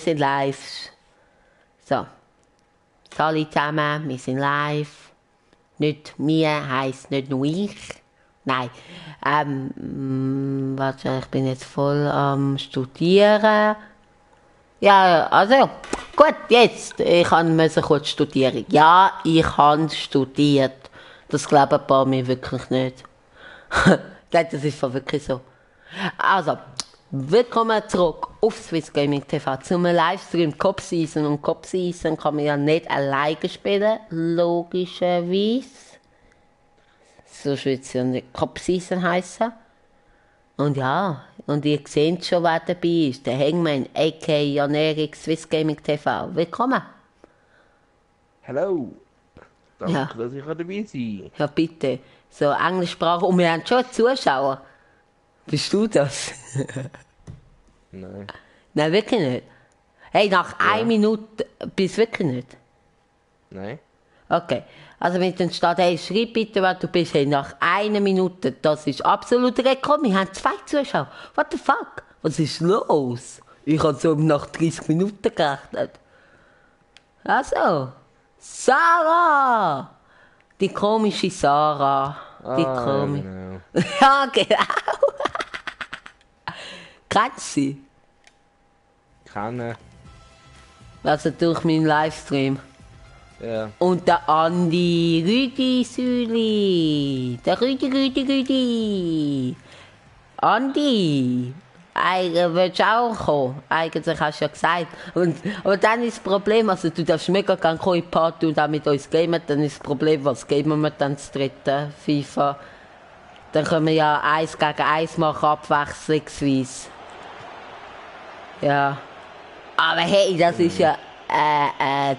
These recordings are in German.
sind live. So. Hallo zusammen, wir sind live. Nicht wir heisst nicht nur ich. Nein. Warte, ich bin jetzt voll am Studieren. Ja, also, gut, jetzt. Ich musste kurz studieren. Ja, ich habe studiert. Das glauben ein paar mir wirklich nicht. Das ist wirklich so. Also, willkommen zurück auf Swiss Gaming TV zum Livestream Cop Season. Und Cop Season kann man ja nicht alleine spielen, logischerweise. So wird es ja nicht Cop Season heissen. Und ja, und ihr seht schon, wer dabei ist. Der Hangman, a.k.a. Jan-Erik, Swiss Gaming TV. Willkommen. Hallo. Danke, Ja. dass ich dabei sein Ja, bitte. So, Englischsprache. Und wir haben schon Zuschauer. Bist du das? Nein. Nein, wirklich nicht. Hey, nach Ja. 1 Minute bist du wirklich nicht. Nein? Okay. Also wenn dann steht, hey, schreib bitte, wer du bist. Hey, nach 1 Minute, das ist absolut Rekord. Wir haben 2 Zuschauer. What the fuck? Was ist los? Ich habe so nach 30 Minuten gerechnet. Also, Sarah! Die komische Sarah. Die komische. Genau. Ja, genau. Kennst du sie? Kennen. Also durch meinen Livestream. Ja. Und der Andi Rüdi Süli. Der Rüdi. Andi. Eigentlich willst du auch kommen. Eigentlich hast du ja gesagt. Aber dann ist das Problem, also du darfst mega gerne kommen in die Party und auch mit uns gamen. Dann ist das Problem, was gamen wir dann das dritte FIFA? Dann können wir ja 1 gegen 1 machen, abwechslungsweise. Ja. Aber hey, das ist ja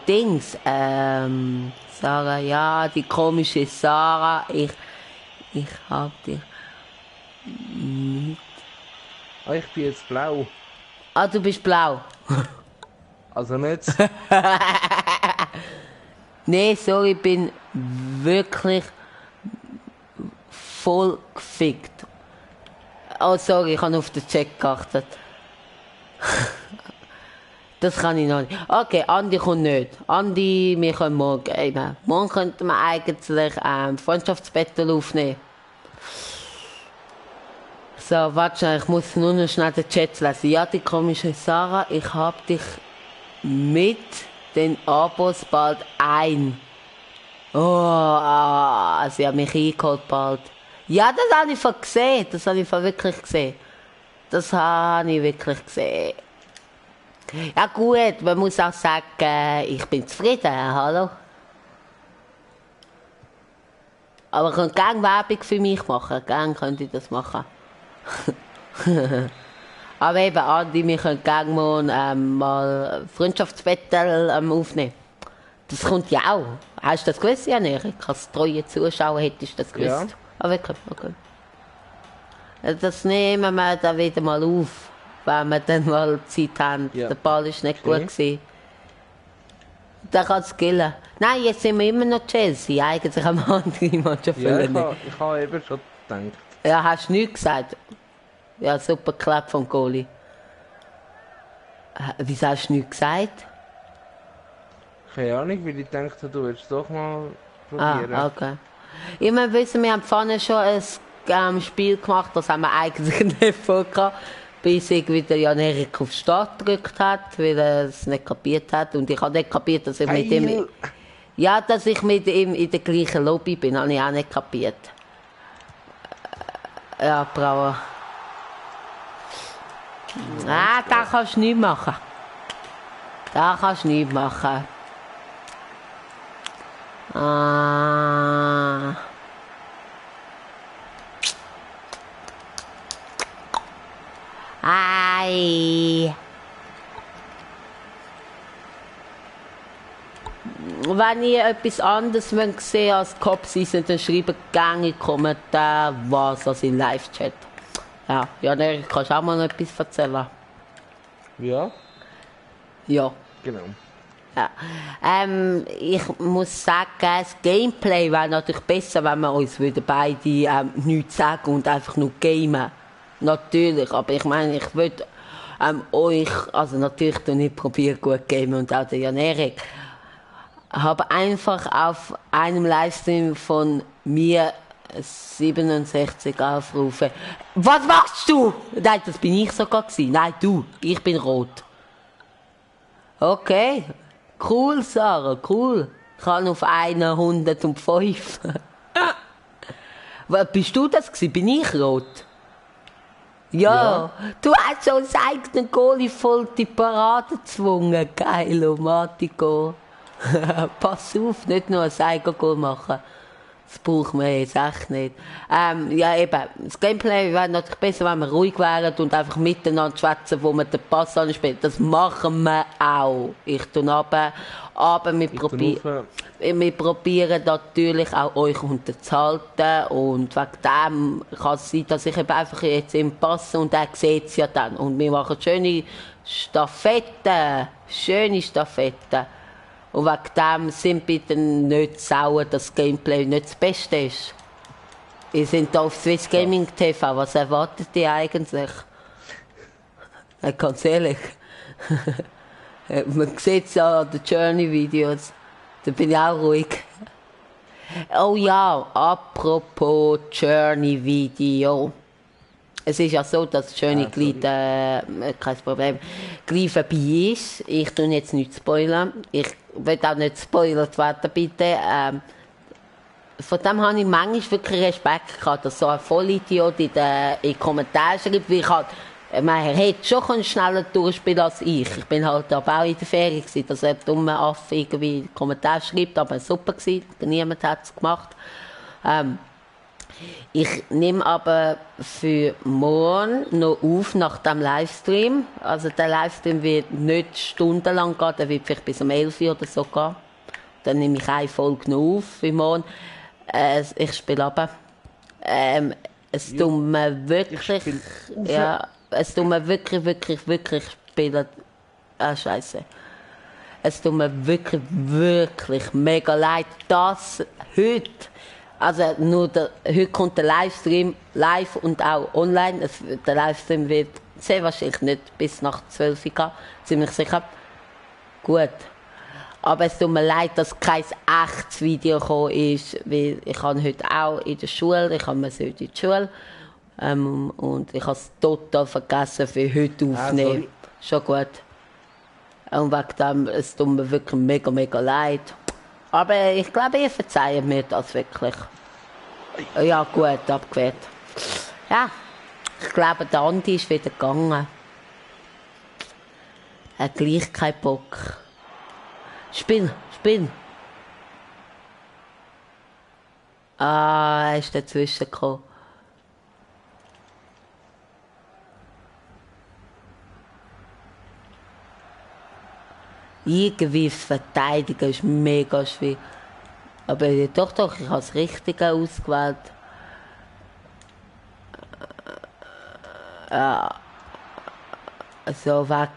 Dings. Sarah, ja, die komische Sarah. Ich hab dich nicht. Ah, ich bin jetzt blau. Ah, du bist blau. Also nicht. Nee, sorry, ich bin wirklich voll gefickt. Oh, sorry, ich habe auf den Chat geachtet. Das kann ich noch nicht. Okay, Andi kommt nicht. Andi, wir können morgen eben. Morgen könnten wir eigentlich Freundschaftsbattle aufnehmen. So, warte schnell, ich muss nur noch schnell den Chat lesen. Ja, die komische Sarah, ich hab dich mit den Abos bald ein. Oh, sie hat mich eingeholt bald. Ja, das habe ich gesehen. Das habe ich wirklich gesehen. Das habe ich wirklich gesehen. Ja gut, man muss auch sagen, ich bin zufrieden, hallo. Aber ich könnte gerne Werbung für mich machen, gerne könnte ich das machen. Aber eben, Andi, wir können gerne mal Freundschaftsbattle aufnehmen. Das kommt ja auch. Hast du das gewusst, Jan-Erik? Als treue Zuschauer hättest du das gewusst. Ja. Ah, wirklich? Okay. Das nehmen wir dann wieder mal auf, wenn wir dann mal Zeit haben. Ja. Der Ball ist nicht Okay. gut gewesen. Der kann es killen. Nein, jetzt sind wir immer noch Chelsea. Eigentlich haben wir andere Mannschaften Ja, verloren. ich habe eben schon gedacht. Ja, hast du nichts gesagt? Ja, super geklappt vom Goalie. Wieso hast du nichts gesagt? Keine Ahnung, weil ich dachte, du willst es doch mal probieren. Ah, okay. Ich meine, wissen, wir haben vorne schon ein Spiel gemacht, das haben wir eigentlich nicht vorgehabt, bis irgendwie der Jan-Erik auf Start gedrückt hat, weil er es nicht kapiert hat. Und ich habe nicht kapiert, dass ich mit ihm... Heil. Ja, dass ich mit ihm in der gleichen Lobby bin, habe ich auch nicht kapiert. Ja, Brauer. Ah, da kannst du nichts machen. Da kannst du nichts machen. Ah. Ei. Wenn ihr etwas anderes sehen als Cop Season, dann schreibt gerne in die Kommentare, was also im Live-Chat. Ja, Jan-Erik, kannst du auch mal noch etwas erzählen? Ja, Ja. genau. Ja. Ich muss sagen, das Gameplay wäre natürlich besser, wenn wir uns beide nichts sagen und einfach nur gamen. Natürlich, aber ich meine, ich würde euch, also natürlich du nicht probiert gut gamen und auch der Jan Erik, habe einfach auf einem Livestream von mir 67 Aufrufe. Was machst du? Nein, das bin ich sogar gewesen. Nein, du, ich bin rot. Okay, cool, Sarah, cool. Ich kann auf 105. Was bist du das gewesen? Bin ich rot? Ja, du hast schon einen eigenen Goalie voll die Parade gezwungen. Geil, Matico. Pass auf, nicht nur ein Eigengoal machen. Das braucht man jetzt echt nicht. Ja, eben, das Gameplay wäre natürlich besser, wenn wir ruhig wären und einfach miteinander schwätzen, wo man den Pass anspielt. Das machen wir auch. Ich tue runter, aber wir probieren natürlich auch euch unterzuhalten und wegen dem kann es sein, dass ich eben einfach jetzt im Pass und er sieht es ja dann. Und wir machen schöne Staffetten. Und wegen dem sind bitte nicht sauer, dass das Gameplay nicht das Beste ist. Ihr seid hier auf Swiss Gaming TV, was erwartet ihr eigentlich? Ganz ehrlich. Man sieht es ja an den Journey-Videos. Da bin ich auch ruhig. Oh ja, apropos Journey-Video. Es ist ja so, dass Journey kein Problem, gleich vorbei ist. Ich tue jetzt nicht spoilern. Ich will auch nicht spoilert werden, bitte. Von dem habe ich manchmal wirklich Respekt gehabt, dass so ein Vollidiot in den Kommentaren schreibt, wie ich halt, man hätte schon schneller durchspielen als ich. Ich bin halt aber auch in der Ferien gewesen, dass ein dummer Affe irgendwie in den Kommentaren schreibt, aber super gewesen, niemand hat es gemacht. Ich nehme aber für morgen noch auf nach dem Livestream. Also der Livestream wird nicht stundenlang gehen, der wird vielleicht bis um 11 Uhr oder so gehen. Dann nehme ich eine Folge noch auf für morgen. Ich spiele aber. Es tut mir wirklich, ja, es tut mir wirklich spielen. Scheiße. Es tut mir wirklich mega leid, dass heute, also nur heute kommt der Livestream live und auch online. Der Livestream wird sehr wahrscheinlich nicht bis nach 12 Uhr gehen, ziemlich sicher. Gut. Aber es tut mir leid, dass kein echtes Video gekommen ist, weil ich habe heute auch in der Schule, ich habe heute in die Schule und ich habe es total vergessen für heute aufnehmen. Schon gut. Und wegen dem, es tut mir wirklich mega leid. Aber ich glaube, ihr verzeiht mir das wirklich. Ja gut, abgewehrt. Ja, ich glaube, der Andi ist wieder gegangen. Er hat gleich keinen Bock. Spinn. Ah, er ist dazwischen gekommen. Irgendwie verteidigen ist mega schwer. Aber doch, ich habe das Richtige ausgewählt. So, weg.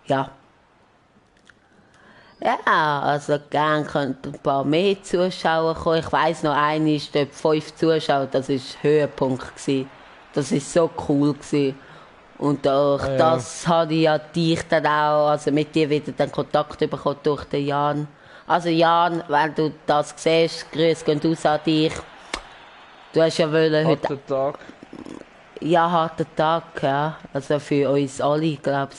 Ja. Ja, also gern könnten ein paar mehr Zuschauer kommen. Ich weiss noch, einer ist dort 5 Zuschauer, das war Höhepunkt gewesen. Das war so cool gewesen. Und durch das habe ich ja dich dann auch, also mit dir wieder den Kontakt bekommen durch den Jan. Also Jan, wenn du das siehst, Grüße gehen raus an dich. Du hast ja wollen heute... Harter Tag. Ja, harter Tag, ja. Also für uns alle, glaube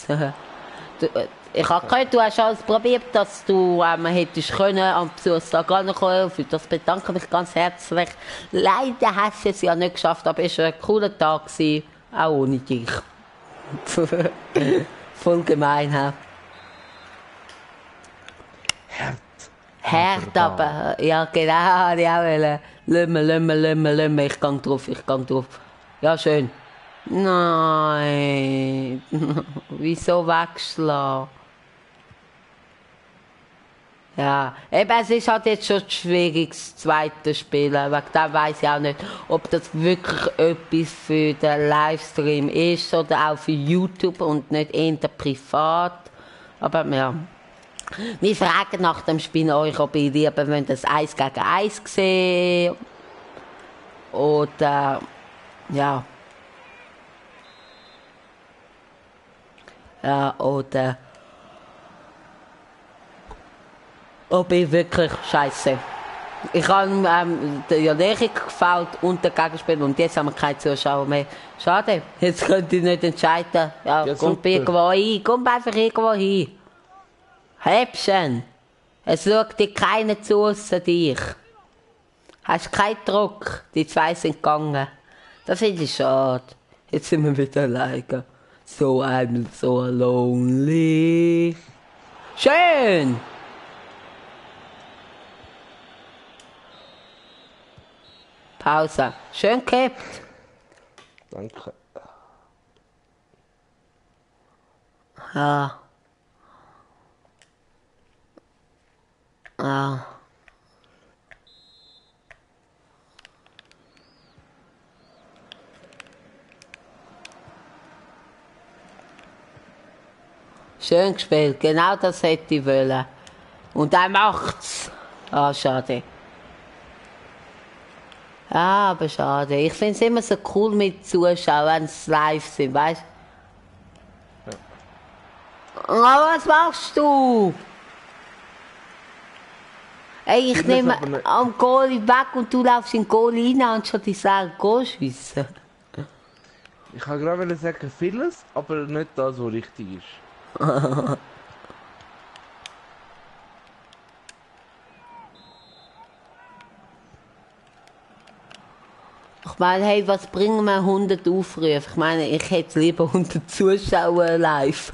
ich. Ich habe gehört, du hast alles probiert, dass du hättest können am Besuchstag ankommen. Für das bedanke ich mich ganz herzlich. Leider hast du es ja nicht geschafft, aber es war ein cooler Tag gewesen, auch ohne dich. Voll gemein, ha? Hart, aber ja genau, habe ich auch wollen. Lass mir, ich gang drauf. Ja, schön. Nein, wieso wegschlagen? Ja, eben, es ist halt jetzt schon schwierig, das zweite Spielen. Wegen dem weiss ich auch nicht, ob das wirklich etwas für den Livestream ist oder auch für YouTube und nicht eher privat. Aber ja. Wir fragen nach dem Spiel euch, ob ihr lieber das 1 gegen 1 sehen oder ja. Ja, oder... Oh, bin wirklich scheiße. Ich habe der Janerik gefällt und der Gegenspieler und jetzt haben wir keine Zuschauer mehr. Schade, jetzt könnt ihr nicht entscheiden. Ja, Ja, komm super. irgendwo hin, komm einfach irgendwo hin. Häbchen, es schaut dir keiner zu außer dich. Hast keinen Druck, die zwei sind gegangen. Das finde ich schade. Jetzt sind wir wieder alleine. So I'm so lonely. Schön! Pause. Schön gehabt. Danke. Ja. Ja. Schön gespielt, genau das hätte ich wollen. Und er macht's. Ah, schade. Ja, aber schade. Ich finde es immer so cool mit Zuschauern, wenn sie live sind, weißt du? Aber was machst du? Ey, ich Vieles nehme aber nicht. am Goalie weg und du laufst in den Goalie rein, anstatt ich sage, Goal schiessen. Ich wollte gerade sagen, vieles, aber nicht das, was richtig ist. Ich meine, hey, was bringen mir 100 Aufrufe? Ich meine, ich hätte lieber 100 Zuschauer live.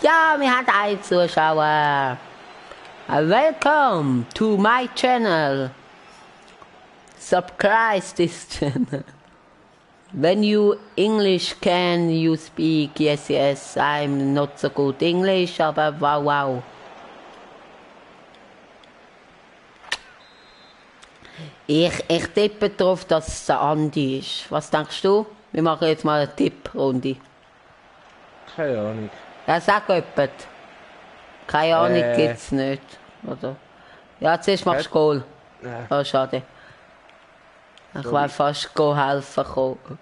Ja, wir haben einen Zuschauer. Welcome to my channel. Subscribe this channel. When you English can you speak? Yes, yes, I'm not so good English, aber wow, wow. Ich tippe darauf, dass es der Andi ist. Was denkst du? Wir machen jetzt mal eine Tipprunde. Keine Ahnung. Ja, sag jemand. Keine Ahnung gibt's nicht. Oder? Ja, zuerst machst du Goal. Ja. Oh, schade. Ich will fast helfen kommen.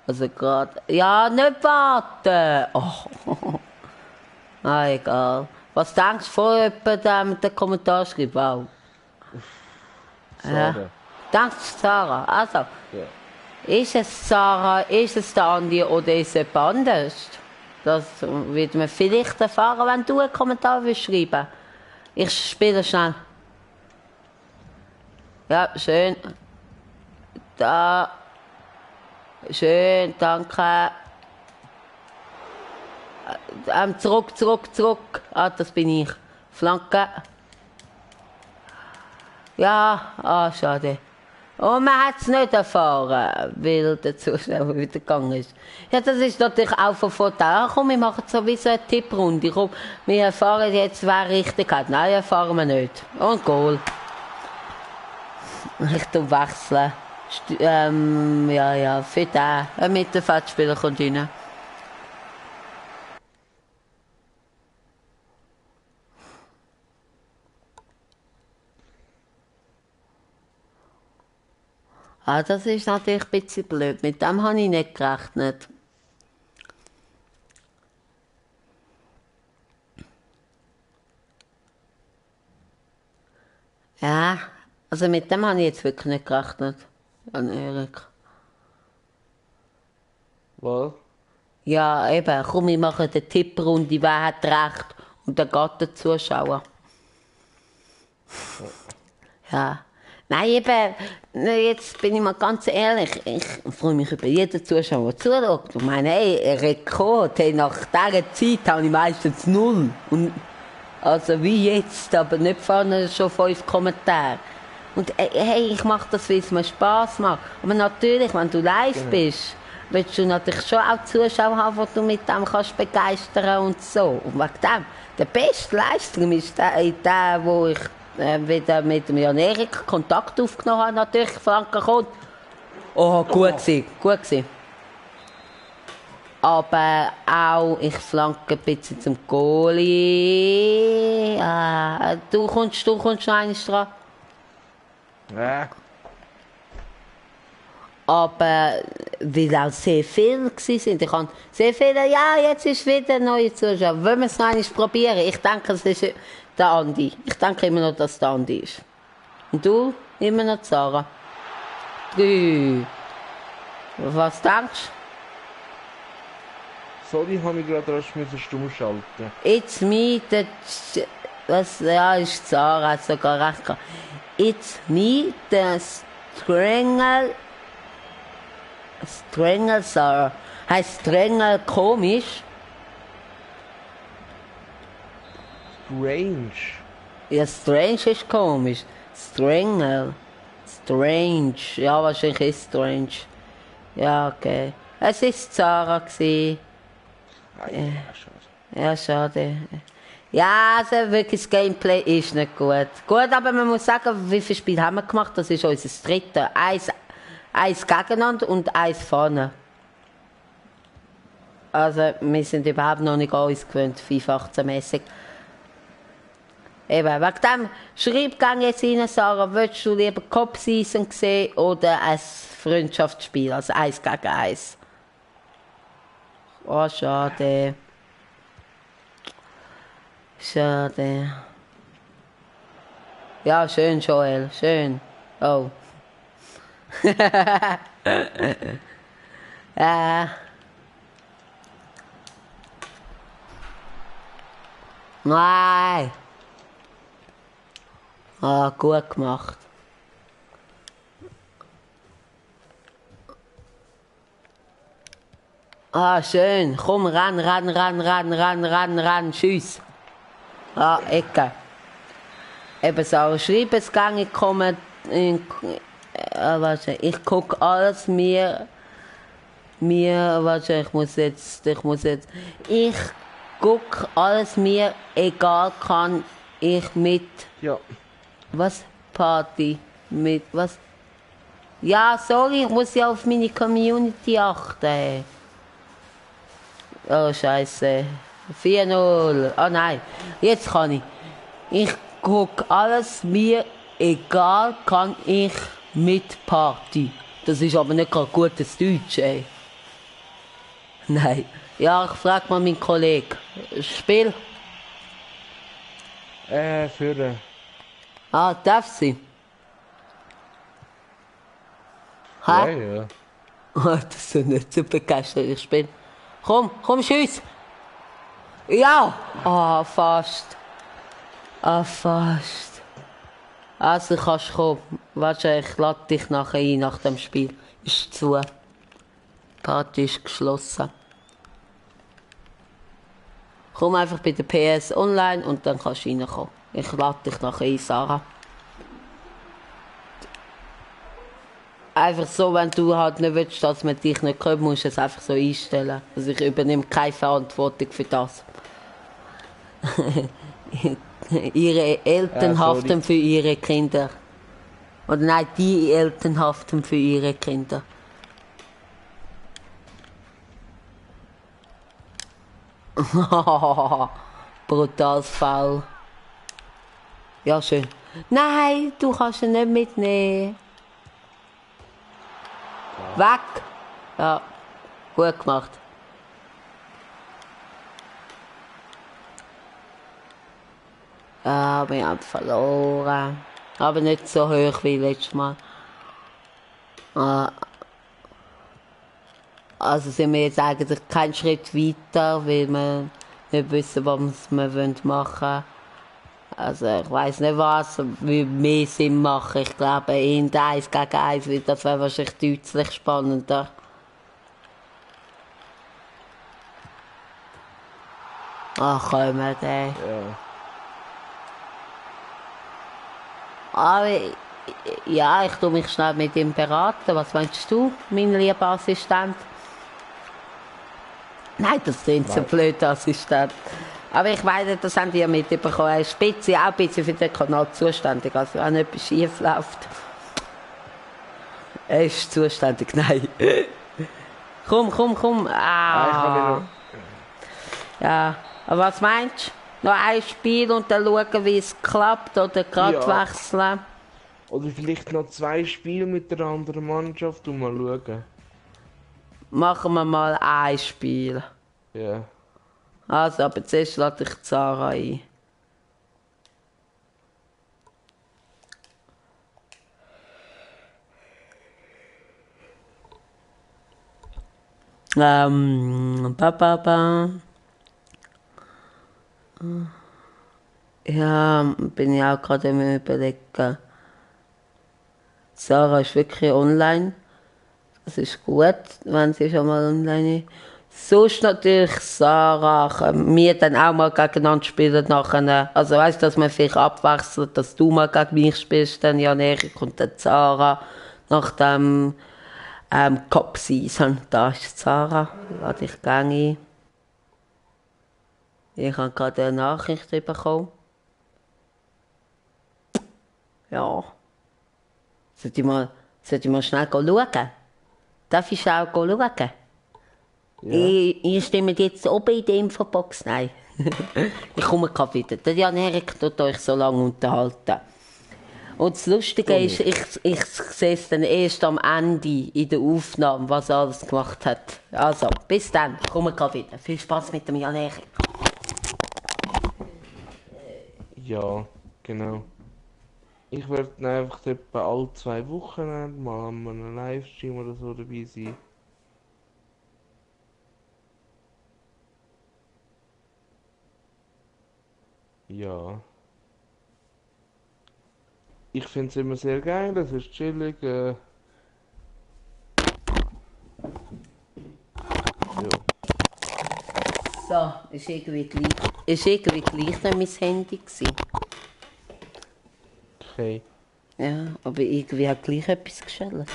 Also gerade. Ja, nicht warten! Oh. Ah, egal. Was denkst du vor jemandem mit den Kommentar schreibt? Wow. Schade. Denkst du Sarah? Also, Ja. ist es Sarah, ist es der Andi oder ist es jemand anders? Das wird man vielleicht erfahren, wenn du einen Kommentar willst schreiben. Ich spiele schnell. Ja, schön. Da. Schön, danke. Zurück. Ah, das bin ich. Flanke. Ja, schade. Und man hat es nicht erfahren, weil der Zuschauer wieder gegangen ist. Ja, das ist natürlich auch von Vorteil. Ah, komm, wir machen sowieso eine Tipprunde. Komm, wir erfahren jetzt, wer richtig hat. Nein, erfahren wir nicht. Und Goal. Ich tu wechseln. Ja, für den. Ein Mittelfeldspieler kommt rein. Ah, das ist natürlich ein bisschen blöd. Mit dem habe ich nicht gerechnet. Ja, also mit dem habe ich jetzt wirklich nicht gerechnet. An Erik. Was? Ja, eben, komm, wir machen eine Tipprunde, wer hat recht? Und dann geht der Zuschauer. Ja. Nein, eben, jetzt bin ich mal ganz ehrlich, ich freue mich über jeden Zuschauer, der zuschaut. Ich meine, hey, ein Rekord, hey, nach dieser Zeit habe ich meistens 0. Und, also wie jetzt, aber nicht vorne schon 5 Kommentare. Und hey, ich mache das, weil es mir Spass macht. Aber natürlich, wenn du live bist, willst du natürlich schon auch Zuschauer haben, die du mit dem kannst begeistern und so. Und wegen dem, der beste Livestream ist der, wo ich wieder mit dem Jan-Erik Kontakt aufgenommen habe, natürlich, Flanke kommt. Oh, gut gewesen. Aber auch, ich flanke ein bisschen zum Goalie. Du kommst noch eines dran. Ja. Aber weil auch sehr viele waren. Ich habe sehr viele, ja, jetzt ist wieder ein neuer Zuschauer. Wollen wir es noch einmal probieren? Ich denke, es ist der Andi. Ich denke immer noch, dass es der Andi ist. Und du? Immer noch Sarah? 3. Was denkst Sorry, ich habe mich gerade rasch stumm schalten. du? It's me, was, ja, ist Sarah, hat sogar recht gehabt. It's me, the Strangel Sarah. Heißt Strangel komisch? Strange. Ja, strange ist komisch. Strangel. Strange. Ja, wahrscheinlich ist strange. Ja, okay. Es war Sarah gewesen. Ja, schade. Ja, schade. Ja, also wirklich, das Gameplay ist nicht gut. Gut, aber man muss sagen, wie viele Spiele haben wir gemacht? Das ist unser dritte. Eins gegeneinander und eins vorne. Also, wir sind überhaupt noch nicht an uns gewöhnt, FIFA 18-mässig. Eben, wegen dem, schreib gerne jetzt rein, Sarah, willst du lieber Cup-Season sehen oder ein Freundschaftsspiel, also 1 gegen 1? Oh, schade. Schade. Ja, schön, Joel, schön. Oh. Nein. Ah, gut gemacht. Ah, schön. Komm, ran, tschüss. Ah, Ecke. Eben so, schreib es gang, ich komme, warte, ich guck alles warte, ich guck alles mir, egal kann ich mit, Ja. was, Party, mit, was? Ja, sorry, ich muss ja auf meine Community achten. Oh, Scheiße. 4-0. Oh nein, jetzt kann ich. Ich guck alles mir, egal kann ich mit Party. Das ist aber nicht gerade gutes Deutsch, ey. Nein. Ja, ich frag mal meinen Kollegen. Spiel? Für. Ah, darf sie? Ja, Ha? ja. Das ist so nicht so begeistert, ich spiel. Komm, tschüss. Ja! Ah, fast. Ah, fast. Also kannst du kommen. Warte, ich lade dich nachher ein nach dem Spiel. Ist zu. Die Party ist geschlossen. Komm einfach bei der PS online und dann kannst du reinkommen. Ich lade dich nachher ein, Sarah. Einfach so, wenn du halt nicht willst, dass man dich nicht kommt, musst du es einfach so einstellen. Also ich übernehme keine Verantwortung für das. Ihre Eltern haften für ihre Kinder. Oder nein, die Eltern haften für ihre Kinder. Brutales Foul. Ja, schön. Nein, du kannst ihn nicht mitnehmen. Weg! Ja, gut gemacht. Ja, wir haben verloren. Aber nicht so hoch wie letztes Mal. Also sind wir jetzt eigentlich keinen Schritt weiter, weil wir nicht wissen, was wir machen wollen. Also ich weiss nicht was, wie mehr Sinn machen. Ich glaube, in 1 gegen 1 wird das wäre wahrscheinlich deutlich spannender. Ach, komm, ey. Ja. Aber ja, ich tue mich schnell mit ihm beraten. Was meinst du, mein lieber Assistent? Nein, das sind so blöd, Assistent. Aber ich meine, das haben die ja mitbekommen. Er ist auch ein bisschen für den Kanal zuständig. Also wenn etwas schief läuft. Er ist zuständig, nein. Komm. Ah. Ja, aber was meinst du? Noch ein Spiel und dann schauen, wie es klappt oder gerade wechseln? Oder vielleicht noch 2 Spiele mit der anderen Mannschaft und mal schauen. Machen wir mal ein Spiel. Ja. Also, aber zuerst lade ich Sarah ein. Ba, ba, ba. Ja, bin ich auch gerade am überlegen. Sarah ist wirklich online. Das ist gut, wenn sie schon mal online ist. Sonst natürlich Sarah, können wir dann auch mal gegeneinander spielen nachher. Also weißt du, dass man vielleicht abwechselt, dass du mal gegen mich spielst, dann ja näher kommt dann Sarah nach dem Cup-Season. Da ist Sarah, lade ich gerne ein. Ich habe gerade eine Nachricht bekommen. Ja. Sollte ich mal schnell schauen? Darf ich auch schauen? Ja. Ich stimme jetzt oben in der Infobox. Nein. Ich komme gerade wieder. Der Jan Erik tut euch so lange unterhalten. Und das Lustige ist, ich sehe es dann erst am Ende in der Aufnahme, was er alles gemacht hat. Also, bis dann. Ich komme gerade wieder. Viel Spaß mit dem Jan Erik. Ja, genau. Ich werde dann einfach etwa alle 2 Wochen mal an einem Livestream oder so dabei sein. Ja. Ich finde es immer sehr geil, es ist chillig. Ja. So, ist irgendwie gleich noch mein Handy gewesen. Okay. Ja, aber irgendwie hat gleich etwas geschellt.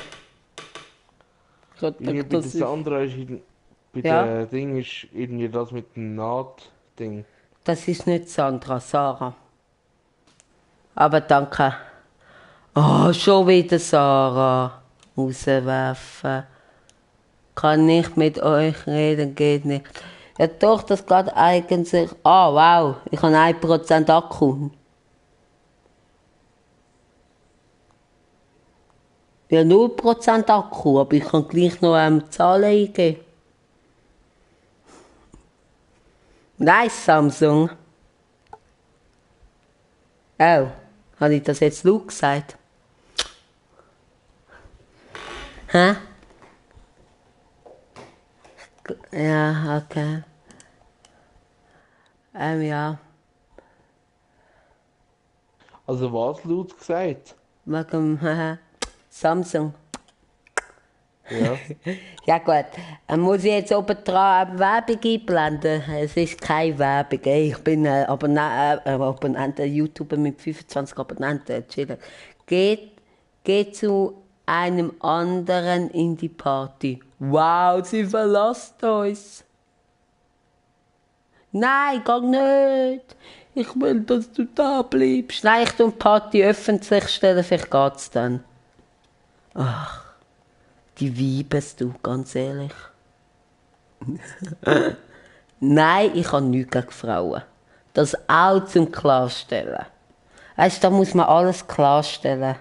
Ich hab Irgendwie gedacht, bei der das ist... Sandra ist bei Ja, der Ding ist irgendwie das mit dem Naht-Ding. das ist nicht Sandra, Sarah. Aber danke. Oh, schon wieder Sarah. Rauswerfen. Kann nicht mit euch reden, geht nicht. Ja doch, das geht eigentlich... Ah, wow, ich habe 1% Akku. Ja, 0% Akku, aber ich kann gleich noch Zahlen eingeben. Nice, Samsung. Oh, habe ich das jetzt laut gesagt? Hä? Ja, okay. Ja, Also was laut gesagt? wegen Samsung. Ja. Ja gut, muss ich jetzt oben dran Werbung einblenden? Es ist keine Werbung, ey. Ich bin Abonnent, YouTuber mit 25 Abonnenten, chillen. Geht zu einem anderen in die Party. Wow, sie verlässt uns. Nein, geh nicht. Ich will, dass du da bleibst. Nein, ich tue die Party öffentlich stellen, vielleicht geht's dann. Die Weibes, du, ganz ehrlich. Nein, ich habe nichts gegen Frauen. Das auch zum Klarstellen. Weißt du, da muss man alles klarstellen.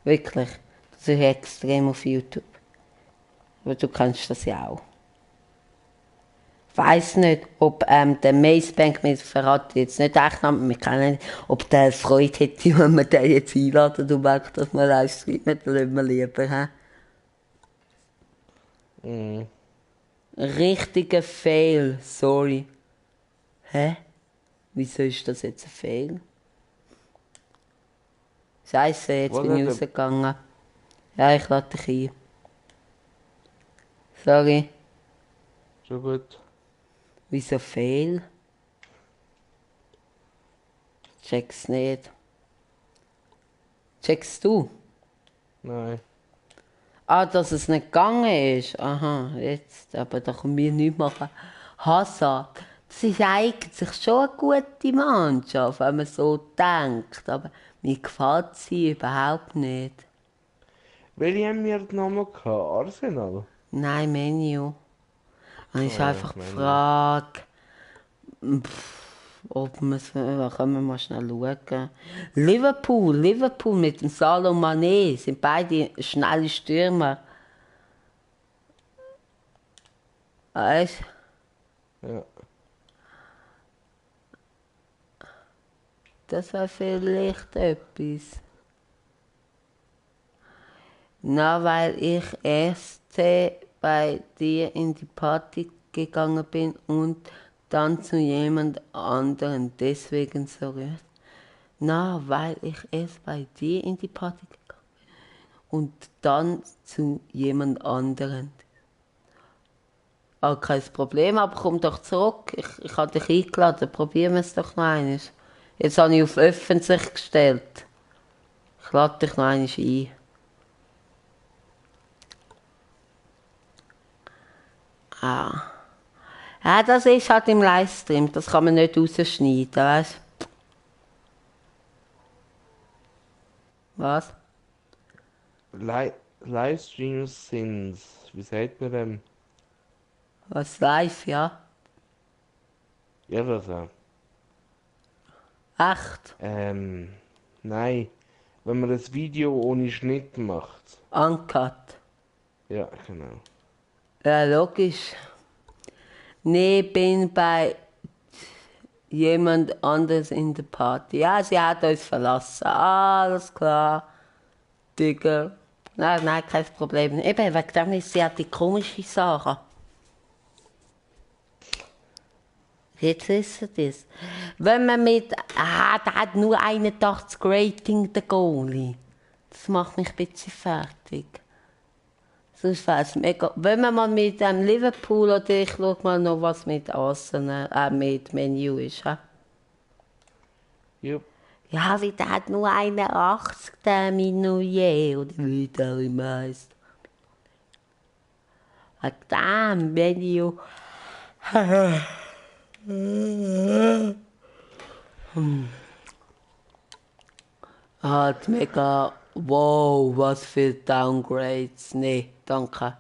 Wirklich. Das ist extrem auf YouTube. Aber du kannst das ja auch. Ich weiss nicht, ob der Macebank, wir verraten jetzt nicht echt, wir kennen nicht, ob der Freude hätte, wenn wir den jetzt einladen und merkt, dass wir live streamen, dann lassen wir lieber. He? Mhm. Richtiger Fail, sorry. Hä? Wieso ist das jetzt ein Fail? Scheiße, jetzt bin ich rausgegangen. Ja, ich lade dich ein. Sorry. Schon gut. Wieso Fail? Check's nicht. Checkst du? Nein. Ah, dass es nicht gegangen ist. Aha, jetzt. Aber da können wir nichts machen. Hazard. Das ist eigentlich schon eine gute Mannschaft, wenn man so denkt. Aber mir gefällt sie überhaupt nicht. Welche haben wir den Namen gehabt? Arsenal? Nein, Menu. Und ich Ah, einfach Menu. gefragt, ob wir es, können wir mal schnell schauen. Liverpool mit dem Salah und Mané sind beide schnelle Stürmer. Weißt Ja. das wäre vielleicht etwas. Na, weil ich erst bei dir in die Party gegangen bin und dann zu jemand anderen. Deswegen so rührt. Na, weil ich erst bei dir in die Party gegangen bin und dann zu jemand anderen. Ah, kein Problem, aber komm doch zurück. Ich habe dich eingeladen. Probieren wir es doch noch einmal. Jetzt habe ich auf öffentlich gestellt. Ich lade dich noch einmal ein. Ah. Ja, das ist halt im Livestream. Das kann man nicht rausschneiden, weißt du? Was? Livestreams sind, wie sagt man dem? Was live, ja? Ja, das auch. Echt? Nein. Wenn man das Video ohne Schnitt macht. Uncut. Ja, genau. Ja, logisch. Nee, bin bei jemand anders in der Party. Ja, sie hat uns verlassen. Alles klar. Digga. Nein, kein Problem. Eben, wegen dem ist sie ja die komische Sarah. Jetzt wissen Sie das. Wenn man mit... der hat nur 81 Rating, der Goalie. Das macht mich ein bisschen fertig. Sonst wäre es mega... Wenn man mal mit Liverpool oder ich schaue mal noch, was mit Arsenal, mit Menu ist. He? Jupp. Ja, wie der hat nur 81, der Minouillet, oder wie der immer heisst. Wegen dem Menu... Halt mega... Wow, was für Downgrades. Nee, danke.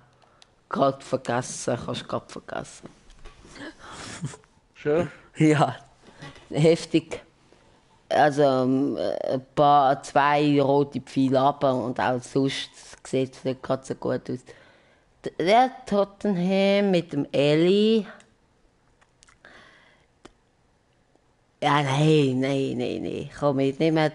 Gerade vergessen, kannst du gerade vergessen. Schon? Ja, heftig. Also ein paar, 2 rote Pfeile runter und auch sonst sieht es nicht gerade so gut aus. Der Tottenham mit dem Eli. Ja, nein. Komm, wir nehmen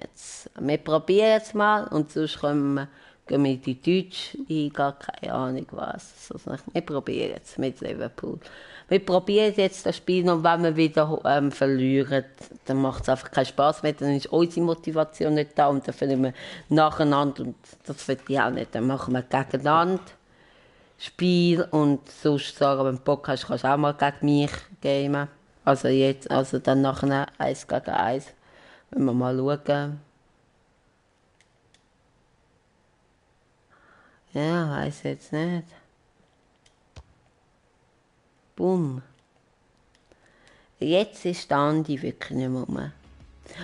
es. Wir probieren es mal und sonst gehen wir in die deutsche Liga, keine Ahnung was. Also, wir probieren es mit Liverpool. Wir probieren jetzt das Spiel und wenn wir wieder verlieren, dann macht es einfach keinen Spaß mehr, dann ist unsere Motivation nicht da und dann verlieren wir nacheinander und das will ich auch nicht. Dann machen wir gegeneinander Spiel und sonst sagen, wenn du Bock hast, kannst du auch mal gegen mich gamen. Also dann nachher 1 gegen 1. Wenn wir mal schauen. Ja, weiss jetzt nicht. Bumm. Jetzt ist der Andi wirklich nicht mehr rum.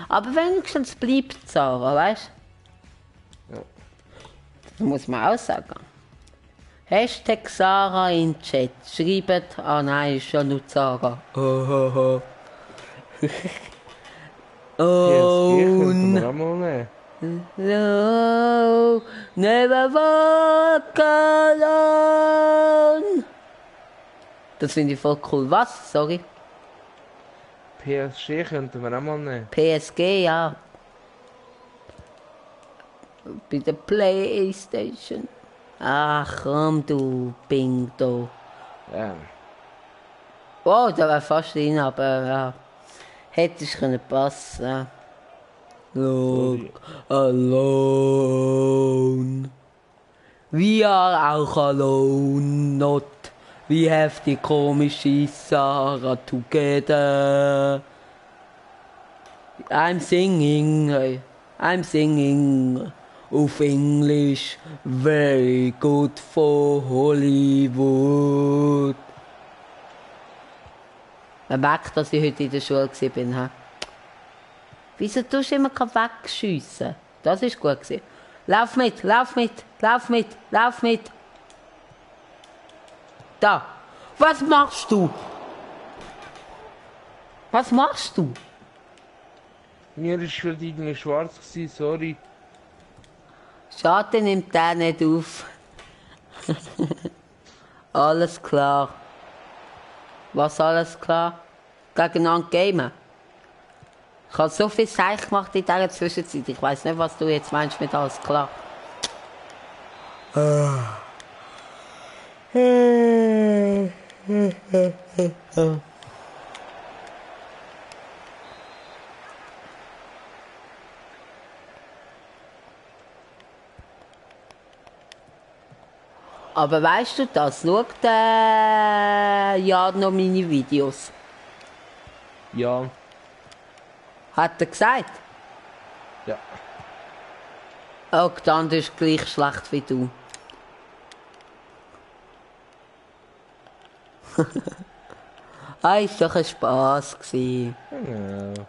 Aber wenigstens bleibt Sarah, weißt du? Ja. Das muss man auch sagen. Hashtag Sarah in den Chat. Schreibt, nein, ist ja nur Sarah. Oh. PSG könnten wir auch mal nehmen. No, never walk alone. Das finde ich voll cool. Was? Sorry. PSG könnten wir auch mal nehmen. PSG, ja. Bei der Playstation. Ach komm, du Bingo. Ja. Oh, da war fast rein, aber ja. Hätte ich können passen. Look alone. We are auch alone, not. We have die komische Sarah together. I'm singing auf Englisch, very good for Hollywood. Man merkt, dass ich heute in der Schule war. Wieso tust du immer wegschiessen? Das war gut. Lauf mit. Da. Was machst du? Was machst du? Mir ist für irgendwie schwarz gewesen, sorry. Schade, nimmt der nicht auf. Alles klar. Was alles klar? Gegeneinander gamen. Ich habe so viel Seich gemacht in dieser Zwischenzeit. Ich weiß nicht, was du jetzt meinst mit alles klar. Aber weißt du das? Schaut ja noch meine Videos. Ja, Hat er gesagt? ja. Oh, dann ist gleich schlecht wie du. Ist doch ein Spass gewesen. Genau.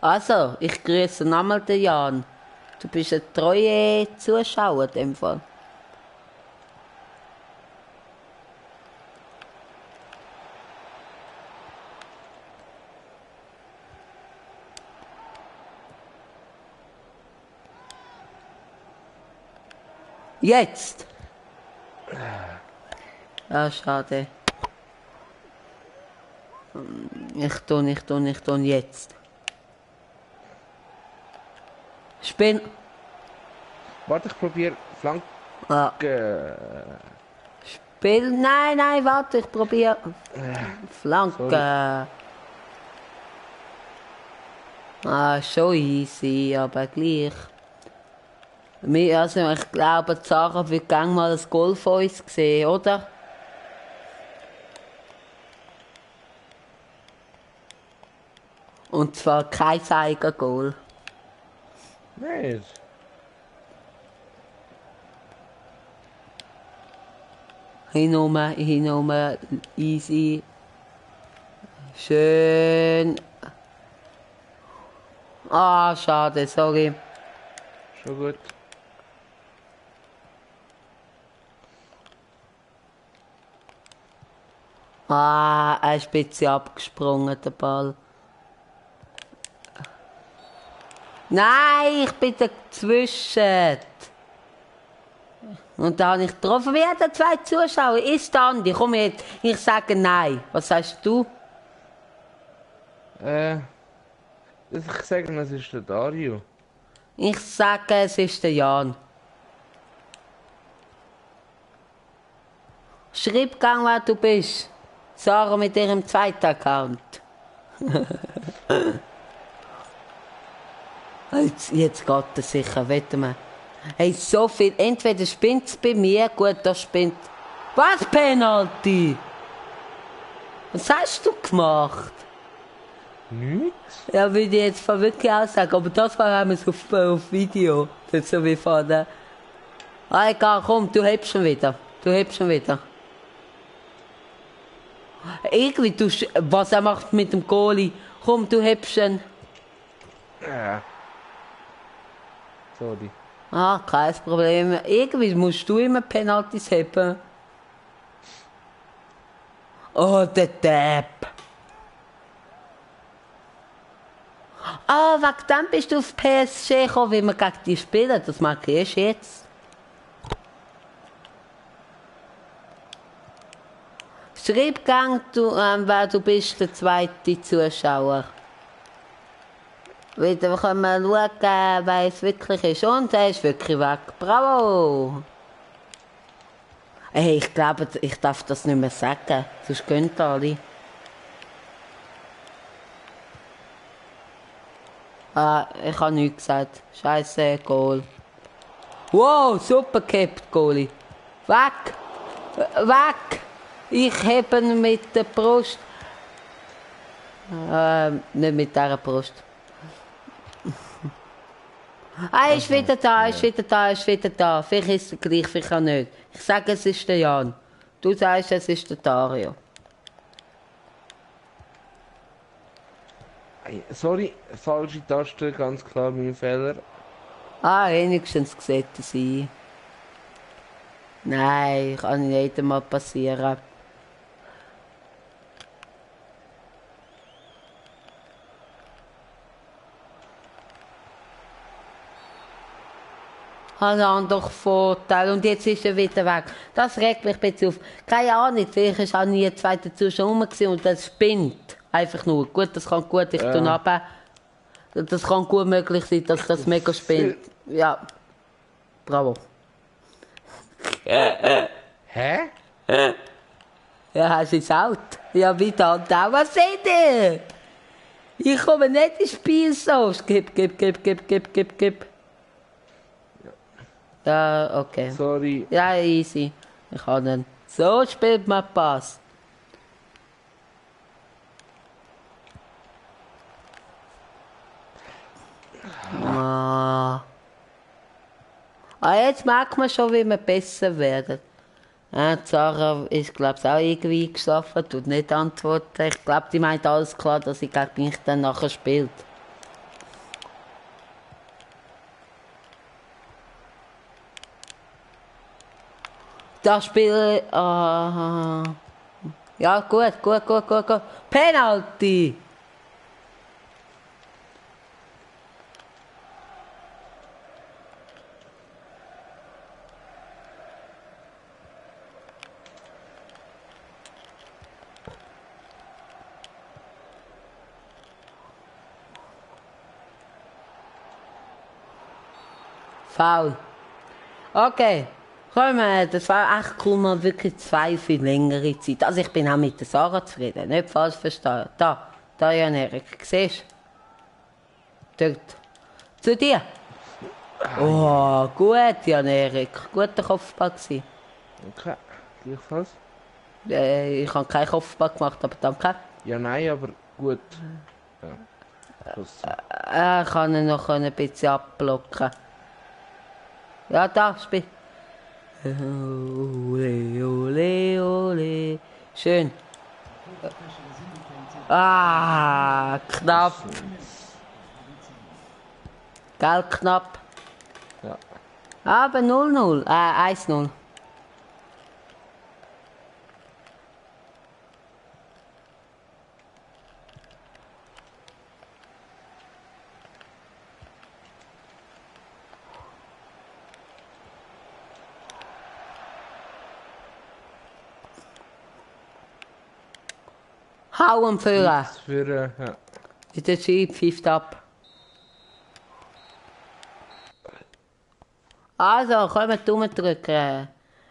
Also, ich grüße nochmal den Jan. Du bist ein treuer Zuschauer in dem Fall. Jetzt! Ah, schade. Ich tue jetzt. Spinn. Warte, ich probiere Flanke. Ah, Spiel. Nein, warte, ich probiere. Flanke. Ah, schon easy, aber gleich. Also, ich glaube, Sarah wird gerne mal ein Goal von uns sehen, oder? Und zwar kein Eigengoal. Nicht. Hinum, easy. Schön. Ah, schade, sorry. Schon gut. Ah, er ist ein bisschen abgesprungen, der Ball. Nein, ich bin dazwischen. Und da habe ich getroffen. Wie hat er 2 Zuschauer? Ist Andi, komm jetzt. Ich sage nein. Was sagst du? Ich sage, es ist der Dario. Ich sage, es ist der Jan. Schreib gang, wer du bist. Sarah mit ihrem zweiten Account. Jetzt geht es sicher, wetten wir. Hey, so viel. Entweder spinnt es bei mir, gut, das spinnt. Was, Penalty? Was hast du gemacht? Nichts? Ja, würde ich jetzt wirklich auch sagen, aber das war einmal so auf Video. Das ist so wie vorne. Ah, egal, komm, du hebst schon wieder. Irgendwie, was er macht mit dem Goalie. Komm, du hebst ihn. Ja. Sorry. Ah, kein Problem. Irgendwie musst du immer Penalties haben. Oh, der Depp. Ah, wegen dem bist du auf PSG gekommen, wie wir gegen die spielen. Das mag ich erst jetzt. Schreib gern, wer du bist, der zweite Zuschauer. Wieder können wir schauen, wer es wirklich ist. Und er ist wirklich weg. Bravo! Hey, ich glaube, ich darf das nicht mehr sagen. Sonst gehen alle. Ah, ich habe nichts gesagt. Scheiße, Goal. Wow, super gehabt, Goalie. Weg! Weg! Ich hebe ihn mit der Brust. Nicht mit dieser Brust. Er ist wieder da. Vielleicht ist er gleich, vielleicht auch nicht. Ich sage, es ist der Jan. Du sagst, es ist der Dario. Sorry, falsche Taste, ganz klar mein Fehler. Ah, wenigstens sieht er sie. Nein, kann nicht einmal passieren. Hat er doch Vorteil und jetzt ist er wieder weg. Das regt mich ein bisschen auf. Keine Ahnung, vielleicht ist auch nie ein zweiter Zuschauer rum gewesen und das spinnt. Einfach nur. Gut, das kann gut, ich tue runter. Das kann gut möglich sein, dass das mega spinnt. Ja. Bravo. Hä? Ja, hast du es out? Ja, bitte halt auch. Was seht ihr? Ich komme nicht ins Spiel so. Gib. Ja, okay. Sorry. Ja, easy. Ich kann den. So spielt man Pass. Jetzt merkt man schon, wie wir besser werden. Sarah ist, glaube ich, auch irgendwie eingeschlafen, tut nicht antworten. Ich glaube, die meint alles klar, dass sie gegen mich dann nachher spielt. Das Spiel. Ja, gut. Penalty! Foul. Okay. Komm, das war echt cool, mal wirklich 2 für längere Zeit. Also ich bin auch mit der Sarah zufrieden, nicht falsch verstehen. Da Jan Erik, siehst du? Dort. Zu dir. Oh, gut, Jan Erik. Guter Kopfball gewesen. Okay, gleichfalls. Ich habe keinen Kopfball gemacht, aber danke. Ja, nein, aber gut. Ja. Ich kann ihn noch ein bisschen abblocken. Ja, da, spiel. Ole. Schön. Knapp. Gell, knapp. Ja. Aber 0-0. 1-0. Hau am Führer. Ja. Der Schieb pfeift ab. Also, komm drücken.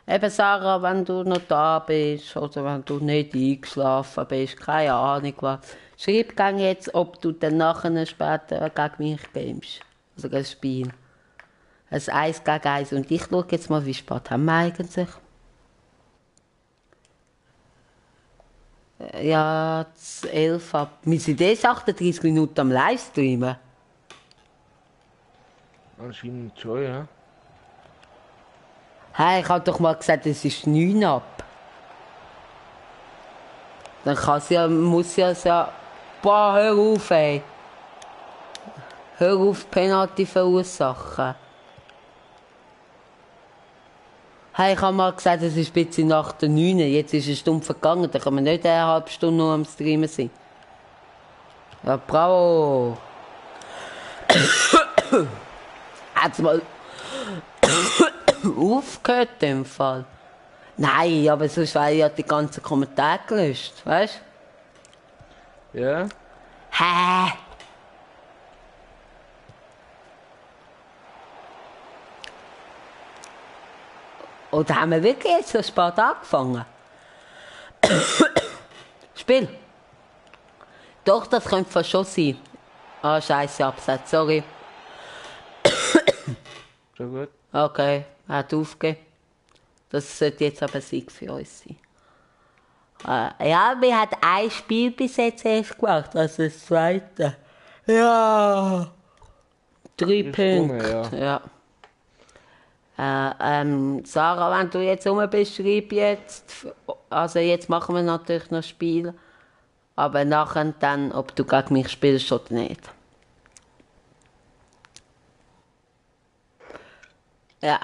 Eben Sarah, wenn du noch da bist oder wenn du nicht eingeschlafen bist, keine Ahnung was. Schreib gerne jetzt, ob du dann nachher später gegen mich gehst. Also gegen das Spiel. Ein 1 gegen 1. Und ich schaue jetzt mal, wie spät haben wir eigentlich? Ja, 11 ab. Wir sind erst 38 Minuten am Livestreamen. Anscheinend schon, ja. Hey, ich habe doch mal gesagt, es ist 9 ab. Dann muss ja so... Boah, hör auf, ey. Hör auf, Penalty verursachen. Hey, ich habe mal gesagt, es ist ein bisschen nach der 9. Jetzt ist eine Stunde vergangen, dann kann man nicht eine halbe Stunde nur am Streamen sein. Ja, bravo. Hat's mal aufgehört in dem Fall? Nein, aber sonst wäre ja die ganzen Kommentare gelöscht, weißt du? Ja. Hä? Oder haben wir wirklich jetzt so spät angefangen? Spiel. Doch, das könnte fast schon sein. Scheiße, Absatz, sorry. Schon gut. Okay, er hat aufgegeben. Das sollte jetzt aber ein Sieg für uns sein. Ja, wir haben ein Spiel bis jetzt erst gemacht, also das zweite. Ja. 3 Punkte. Ja. Sarah, wenn du jetzt rum bist, schreib jetzt. Also jetzt machen wir natürlich noch Spiel. Aber nachher dann, ob du gegen mich spielst oder nicht. Ja,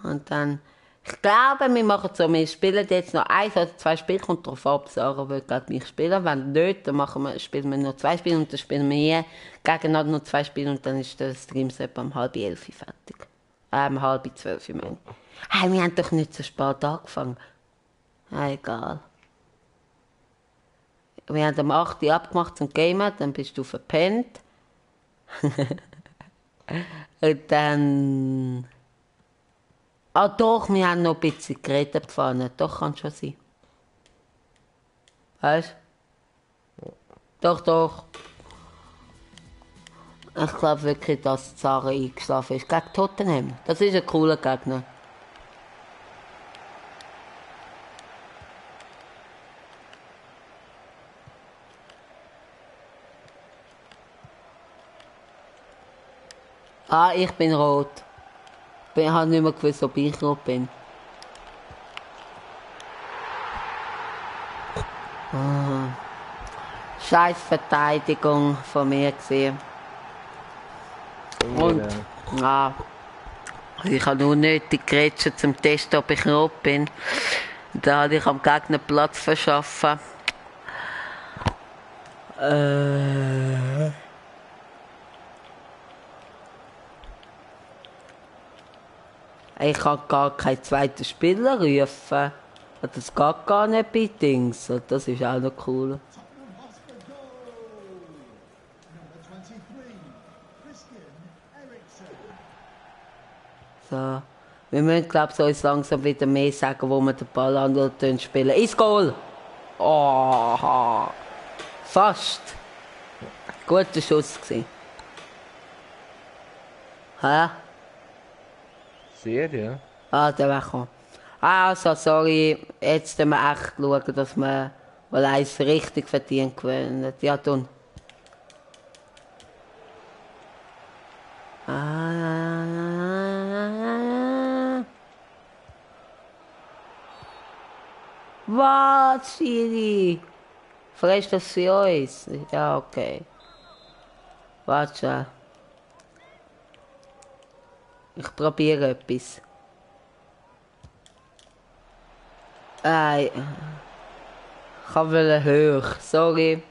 und dann... Ich glaube, wir machen so, wir spielen jetzt noch 1 oder 2 Spiele, kommt darauf ab, Sarah will gegen mich spielen. Wenn nicht, dann spielen wir noch 2 Spiele und dann spielen wir gegeneinander noch 2 Spiele und dann ist der Stream etwa um 10:30 fertig. halb 12 Uhr. Hey, wir haben doch nicht so spät angefangen. Egal. Wir haben um 8 Uhr abgemacht zum Gamen, dann bist du verpennt. Und dann... Ah doch, wir haben noch ein bisschen geredet gefahren. Doch, kann schon sein. Weißt du? Doch, doch. Ich glaube wirklich, dass Zara eingeschlafen ist. Gegen Tottenham. Das ist ein cooler Gegner. Ah, ich bin rot. Ich habe nicht mehr gewusst, ob ich rot bin. Scheiß Verteidigung von mir gesehen. Und, ja, ich habe nur nötig geredet zum Testen, ob ich rot bin. Da habe ich am Gegner Platz verschaffen. Ich kann gar keinen zweiten Spieler rufen. Das geht gar nicht bei Dings. Das ist auch noch cool. So. Wir müssen, glaube ich, uns langsam wieder mehr sagen, wo wir den Ball an spielen. Ins Goal! Oh, fast. Guter Schuss gewesen. Hä? Sehr, ja. Ah, der war gekommen. Also, sorry. Jetzt müssen wir echt schauen, dass wir mal eins richtig verdient gewinnen. Ja, tun. Was, Siri? Vielleicht das für uns? Ja, okay. Warte schon. Ich probiere etwas. Ich wollte hoch, sorry.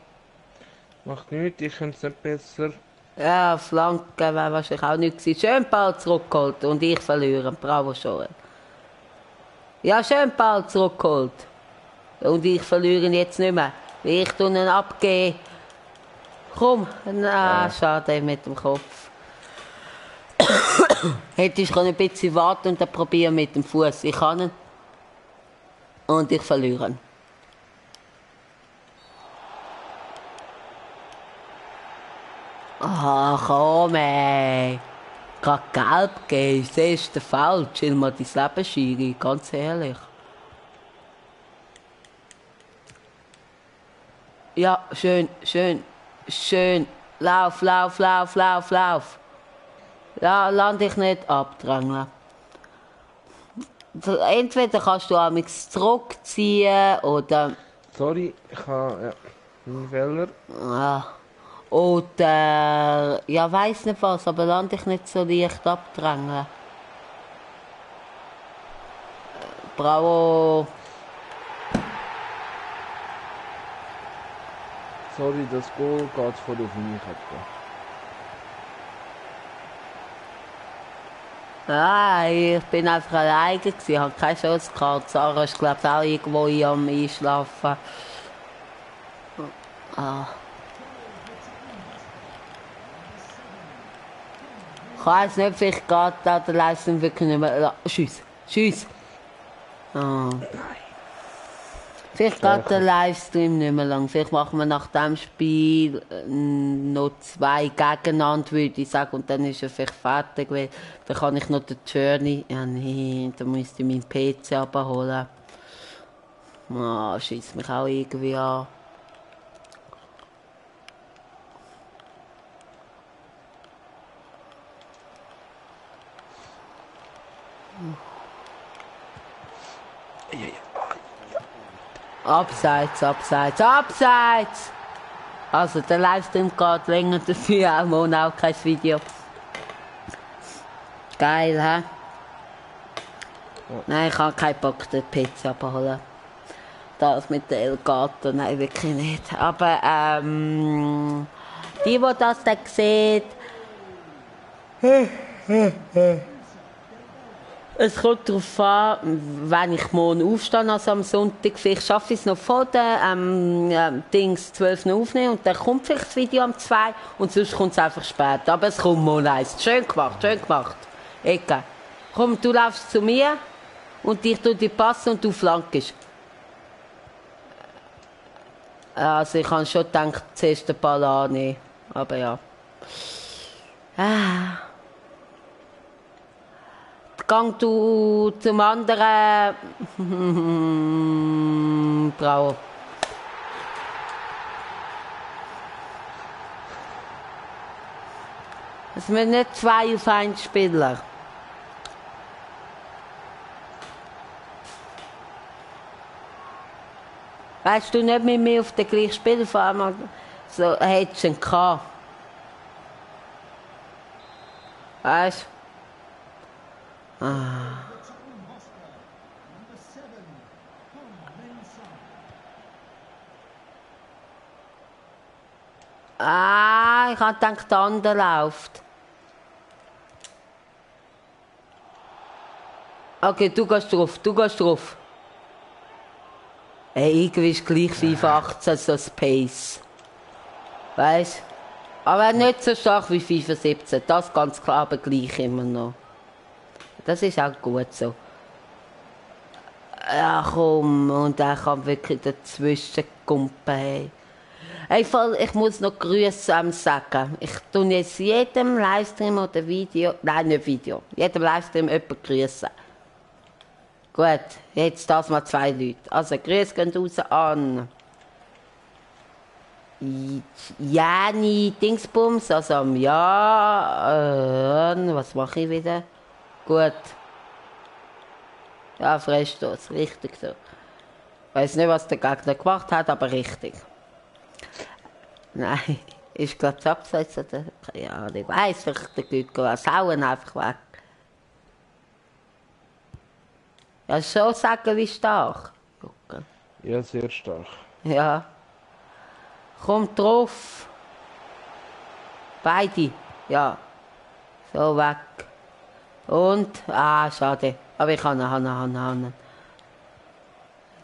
Macht nichts, ich könnte es nicht besser. Ja, Flanke wäre wahrscheinlich auch nicht gewesen. Schön Ball zurückgeholt und ich verliere. Bravo, Joel. Ja, schön Ball zurückgeholt. Und ich verliere ihn jetzt nicht mehr. Ich tue ihn abgeben. Komm, na, schade mit dem Kopf. Hätte ich ein bisschen warten und dann probieren mit dem Fuß. Ich kann ihn. Und ich verliere ihn. Ach komm ey. Gerade gelb geben, das ist der Foul. Chill mal dein Leben, Schiri, ganz ehrlich. Ja, schön, schön, schön. Lauf, lauf, lauf, lauf, lauf. Ja, lass dich nicht abdrängeln. Entweder kannst du amigs zurückziehen oder... Sorry, ich habe... Ja, einen Fehler. Ja. Oder... Ja, weiss nicht was, aber lass dich nicht so leicht abdrängeln. Bravo. Sorry, das Goal geht voll auf mich etwa. Nein, ich bin einfach alleine gewesen, ich hatte keine Chance gehabt. Sarah ist, glaube ich, auch irgendwo am Einschlafen. Ah. Ich weiss nicht, vielleicht geht da der Leistung wirklich nicht mehr... Schuss, Schuss. Ah. Vielleicht geht der Livestream nicht mehr lang. Vielleicht machen wir nach dem Spiel noch 2 gegeneinander, würde ich sagen. Und dann ist er vielleicht fertig. Weil dann kann ich noch den Journey... Ja, nee, dann müsste ich meinen PC abholen. Ah, schießt mich auch irgendwie an. Abseits, abseits, abseits! Also der Livestream geht länger dafür, auch morgen auch kein Video. Geil, hä? Nein, ich habe keinen Bock, den PC abholen. Das mit der Elgato, nein, wirklich nicht. Aber die das dann sieht, Es kommt darauf an, wenn ich morgen aufstehe, also am Sonntag. Vielleicht schaffe ich es noch vor den Dings 12 noch aufnehmen und dann kommt vielleicht das Video am 2 und sonst kommt es einfach später. Aber es kommt morgen eins. Schön gemacht, schön gemacht. Ecke. Komm, du laufst zu mir und ich tue dir passen und du flankest. Also ich habe schon gedacht, zuerst den Ball annehmen. Aber ja. Gang du zum anderen Brauer. Es sind nicht 2 auf 1 Spieler. Weißt du nicht mit mir auf den gleichen Spieler fahren? So hättest du ihn gehabt. Weißt du? Ich habe gedacht, der andere läuft. Okay, du gehst drauf. Hey, irgendwie ist gleich FIFA 18 so das Pace. Weißt? Aber nicht so stark wie FIFA 17. Das ganz klar, aber gleich immer noch. Das ist auch gut so. Ja, komm, und er kann wirklich dazwischen kumpen. Hey, ich muss noch Grüße sagen. Ich tue jetzt jedem Livestream oder Video, nein, nicht Video, jedem Livestream jemanden grüßen. Gut, jetzt das mal 2 Leute. Also, Grüße gehen raus an Jani Dingsbums, also am Jan, was mache ich wieder? Gut. Ja, Freistoß, richtig so. Ich weiß nicht, was der Gegner gemacht hat, aber richtig. Nein, ist glaube ich abseits oder? Ja, ich weiss, vielleicht der Güter was hauen einfach weg. Ja, schon sagen, wie stark. Gucken. Ja, sehr stark. Ja. Kommt drauf. Beide. Ja. So weg. Und, schade. Aber ich kann ihn.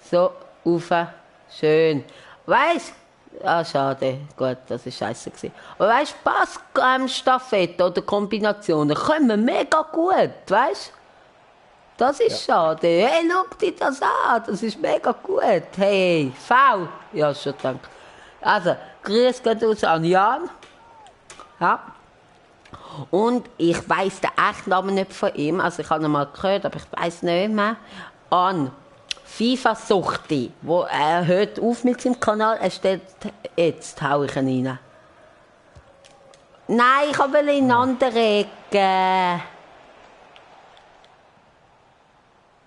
So, rauf. Schön. Weißt du? Schade. Gut, das war scheiße. Aber weißt du, Pass-Staffette oder Kombinationen kommen mega gut, weißt du? Das ist schade. Hey, schau dir das an. Das ist mega gut. Hey, V. Ja, schon danke. Also, Grüß geht raus an Jan. Ja. Und ich weiss den echten Namen nicht von ihm. Also, ich habe ihn mal gehört, aber ich weiss nicht mehr. An FIFA Suchti. Er hört auf mit seinem Kanal. Er steht jetzt, hau ich ihn rein. Nein, ich will ihn anregen.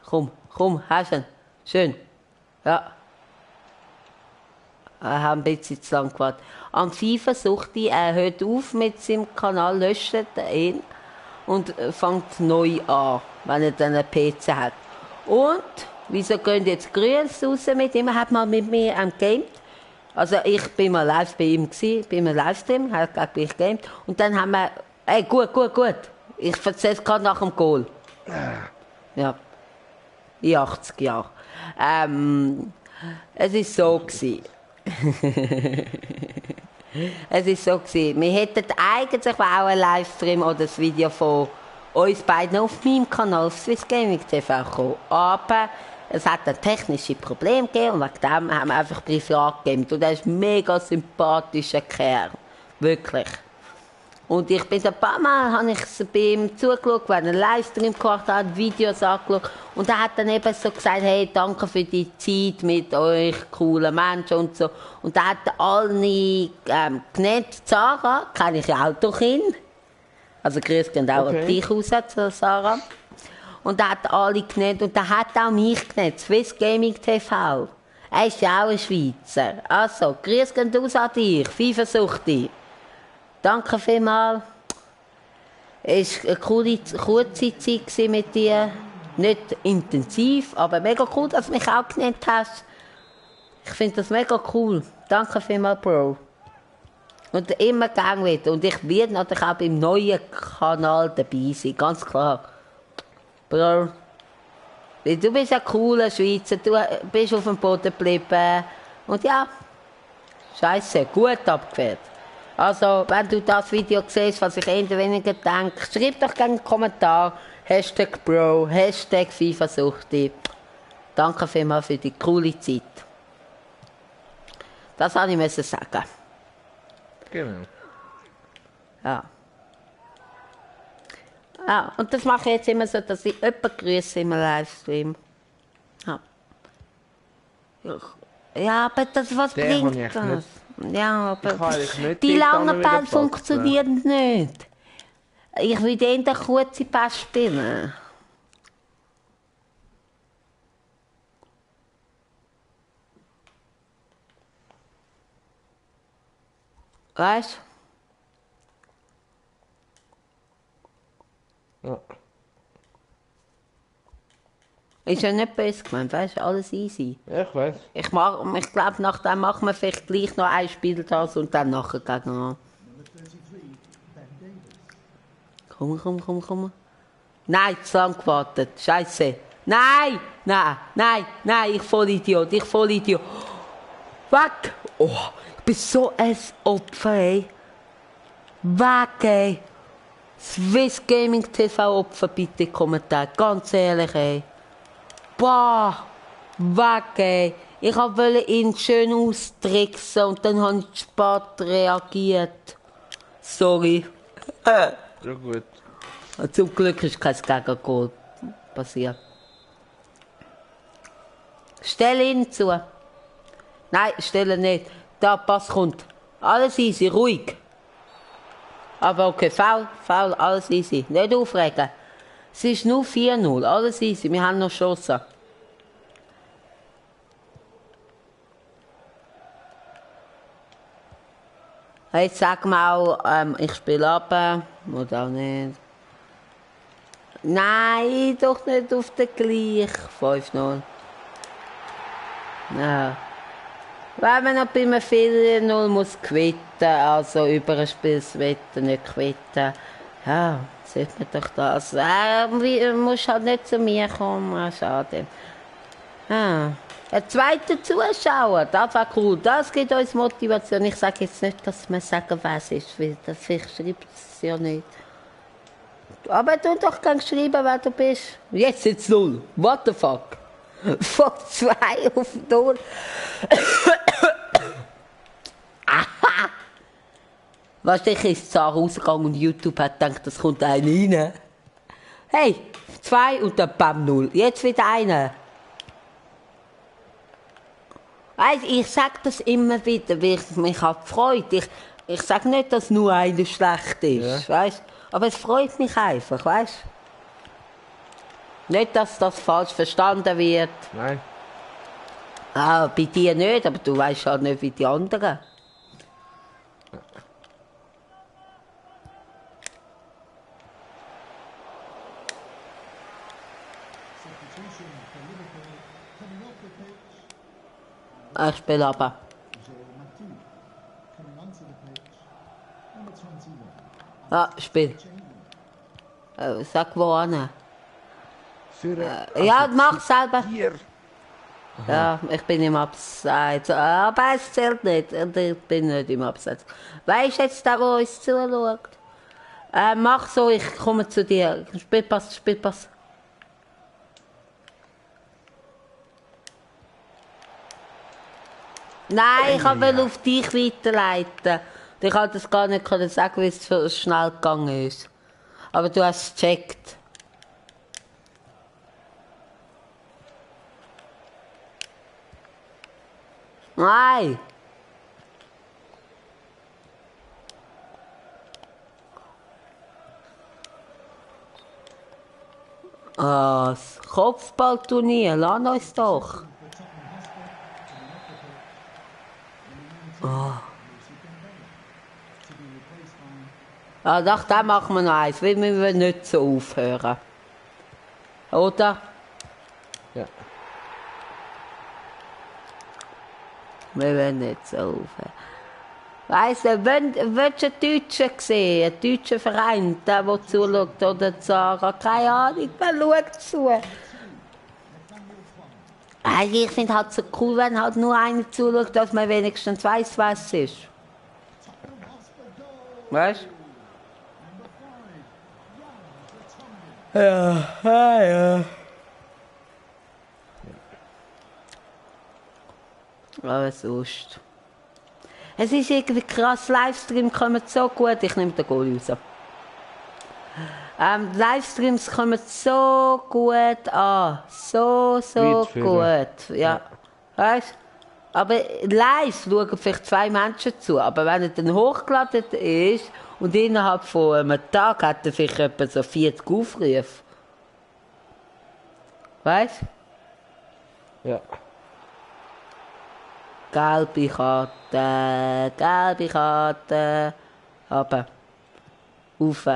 Komm, hast du ihn? Schön. Ja. Ich habe ein bisschen zu lang gewartet. Am FIFA Suchti, er hört auf mit seinem Kanal, löscht ihn und fängt neu an, wenn er dann einen PC hat. Und, wieso gehen jetzt Grüße raus mit ihm? Er hat mal mit mir gamed. Also ich bin mal live bei ihm gewesen, bei einem Livestream, er hat gleich mich gamed. Und dann haben wir, hey, gut. Ich erzähle es gerade nach dem Goal. Ja. In 80 Jahren. Es war so gewesen. Wir hätten eigentlich auch einen Livestream oder ein Video von uns beiden auf meinem Kanal auf Swiss Gaming TV kommen. Aber es hat ein technisches Problem gegeben und wegen dem haben wir einfach privat gegamet. Und er ist ein mega sympathischer Kerl. Wirklich. Und ich bin ein paar Mal habe ich bei ihm zugeschaut, wenn er einen Livestream gemacht hat, Videos angeschaut. Und er hat dann eben so gesagt, hey, danke für die Zeit mit euch, coolen Menschen und so. Und er hat alle genannt. Sarah, kenne ich ja auch durch ihn. Also Grüß gehen auch an dich raus, Sarah. Und er hat alle genannt und er hat auch mich genannt, Swiss Gaming TV. Er ist ja auch ein Schweizer. Also, Grüß gehen raus an dich, FIFA Suchti. Danke vielmals. Es war eine kurze Zeit mit dir. Nicht intensiv, aber mega cool, dass du mich auch genannt hast. Ich finde das mega cool. Danke vielmals, Bro. Und immer gerne wieder. Und ich werde natürlich auch beim neuen Kanal dabei sein, ganz klar. Bro, du bist ein cooler Schweizer, du bist auf dem Boden geblieben. Und ja, scheiße, gut abgewehrt. Also, wenn du das Video siehst, was ich eher weniger denke, schreib doch gerne einen Kommentar. Hashtag Bro, Hashtag FIFA-Suchti. Danke vielmals für die coole Zeit. Das wollte ich sagen. Genau. Ja. Ja, und das mache ich jetzt immer so, dass ich jemanden grüße im Livestream. Ja. Ja, aber was Den habe bringt ich das? Ja, Ich kann aber eigentlich nicht die dort langen wieder Bälle passen. funktionieren nicht. Ich will den kurze Pass spielen. Weißt Ja. du? Ist ja nicht böse gemeint, weißt du, alles easy. Ja, ich weiß. Ich glaube, nachdem machen wir vielleicht gleich noch ein Spiel das und dann nachher gegen. Komm. Nein, zu lang gewartet. Scheiße. Nein, ich Vollidiot. Weg! Oh, ich bin so ein Opfer, ey. Weg, ey. Swiss Gaming TV Opfer, bitte Kommentar. Ganz ehrlich, ey. Boah, weg, ey. Ich wollte ihn schön austricksen und dann habe ich zu spät reagiert. Sorry. Ja, gut. Zum Glück ist kein Gegengoal passiert. Stell ihn zu. Nein, stelle nicht. Da, Pass kommt. Alles easy, ruhig. Aber okay, faul, alles easy. Nicht aufregen. Es ist nur 4-0, alles easy, wir haben noch Chancen. Jetzt sag mal, ich spiele ab. Oder auch nicht. Nein, doch nicht auf den gleich. 5-0. Ja. Weil man noch bei einem 4-0 muss quitten, also über ein Spielswetten nicht quitten. Ja, sieht man doch das. Muss halt nicht zu mir kommen, schade. Ja. Ein zweiter Zuschauer, das war cool, das gibt uns Motivation. Ich sage jetzt nicht, dass wir sagen, wer es ist, weil das schreibt es ja nicht. Aber du doch gerne schreiben, wer du bist. Jetzt ist es 0. What the fuck? Von 2 auf 0. Aha! Wahrscheinlich ist Zara rausgegangen und YouTube hat gedacht, das kommt einer rein. Hey, 2 und dann bam 0. Jetzt wieder einer. Weißt, ich sage das immer wieder, weil ich mich halt freut. Ich sage nicht, dass nur einer schlecht ist, Ja. weißt? Aber es freut mich einfach, weißt? Nicht, dass das falsch verstanden wird. Nein. Ah, bei dir nicht, aber du weißt halt nicht wie die anderen. Ich spiele aber. Ja, Spiel. Sag wo an. Ja, mach selber. Hier. Ja, ich bin im Abseits. Aber es zählt nicht. Und ich bin nicht im Abseits. Weißt du jetzt der, der uns zuschaut? Mach so, ich komme zu dir. Spielpass. Nein, ich wollte auf dich weiterleiten. Ich konnte das gar nicht sagen, wie es so schnell gegangen ist. Aber du hast es gecheckt. Nein! Das Kopfballturnier, lass uns doch. Ah, doch, da machen wir noch eins, weil wir wollen nicht so aufhören. Oder? Ja. Wir wollen nicht so aufhören. Weißt du, willst du einen Deutschen sehen, einen deutschen Verein, der zuschaut, oder Sarah, keine Ahnung, wer schaut zu? Ich finde halt so cool, wenn halt nur einer zuschaut, dass man wenigstens weiss, was es ist. Weißt du? Ja. Aber sonst. Es ist irgendwie krass, Livestreams kommen so gut. Ich nehme den Goal raus. Livestreams kommen so gut an. So gut. Ja. Weißt du? Aber live schauen vielleicht 2 Menschen zu. Aber wenn er dann hochgeladen ist und innerhalb von einem Tag hat er vielleicht etwa so 40 Aufrufe. Weißt du? Ja. Gelbe Karte. Aber. Rauf.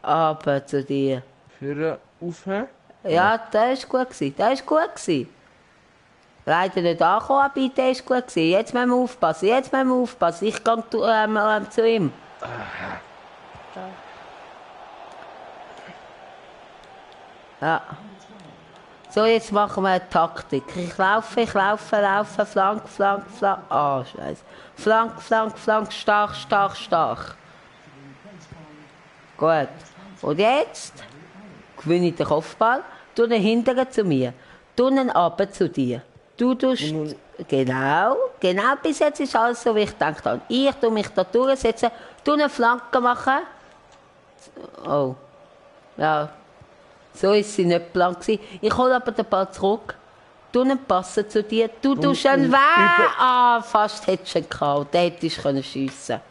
Aber zu dir. Für rauf? Ja, das war gut. Leider nicht angekommen, aber der war gut. Jetzt müssen wir aufpassen. Ich gehe zu ihm. Ja. So, jetzt machen wir eine Taktik. Ich laufe, Flank. Ah, Scheiße. Flank, stark. Gut. Und jetzt gewinne ich den Kopfball, tu ihn hinterher zu mir, tu ihn runter zu dir. Du tust, genau, bis jetzt ist alles so, wie ich gedacht habe. Ich tu mich da durchsetzen, tu eine Flanke machen. Oh, ja, so ist sie nicht blank gewesen. Ich hole aber den Ball zurück, tu ihn passen zu dir, du tust ihn weg. Ah, fast hättest du ihn gehabt, den hättest du schiessen können.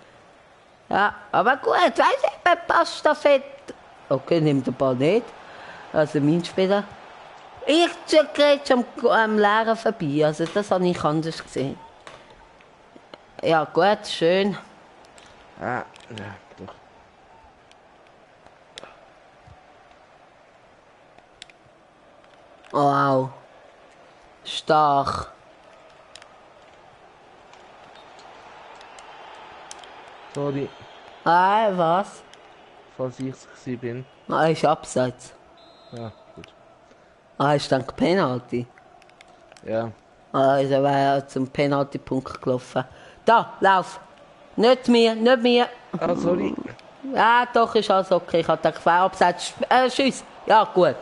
Ja, aber gut, weißt du, eben Passstaffette. Okay, nimm den Ball nicht. Also mein Spieler. Ich gehe am Leeren vorbei, also das habe ich anders gesehen. Ja gut, schön. Ja, doch. Wow. Stark. Sorry. Was? Falls ich es bin. Ist abseits. Ja, gut. Ist dann Penalty? Ja. Also wäre zum Penalty-Punkt gelaufen. Da, lauf! Nicht mir! Ah, sorry. Ja, doch, ist alles okay. Ich habe den Gefahr abseits. Schuss! Ja, gut.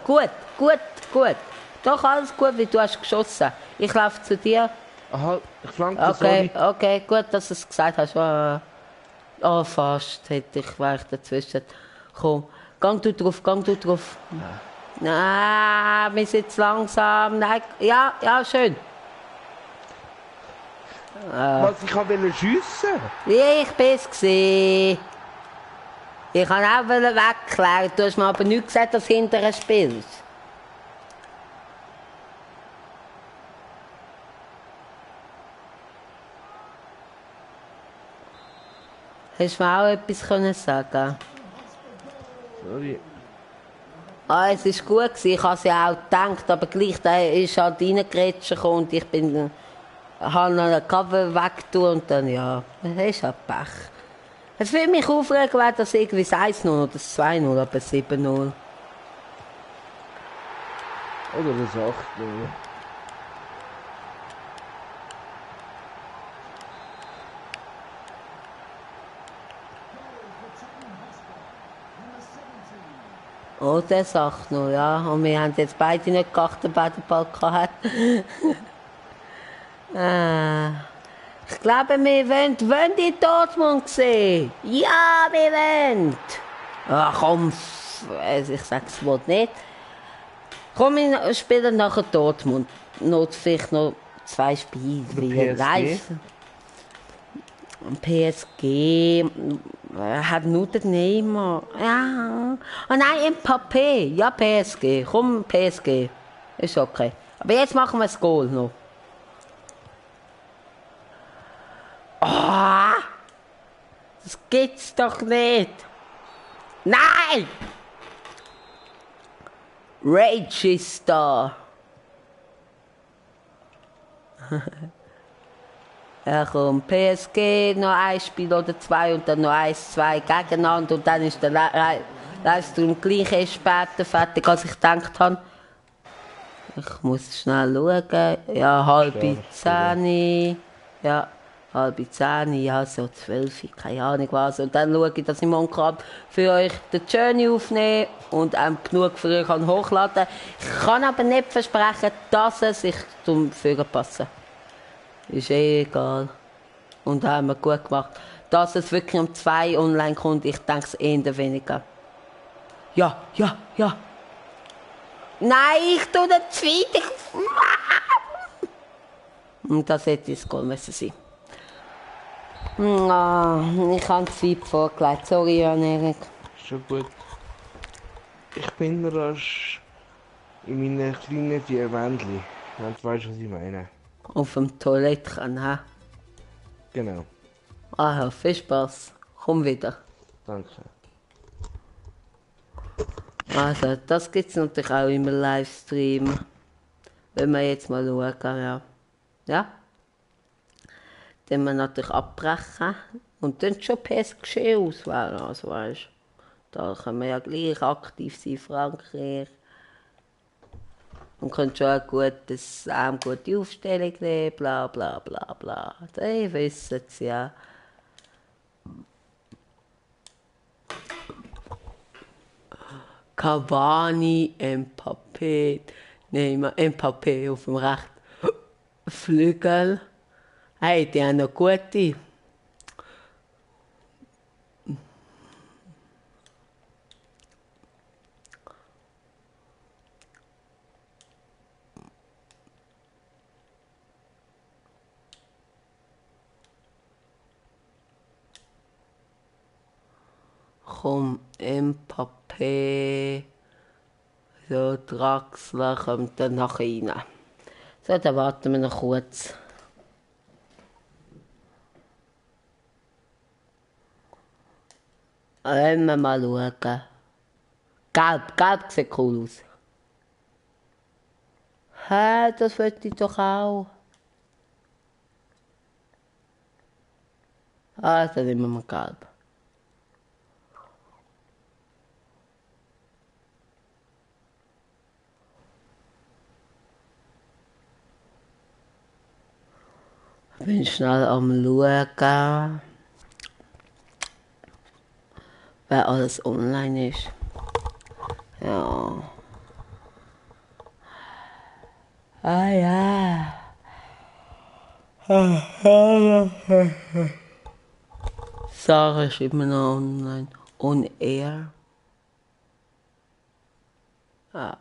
Doch, alles gut, wie du hast geschossen. Ich laufe zu dir. Aha, ich flanke, sorry. Okay, gut, dass du es gesagt hast. Oh, fast hätte ich, wäre ich dazwischen. Komm, gang du drauf. Nein, wir sind zu langsam. Nein, ja, schön. Was, ich wollte schiessen? Ich bin es gewesen. Ich wollte auch wegklären. Du hast mir aber nicht gesagt, dass hinterher spielst. Hast du mir auch etwas können sagen? Sorry. Es war gut gewesen. Ich habe es ja auch gedacht, aber gleich, der ist halt reingegrätscht und ich bin, habe noch einen Cover weggetan und dann, ja, das ist halt Pech. Es würde mich aufregen, wäre das irgendwie 1-0 oder 2-0, aber 7-0. Oder das 8-0. Oh, der 8-0, ja. Und wir haben jetzt beide nicht geachtet, wer den Ball hatte. Ich glaube, wir wollen die Dortmund sehen. Ja, wir wollen. Ach komm, ich sag's wohl nicht. Komm, wir spielen nachher Dortmund. Noch vielleicht noch 2 Spiele live. PSG hat nur den Neymar. Ja. Oh nein, Mbappé. Ja, PSG. Komm, PSG. Ist okay. Aber jetzt machen wir das Goal noch. Oh, das gibt's doch nicht. Nein! Rage ist da. Ja, komm, PSG, noch ein Spiel oder zwei und dann noch 1-2 gegeneinander und dann ist der Livestream gleich erst später fertig, als ich gedacht habe. Ich muss schnell schauen. Ja, halb Stark, oder? 10. Ja, halb 10, ja, so 12, keine Ahnung was. Und dann schaue ich, dass ich morgen kann für euch den Journey aufnehmen und genug für euch hochladen kann. Ich kann aber nicht versprechen, dass es sich zum Fügen passen. Ist eh egal. Und haben wir gut gemacht. Dass es wirklich um 2 online kommt, ich denke es eher weniger. Ja, ja, ja. Nein, ich tue den zweiten. Und das hätte es Goal müssen sein. Ich habe es weit vorgelegt. Sorry, Jan-Erik. Schon gut. Ich bin rasch in meinen kleinen Diamantli. Wenn du weißt, was ich meine. Auf dem Toilettchen, hä? Genau. Aha, viel Spaß. Komm wieder. Danke. Also, das gibt es natürlich auch im Livestream. Wenn wir jetzt mal schauen, ja. Ja? Dann wir natürlich abbrechen und dann schon PSG auswählen, also weißt, da können wir ja gleich aktiv sein, Frankreich. Und können schon eine gute Aufstellung nehmen, bla bla bla bla. Die wissen es ja. Cavani, Mbappé, nehmen wir Mbappé auf dem rechten Flügel. Hey, die haben noch gute. Komm, Mbappé. So, Draxler kommt dann nachher rein. So, dann warten wir noch kurz. Wollen wir mal schauen. Gelb sieht cool aus. Hä, das wollte ich doch auch. Ah, dann nehmen wir mal gelb. Ich bin schnell am Schauen, wer alles online ist. Ja. Ah ja. Sarah ist immer noch online. On air. Ah.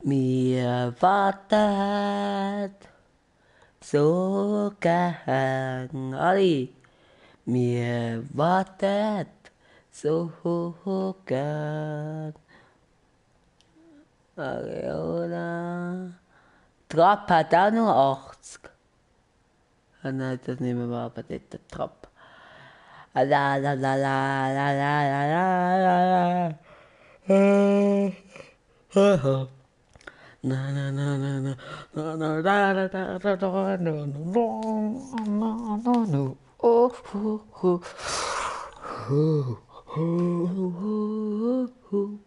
Mir wartet so gern, Ali. Mir wartet so gern. Areola. Trapp hat auch noch 80. Ah nein, das nehmen wir aber nicht, den Trapp. La la la la la la la la la. Na na na na na na na da da da da da no no no no oh hu hu hu hu hu.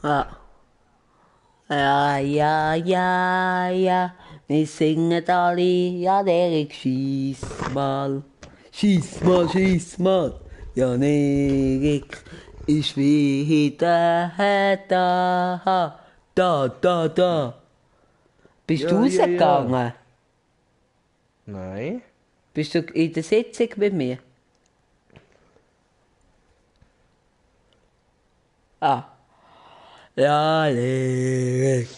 Ja. Ja, ja, ja, ja, wir singen alle, ja, Erik, schieß mal, schieß mal, schieß mal, ja, Erik ist wieder da, da. Bist du Ja. rausgegangen? Nein. Bist du in der Sitzung mit mir? Ah. Ja, Erik.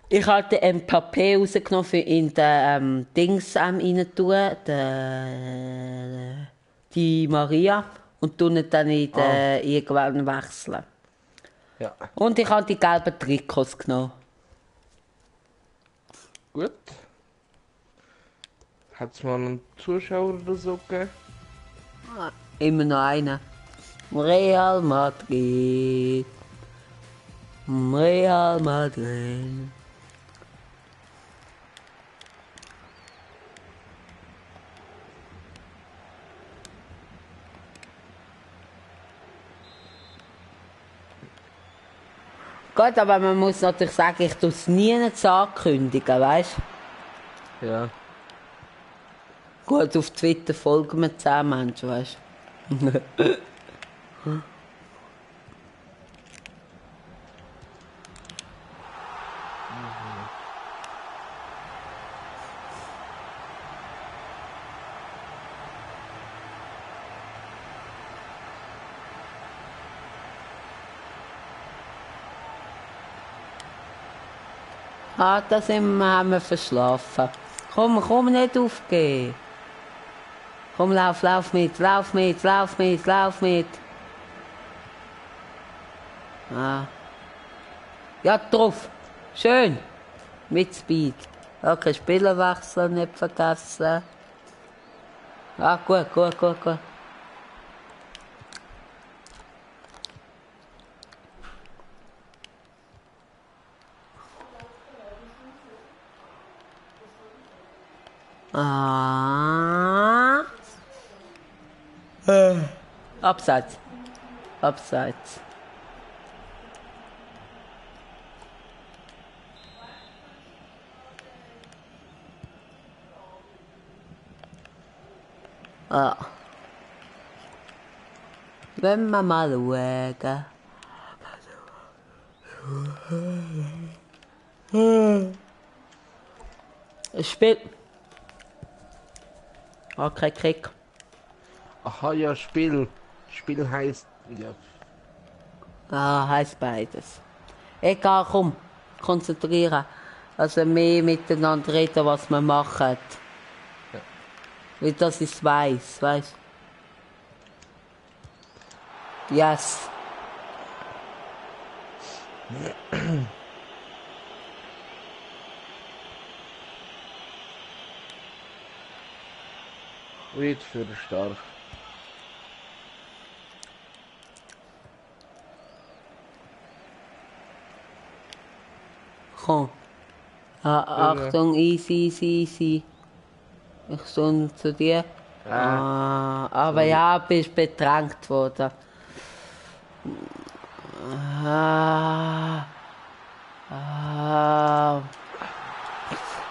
Ich habe den Mbappé rausgenommen, für in den Dings rein tun, die Maria und tun dann irgendwann wechseln. Ja. Und ich habe die gelben Trikots genommen. Gut. Hat es mal einen Zuschauer oder so gegeben? Immer noch einen. Real Madrid. Real Madrid. Gut, aber man muss natürlich sagen, ich tue es nie ankündigen, weißt du? Ja. Gut, auf Twitter folgen mir 10 Menschen, weißt du? Ah, da haben wir verschlafen. Komm nicht aufgeben. Komm, lauf mit. Ah. Ja, drauf. Schön. Mit Speed. Okay, Spielerwechsel nicht vergessen. Ah, gut. Ah. Abseits. Ah. Wenn wir mal schauen. Spiel. Okay, Kick. Aha, ja, Spiel. Spiel heißt. Ja. Ah, heisst beides. Egal, komm. Konzentrieren. Also mehr miteinander reden, was wir machen. Ja. Weil das ist weiss, weißt du? Yes. Weit für stark. Komm. Ah, Achtung, easy. Ich stehe zu dir. Aber sorry. ja, bist bedrängt worden.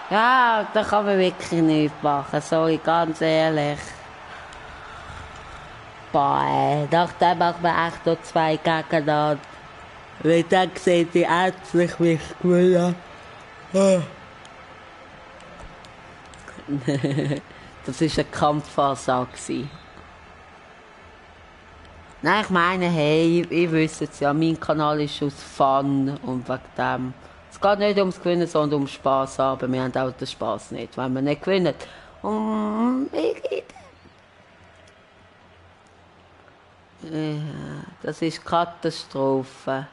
Ja, da kann man wirklich nichts machen, sorry, ganz ehrlich. Boah, nachdem machen wir echt noch 2 gegeneinander. Weil dann sehen die endlich mich gewinnen. Das war eine Kampfansage. Nein, ich meine, hey, ich wüsste es ja, mein Kanal ist aus Fun und wegen dem. Es geht nicht ums Gewinnen, sondern um Spass haben. Aber wir haben auch den Spass nicht, wenn wir nicht gewinnen. Ja, das ist Katastrophe.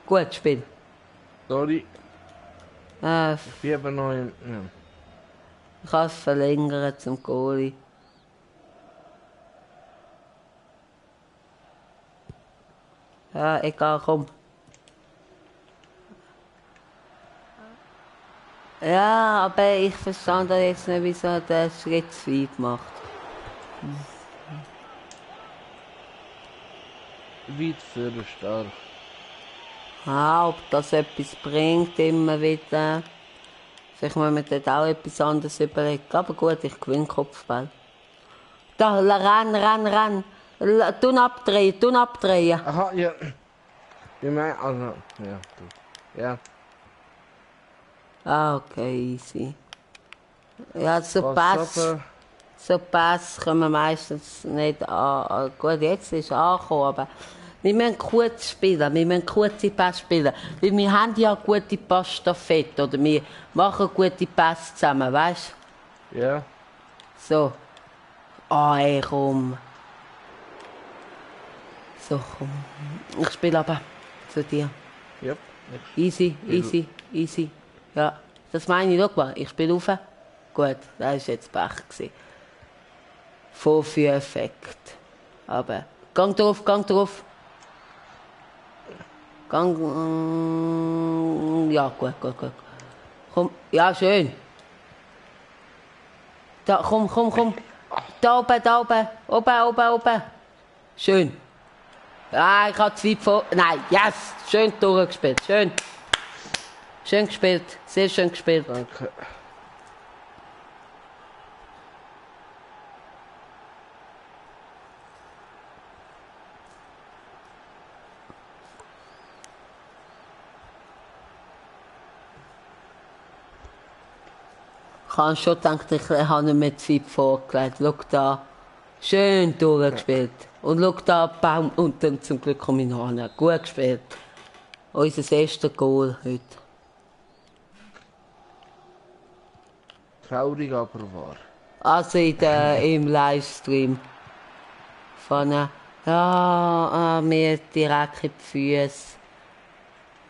Gut Spiel. Sorry, Äh, ich bin aber noch im. Ja. ich kann es verlängern zum Goalie. Ja, egal, komm. Ja, aber ich verstand jetzt nicht, wieso er den Schritt zu weit macht. Weit für stark. Ah, ob das etwas bringt, immer wieder. Vielleicht müssen wir dort auch etwas anderes überlegen. Aber gut, ich gewinne Kopfball. Da, renn. Tun abdrehen. Aha, ja. Ich meine, also. Ja, du. Ja. Ah, okay, easy. Ja, Was so Pass kommen meistens nicht an. Gut, jetzt ist es angekommen, aber wir müssen kurz spielen, wir müssen kurze Pässe spielen. Weil wir haben ja gute Passstaffette, oder wir machen gute Pässe zusammen, weißt du? Ja. So. Ah, ey, komm. So, komm. Ich spiele aber zu dir. Ja. Easy, easy, easy. Ja, das meine ich, schau mal. Ich spiele rauf. Gut, das war jetzt Pech gewesen. Vorführeffekt. Aber, gang drauf, gang drauf. Gang, ja, gut, gut, gut. Komm, ja, schön. Da, komm, komm, komm. Da oben, da oben. Oben, oben, oben. Schön. Ja, ich habe 2 vor. Nein, yes! Schön durchgespielt. Schön. Schön gespielt. Sehr schön gespielt. Danke. Ich habe schon gedacht, ich habe nicht mehr Zeit vorgelegt. Schau da. Schön durchgespielt. Und schau da, Baum unten, zum Glück komme ich noch hin. Gut gespielt. Unser erstes Goal heute. Traurig, aber wahr. Also im Livestream. Von, mir direkt in die Füße.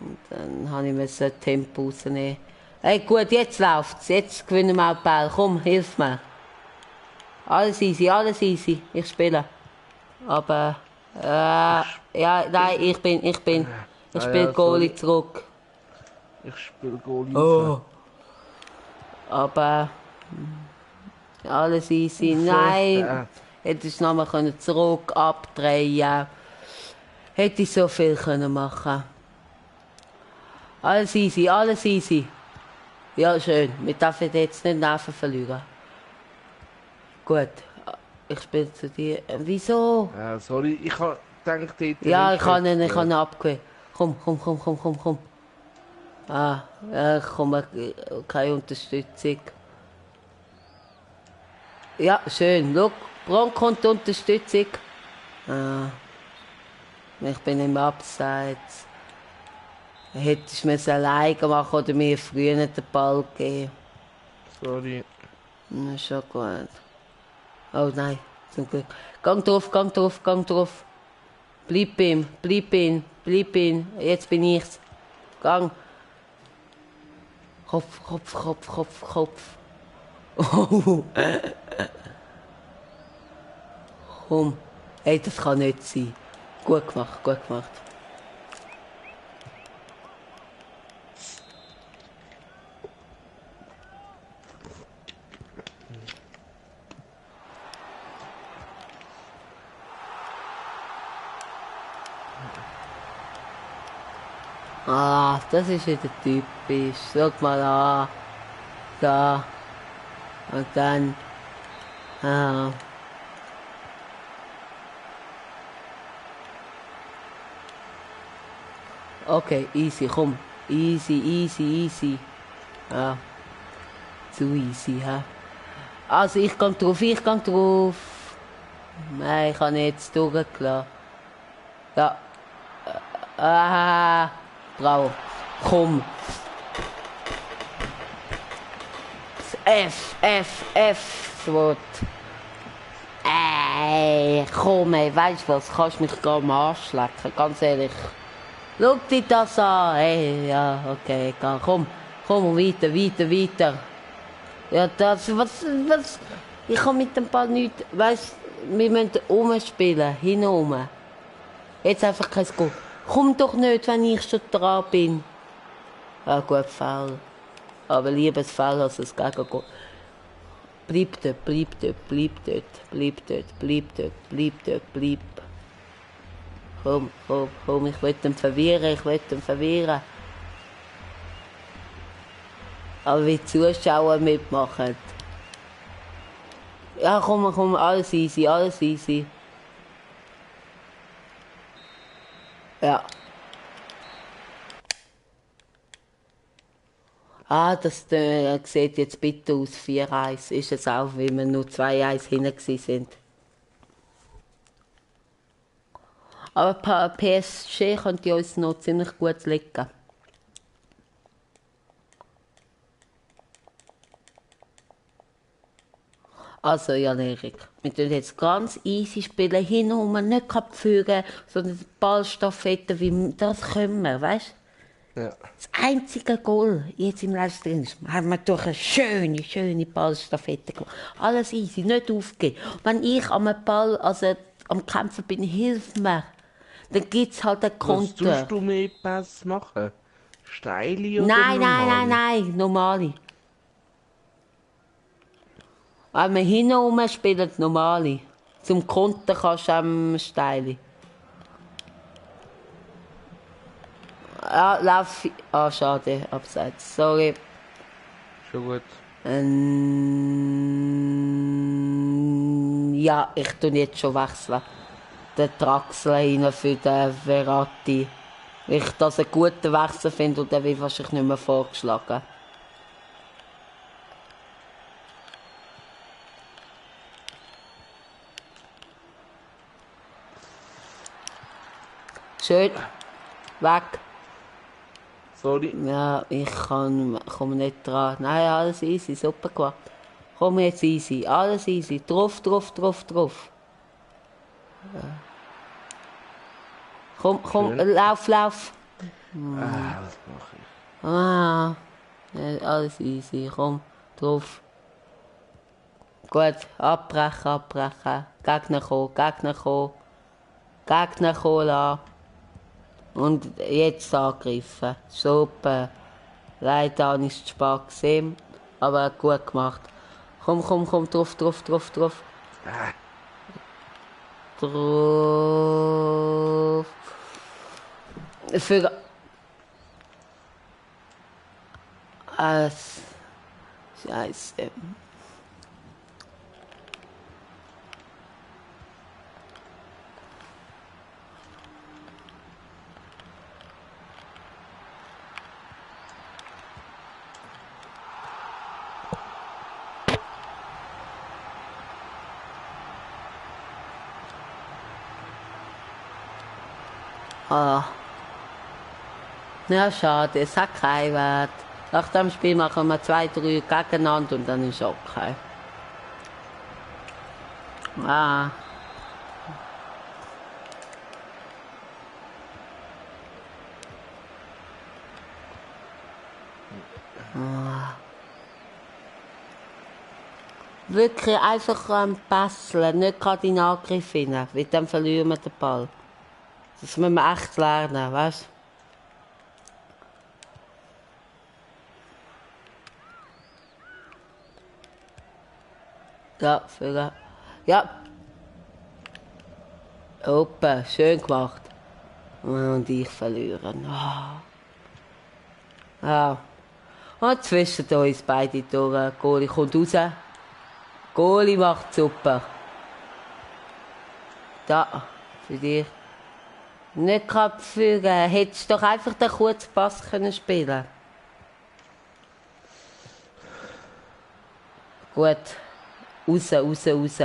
Und dann habe ich das Tempo rausnehmen. Hey, gut, jetzt läuft's. Jetzt gewinnen wir auch den Ball. Komm, hilf mir. Alles easy, alles easy. Ich spiele. Aber, ja, nein, ich spiele Ja, Goalie sorry. zurück. Ich spiele Goalie rauf. Oh. Aber, alles easy. Rauf, Nein, hätte ich nochmal zurück abdrehen. Hätte ich so viel können machen. Alles easy, alles easy. Ja, schön. Wir dürfen jetzt nicht Nerven verlieren. Gut. Ich spiele zu dir. Wieso? Sorry, ich habe gedacht, dort Ja, ist ich habe jetzt, ihn abgewählt. Komm, komm, komm, komm, komm, komm. Ah, ich komme keine Unterstützung. Ja, schön. Schau, Bronk kommt Unterstützung. Ah, ich bin im Abseits. Hättest du mir es alleine machen oder mir früher den Ball geben? Sorry. Na, schon gut. Oh nein, zum Glück. Gang drauf, gang drauf, gang drauf. Bleib ihm, bleib ihn, bleib ihn. Jetzt bin ich's. Gang. Kopf, Kopf, Kopf, Kopf, Kopf. Oh. Komm. Hey, das kann nicht sein. Gut gemacht, gut gemacht. Ah, das ist wieder typisch. Schau mal an. Da. Und dann. Ah. Okay, easy, komm. Easy, easy, easy. Ja. Zu easy, hä? Also ich gang drauf, ich gang drauf. Nein, ich habe jetzt durchgelassen. Ja. Ah. Bravo. Komm. F. Wort. Ey, komm, ey, weißt du was? Kannst mich gar am Arsch lecken, ganz ehrlich. Schau dir das an. Hey, ja, okay, komm. Komm, weiter, weiter, weiter. Ja, das, was? Ich kann mit dem Ball nichts. Weißt du, wir müssen umspielen, hinum. Jetzt einfach kein Goal. Komm doch nicht, wenn ich schon dran bin. Ah, gut, Foul. Aber lieber das Foul als das Gegengoal. Bleib dort, bleib dort, bleib dort, bleib dort, bleib dort, bleib dort, bleib. Komm, komm, komm, ich will ihn verwirren, ich will ihn verwirren. Aber wie die Zuschauer mitmachen. Ja, komm, komm, alles easy, alles easy. Ja. Ah, das sieht jetzt bitte aus, 4-1. Ist es auch, weil wir nur 2-1 hinten sind. Aber PSG könnte uns noch ziemlich gut liegen. Also, Jan-Erik, wir tun jetzt ganz easy spielen, hin und her, nicht führen, sondern Ballstaffette, wie das können wir, weißt du? Ja. Das einzige Goal jetzt im Livestream ist, haben wir durch eine schöne Ballstaffette gemacht. Alles easy, nicht aufgeben. Wenn ich am Ball, also am Kämpfen bin, hilf mir. Dann gibt es halt einen Was Konter. tust du mehr Pass machen? Steile oder normale? Nein, normale. Wenn wir hinten spielen, normale. Zum Konter kannst du steile. Ah, lauf. Ah, schade, abseits. Sorry. Schon gut. Ja, ich tue jetzt schon wechseln. Den Traxler rein für den Verratti. Weil ich das einen guten Wechsel finde und der wird wahrscheinlich nicht mehr vorgeschlagen. Schön. Weg. Sorry. Ja, ich komme nicht dran. Nein, alles easy, super gemacht. Komm jetzt easy, alles easy. Drauf. Ja. Komm, Schön. lauf. Was mache ich? Ah, ja, alles easy, komm, drauf. Gut, abbrechen. Gegner kommen lassen. Und jetzt angreifen. Super. Leider habe ich es spät gesehen, aber gut gemacht. Komm, drauf. Drauf. Für alles. Scheiße. Ah. Ja, schade, es hat keinen Wert. Nach dem Spiel machen wir 2, 3 gegeneinander und dann ist okay. Ah. Wirklich einfach passeln, nicht gerade in den Angriff hinein, weil dann verlieren wir den Ball. Das müssen wir echt lernen, weißt du? Ja, führen. Ja. Opa, schön gemacht. Und ich verlieren. Ah. Ja. Und zwischen uns beide durch. Goalie kommt raus. Goalie macht super. Da, für dich. Nicht gerade führen. Hättest doch einfach den kurzen Pass können spielen. Gut. Raus.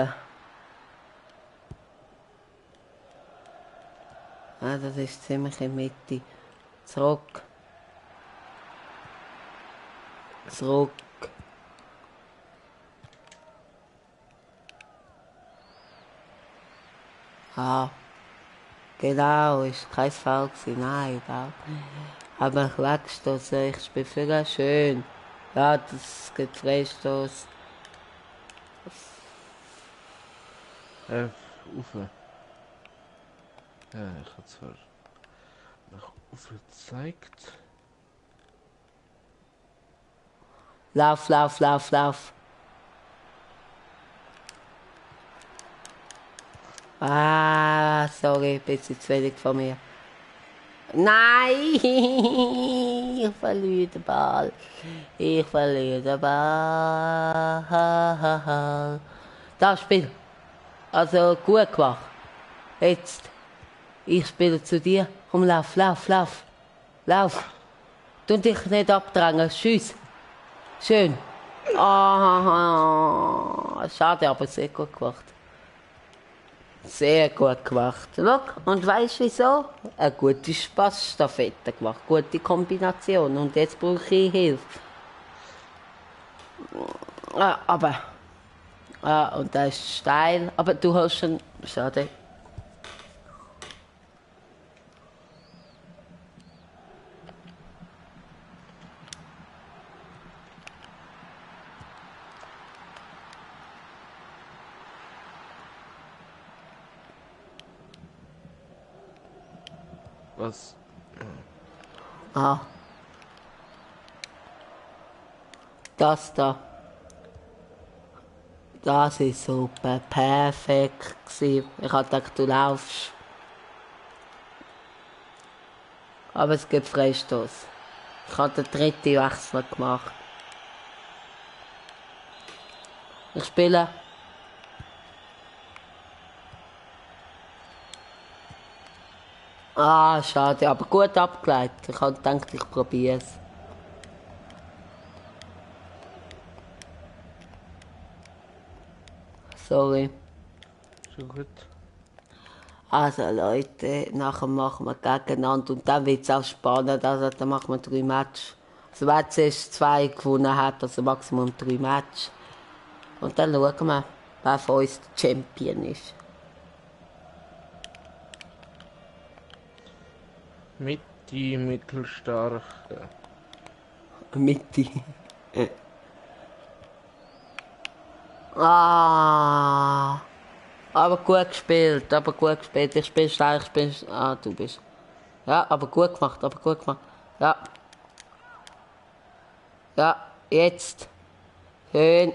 Ah, das ist ziemlich in der Mitte. Zurück. Ah, genau, ist kein Foul gewesen. Nein, überhaupt nicht. Aber ich wegstoßen, ich spiele viel schön. Ja, das geht Freistoß. Rauf. Ja, ich habe zwar nach Rauf gezeigt. Lauf. Ah, sorry, ein bisschen zu wenig von mir. Nein, ich verliere den Ball. Das Spiel. Also gut gemacht. Jetzt. Ich spiele zu dir. Komm, lauf. Tu dich nicht abdrängen. Tschüss. Schön. Ah, schade, aber sehr gut gemacht. Sehr gut gemacht. Schau, und weißt du wieso? Eine gute Spaßstaffette gemacht, gute Kombination. Und jetzt brauche ich Hilfe. Aber Ah, und der ist steil. Aber du hast schon... Schade. Was? Ah, das da. Das ist super. Perfekt gewesen. Ich hab gedacht, du laufst. Aber es gibt Freistoß. Ich habe den dritten Wechsel gemacht. Ich spiele. Ah, schade, aber gut abgeleitet. Ich habe gedacht, ich probiere es. Sorry. Schon gut. Also Leute, nachher machen wir gegeneinander und dann wird es auch spannend. Also dann machen wir 3 Matches. Also wer zuerst 2 gewonnen hat, also Maximum 3 Matches. Und dann schauen wir, wer von uns der Champion ist. Mit die mittelstarken. Mitte. Ah, aber gut gespielt, aber gut gespielt. Ich spiele schnell, ich bin... Ah, du bist... Ja, aber gut gemacht, aber gut gemacht. Ja, ja, jetzt. Schön.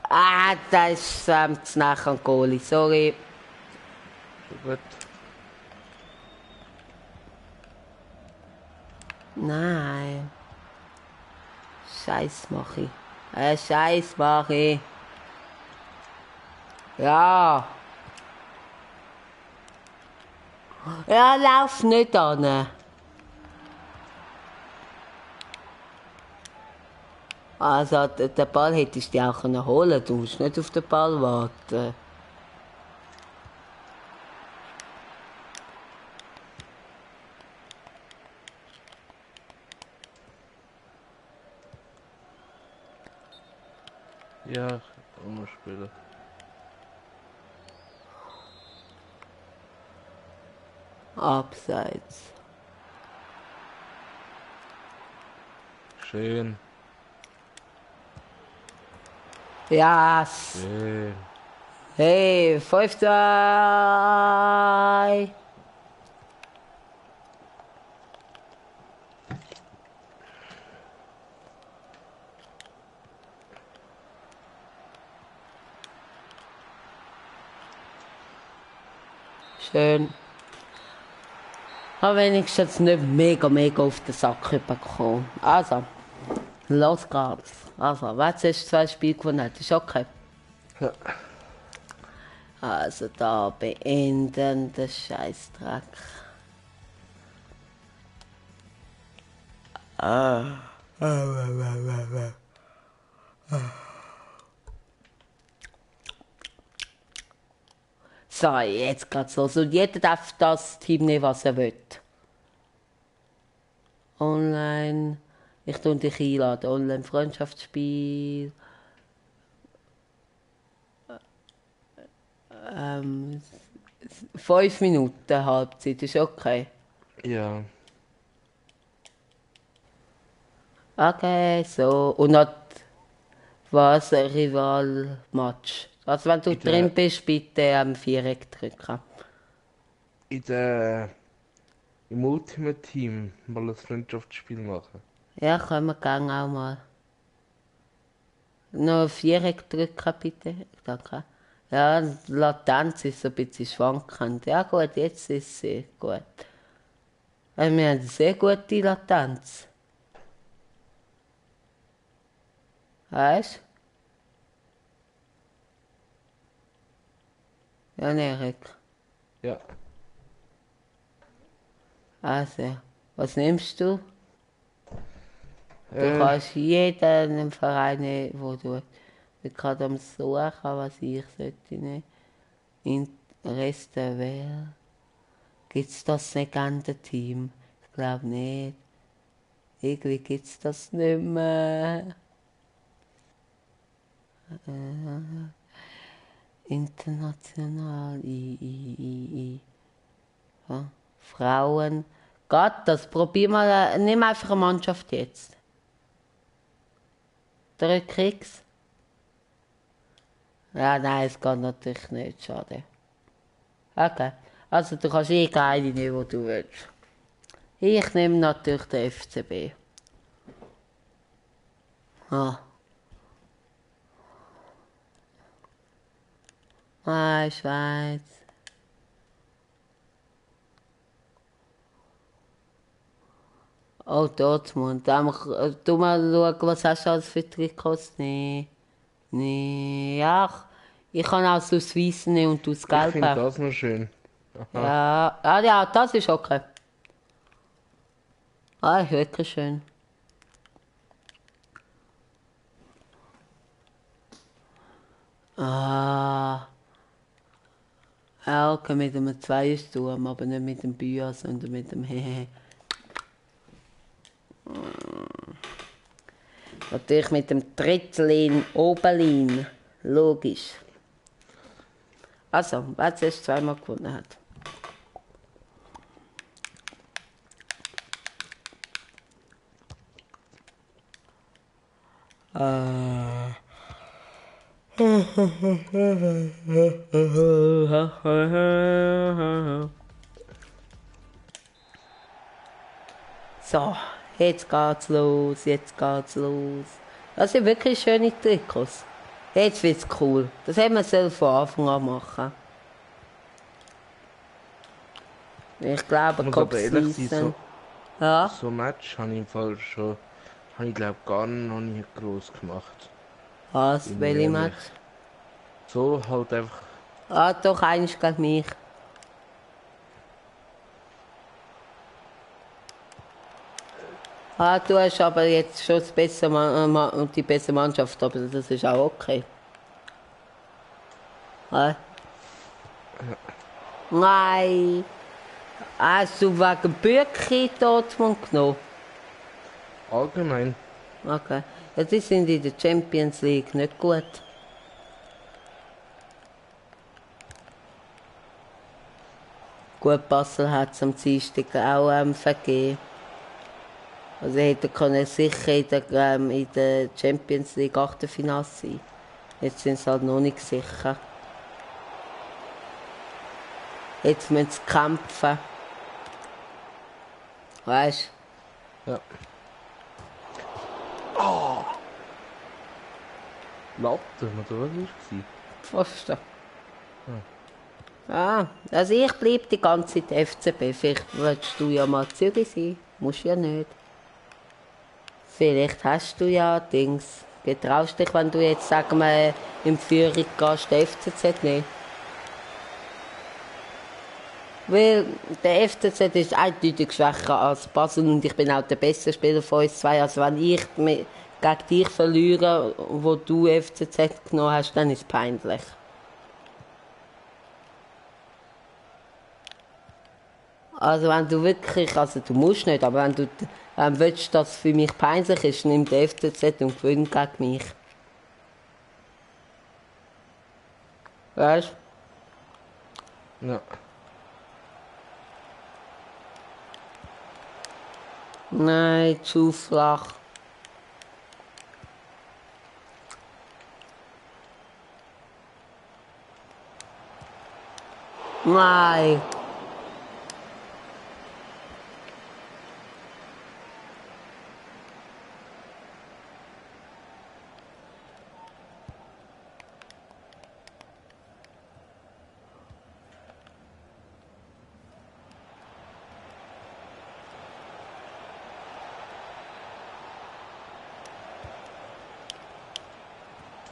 Ah, da ist zu nah an Goalie, sorry. Schon gut. Nein. Scheiß mach ich. Scheiß mach ich. Ja. Ja, lauf nicht an. Also, den Ball hättest du auch holen können. Du musst nicht auf den Ball warten. Ja, ich muss spielen. Abseits. Schön. Yes. Schön. Hey, 5-2. Schön. Aber wenigstens nicht mega auf den Sack bekommen. Also, los geht's. Also, wer zuerst 2 Spiele gewonnen hat, ist okay. Ja. Also, da beenden den Scheißdreck. So, jetzt geht's los. Und jeder darf das Team nehmen, was er will. Online. Ich tue dich einladen. Online-Freundschaftsspiel. 5 Minuten Halbzeit ist okay. Ja. Okay, so. Und noch was? Ein Rival-Match. Also wenn du In drin der, bist, bitte am Viereck drücken. in der, im Ultimate Team mal ein Freundschaftsspiel machen. Ja, können wir gerne auch mal. Noch Viereck drücken, bitte. Danke. Ja, die Latenz ist so ein bisschen schwankend. Ja gut, jetzt ist sie gut. Wir haben eine sehr gute Latenz. Weißt du? Ja, Erik. Ja. Also, was nimmst du? Du Äh, kannst jeden Verein nehmen, wo du... Ich bin gerade am Suchen, was ich sollte nehmen. Interesse der Welt. Gibt es das nicht an dem Team? Ich glaube nicht. Irgendwie gibt es das nicht mehr. International. Ja. Frauen. Gott, das probier mal. Nimm einfach eine Mannschaft jetzt. Drück X. Ja, nein, es geht natürlich nicht. Schade. Okay. Also, du kannst eine nehmen, die du willst. Ich nehme natürlich den FCB. Ah. Ah, Schweiz. Oh, Dortmund. Du mal schauen, was hast du alles für Trikots? Nee. Nee. Ja, ich kann auch so das Weiße nehmen und du das Ich finde Gelbe. das noch schön. Aha. Ja. Ah, ja, das ist okay. Ah, ist wirklich schön. Ah. Ja, okay, mit dem Zweiersturm, aber nicht mit dem Büa, sondern mit dem Hehe. Natürlich mit dem Trittlin, Oberlin. Logisch. Also, wer zuerst zweimal gewonnen hat. So, jetzt geht's los, jetzt geht's los. Das sind wirklich schöne Trikots. Jetzt wird's cool. Das hätten wir von Anfang an machen. Ich glaube, Ich muss Cup aber ehrlich sein, Season. Ja. so ein Match habe ich im Fall schon, habe ich glaube gar noch nie groß gemacht. Was? Bin ich Welche ehrlich. Match? So halt einfach, Ah, doch, eins gegen mich. Ah, du hast aber jetzt schon das bessere die bessere Mannschaft, aber das ist auch okay. Ah. Nein. Hast du wegen Bürki Dortmund genommen? allgemein. Okay. Ja, die sind in der Champions League nicht gut. Gut, Basel hat es am Dienstag auch vergeben. Also hätte können sicher in der Champions League Achtelfinale sein. Jetzt sind sie halt noch nicht sicher. Jetzt müssen sie kämpfen. Weißt Ja. Oh! Latte, oder was war es? du? Fast. Ah, also ich bleibe die ganze Zeit FCB. Vielleicht willst du ja mal Zürich sein. Musst ja nicht. Vielleicht hast du ja Dings. Getraust dich, wenn du jetzt, sagen wir, in Führung gehst, den FCZ nicht. Weil der FCZ ist eindeutig schwächer als Basel und ich bin auch der beste Spieler von uns zwei. Also wenn ich gegen dich verliere, wo du FCZ genommen hast, dann ist es peinlich. Also wenn du wirklich, also du musst nicht, aber wenn du willst, dass es für mich peinlich ist, nimm den FCZ und gewinn gegen mich. Weißt du? Ja. Nein, zu flach. Nein.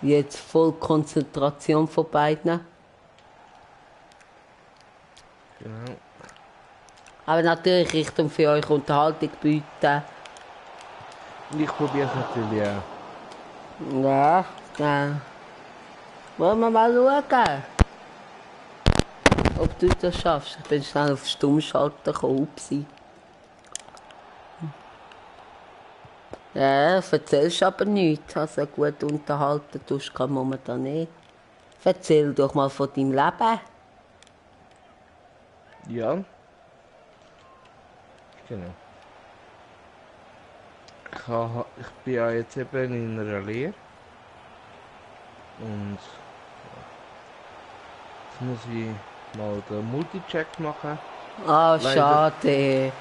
Jetzt voll Konzentration von beiden. Genau. Aber natürlich Richtung für euch Unterhaltung bieten. Und ich probiere es natürlich auch. Ja, ja. Wollen wir mal schauen, ob du das schaffst. Ich bin schnell auf Stummschalter gekommen. Upsi. Ja, erzählst aber nichts. Also gut unterhalten tust du momentan nicht. Erzähl doch mal von deinem Leben. Ja, genau. Ich bin ja jetzt eben in einer Lehre und jetzt muss ich mal den Multicheck machen. Ah, Leider. schade.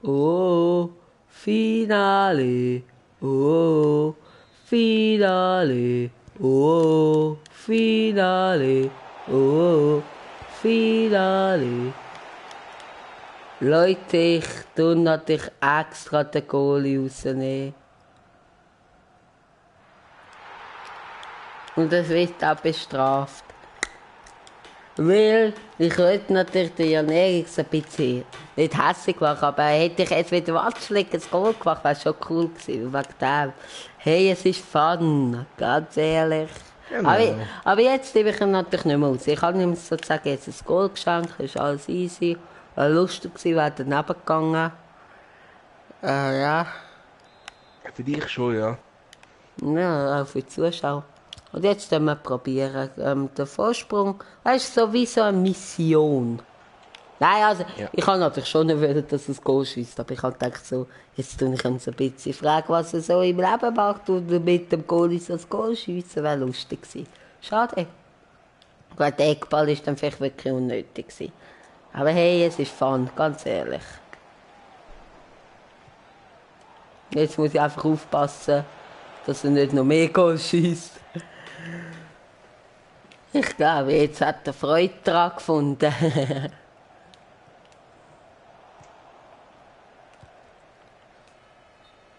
Oh, Finale. Oh, Finale. Oh, Finale. Oh, Finale. Leute, ich tue natürlich extra den Goalie rausnehmen. Und das wird auch bestraft. Weil ich wollte natürlich den Jan Eriks ein bisschen nicht hässlich machen, aber hätte ich jetzt wieder Watschliges Goal gemacht, wäre schon cool gewesen. Wegen dem. Hey, es ist Fun, ganz ehrlich. Aber, Genau. aber jetzt gebe ich ihn natürlich nicht mehr aus. Ich habe ihm sozusagen jetzt ein Goal geschenkt, ist alles easy. War lustig gewesen, wäre daneben gegangen. Ja. Für dich schon, ja. Ja, auch für die Zuschauer. Und jetzt müssen wir probieren, den Vorsprung, weißt du, so wie so eine Mission. Nein, also, Ja. ich kann natürlich schon nicht wollen, dass es Goal schießt, aber ich habe gedacht so, jetzt tue ich ihn so ein bisschen fragen, was er so im Leben macht und mit dem Goal so das Goal schiessen, wäre lustig gewesen. Schade. Weil der Eckball ist dann vielleicht wirklich unnötig gewesen. Aber hey, es ist Fun, ganz ehrlich. Jetzt muss ich einfach aufpassen, dass er nicht noch mehr Goal schießt. Ich glaube, jetzt hat er Freude daran gefunden.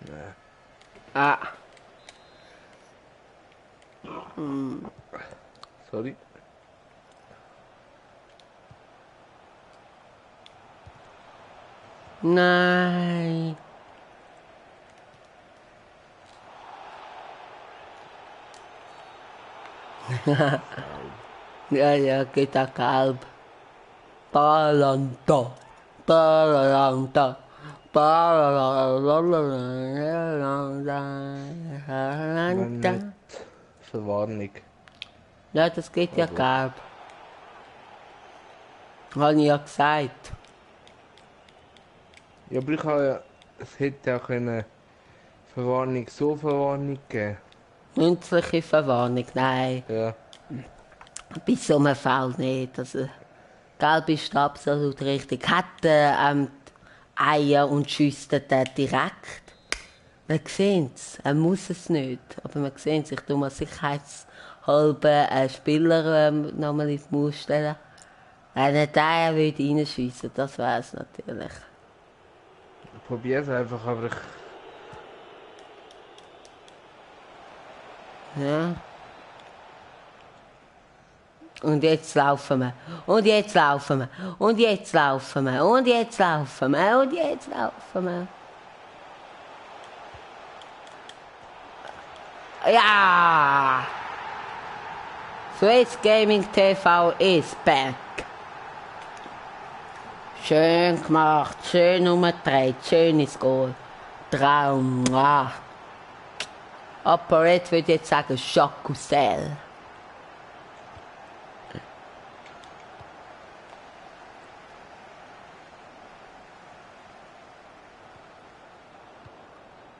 Nee. Ah, Sorry. nein. Faul. Ja, ja, geht auch gelb. Balanta. Balanta. Wenn nicht, Balanta. Verwarnung. Ja, das geht ja Also, gelb. Habe ich ja gesagt. ja, aber ich habe ja, es hätte ja können Verwarnung so Verwarnung geben. Münzliche Verwarnung, nein. Ja, Bei so einem Fall nicht. Also, gelb ist absolut richtig. Hat Eier und schießt den direkt. Wir sehen es. Er muss es nicht. Aber wir sehen es. Ich tue mal sicherheitshalber einen Spieler nochmal ins Maus stellen. Wenn er den würde reinschiessen, das wäre es natürlich. ich probiere es einfach, aber ich. Ja. Und jetzt laufen wir. Und jetzt laufen wir. Und jetzt laufen wir. Und jetzt laufen wir. Und jetzt laufen wir. Ja! Swiss Gaming TV is back. Schön gemacht, schön umgedreht, schönes Goal. Traum. Ah. Apparat würde jetzt sagen Jacques.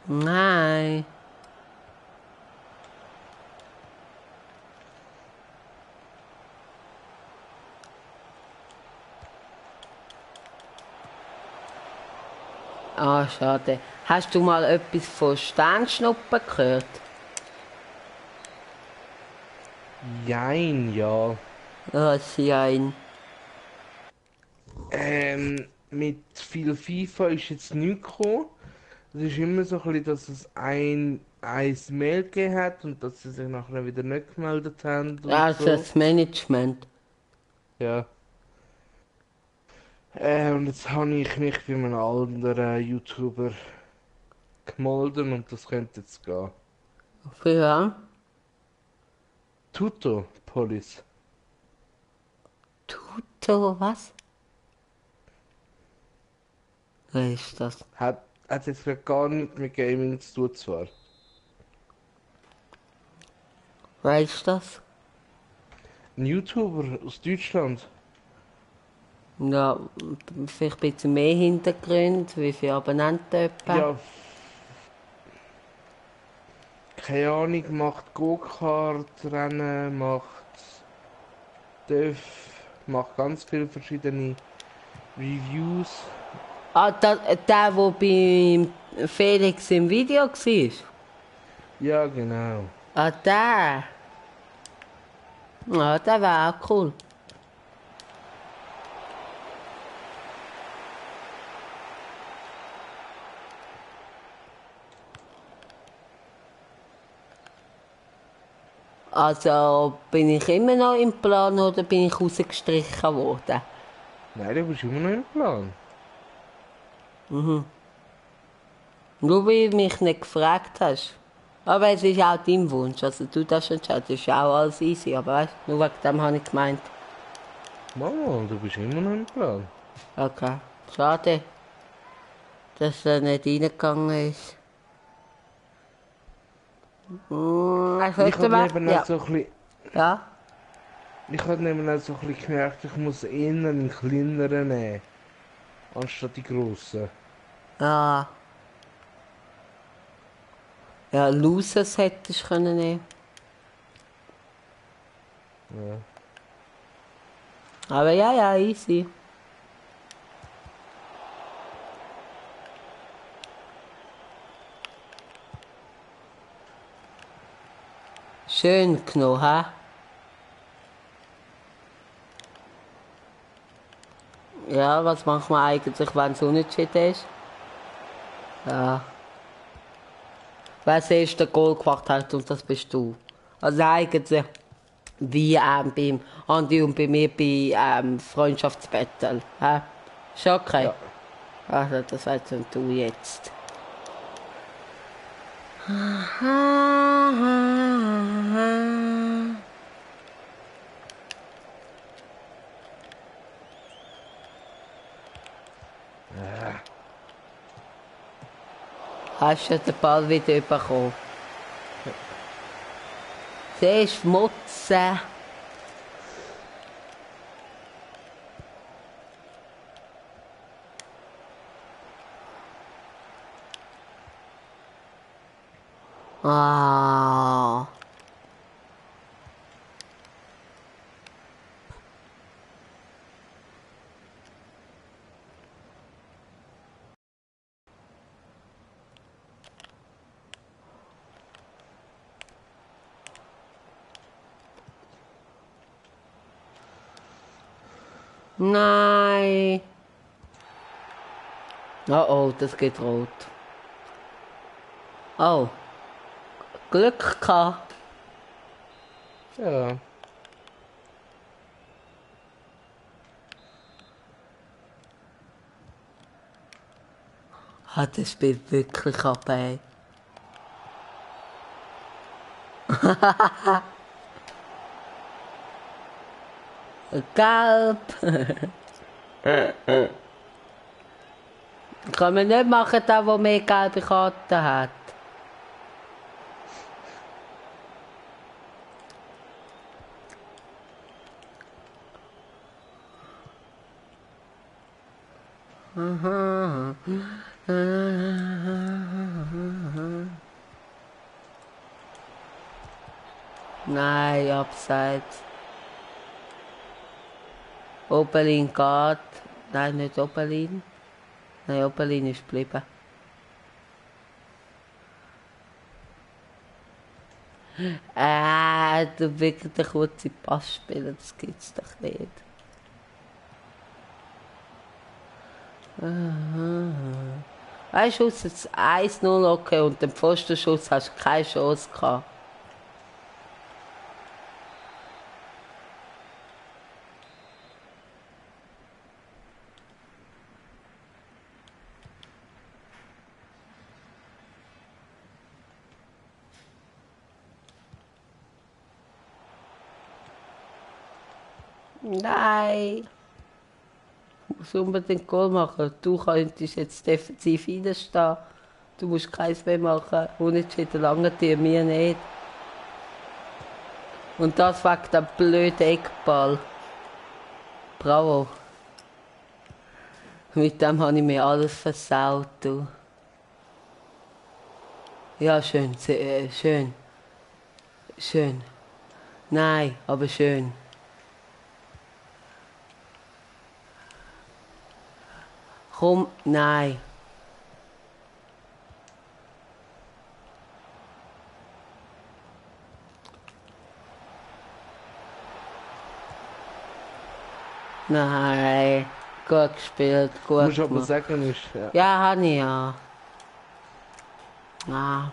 Nein. Ah, schade. Hast du mal etwas von Sternschnuppen gehört? Jein, ja. Ah, Schein. Mit viel FIFA ist jetzt nichts gekommen. Es ist immer so ein bisschen, dass es ein Mail gegeben hat und dass sie sich nachher wieder nicht gemeldet haben und Also so. das Management. Ja. Und jetzt habe ich mich bei einem anderen YouTuber gemeldet und das könnte jetzt gehen. Ja. Tuto Police. So, was? Wer ist das? Hat jetzt grad gar nichts mit Gaming zu tun zwar. Wer ist das? Ein YouTuber aus Deutschland. Ja, vielleicht ein bisschen mehr Hintergrund, wie viele Abonnenten etwa? Ja, keine Ahnung, macht Go-Kart-Rennen, macht TÜV, macht ganz viele verschiedene Reviews. Ah, der beim Felix im Video war? Ja, genau. Ah, der. Ja, der war auch cool. Also, bin ich immer noch im Plan oder bin ich rausgestrichen worden? Nein, du bist immer noch im Plan. Nur weil du mich nicht gefragt hast. Aber es ist auch dein Wunsch, also du darfst entscheiden, das ist auch alles easy, aber weißt du, nur wegen dem habe ich gemeint. Mal, du bist immer noch im Plan. Okay, schade, dass er nicht reingegangen ist. Was Ich sollte habe man? eben auch Ja. so ein bisschen, Ja? ich habe eben auch so ein bisschen gemerkt, ich muss eher einen kleineren nehmen, anstatt die grossen. Ja. Ja, Losers hättest du können nehmen. Ja. Aber ja, ja, easy. Schön genommen, hä? Ja, was macht man eigentlich, wenn es unentschieden ist? Ja. Wer das erste Goal gemacht hat, und das bist du. Also eigentlich wie beim Andi und bei mir bei Freundschaftsbattle. Hä? Ist okay? Ja. Also das weißt du jetzt. Hast du den Ball wieder bekommen? Siehst du, Mutze. Ah. Nein. Oh oh, das geht rot. Oh, Glück gehabt. Ja. Hat das Spiel wirklich abgehängt. Gelb. Kann man nicht machen, der mehr gelbe Karten hat. Nein, abseits. Oberlin geht. Nein, nicht Oberlin. Nein, Oberlin ist geblieben. Du wirklich den kurzen Pass spielen, das gibt's doch nicht. Ein Schuss jetzt 1-0 okay und den Pfostenschuss hast du keine Chance gehabt. Nein. muss unbedingt Goal machen. Du könntest jetzt defensiv reinstehen. Du musst keins mehr machen. Unentschieden lange dir, mir nicht. Und das wegen dem blöden Eckball. Bravo. Mit dem habe ich mir alles versaut, du. Ja, schön, schön. Schön. Nein, aber schön. Komm, nein. Nein. Gut gespielt, Du gut musst aber gemacht. sagen, ist, ja. Ja, habe ich ja. Ah.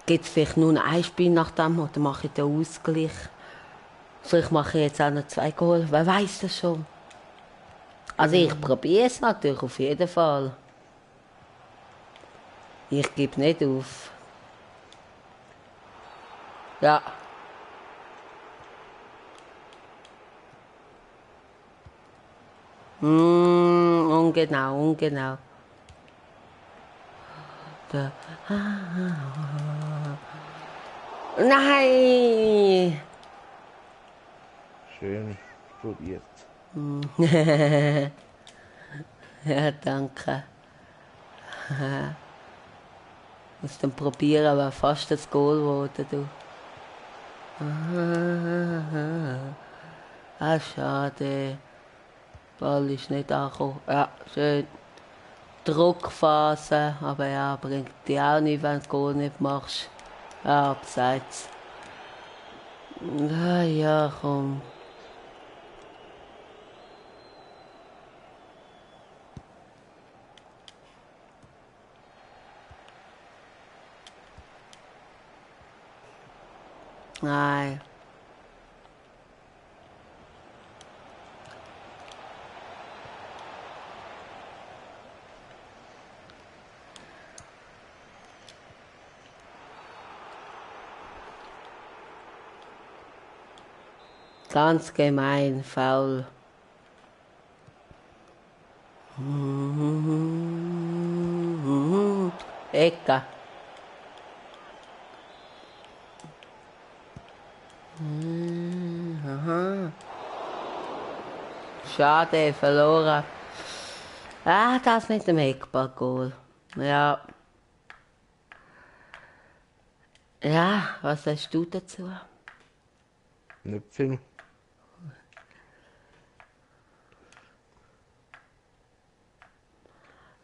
Gibt es vielleicht nur ein Spiel nach dem oder mache ich den Ausgleich? Vielleicht mache ich jetzt auch noch 2 Goal. Wer weiß das schon? Also ich probiere es natürlich auf jeden Fall. Ich gebe nicht auf. Ja. Ungenau, ungenau. Da. Nein! Schön probiert. Ja, danke. Muss dann probieren, aber fast das Goal geworden, du. Ah, schade. Ball ist nicht angekommen. Ja, schön. Druckphase, aber ja, bringt dir auch nicht, wenn du das Goal nicht machst. Ja, abseits. Ah, ja, komm. Nein. Ganz gemein, faul. Ecke. Schade, verloren. Ah, das mit dem Eckball-Goal. Ja. Ja, was hast du dazu? Nicht viel.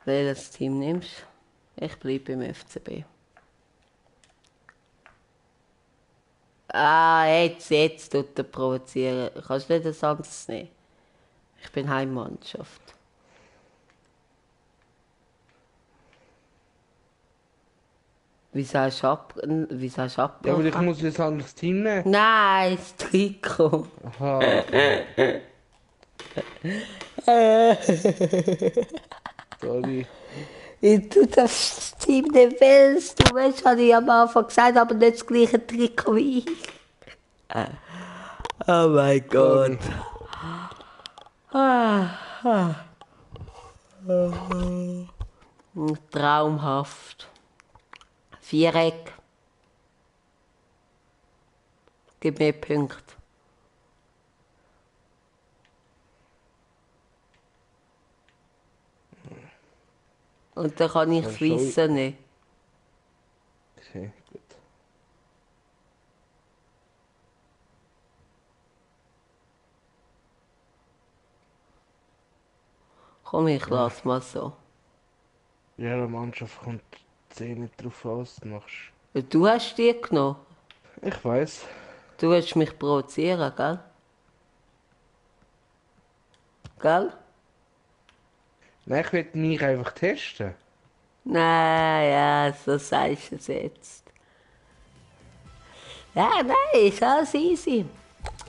Welches Team nimmst du? Ich bleibe beim FCB. Ah, jetzt tut er provozieren. Kannst du nicht das anderes nehmen? Ich bin Heimmannschaft. Wieso hast du Ja, aber ich abgebrochen? muss jetzt ein anderes Team nehmen. Nein, das Trikot. Aha, sorry. Du das Team nicht willst. Du weißt, habe ich am Anfang gesagt, aber nicht das gleiche Trikot wie ich. Oh mein Gott. Sorry. Traumhaft. Viereck. Gib mir Punkte. Und dann kann ich Ja, das Wissen nicht. Okay, gut. Komm, ich lass mal so. Ja, der Mannschaft kommt 10 nicht drauf an, was du machst. Du hast die genommen. Ich weiß. Du willst mich provozieren, gell? Gell? Nein, ich will mich einfach testen. Nein, ja, so sagst du es jetzt. Ja, nein, ist alles easy.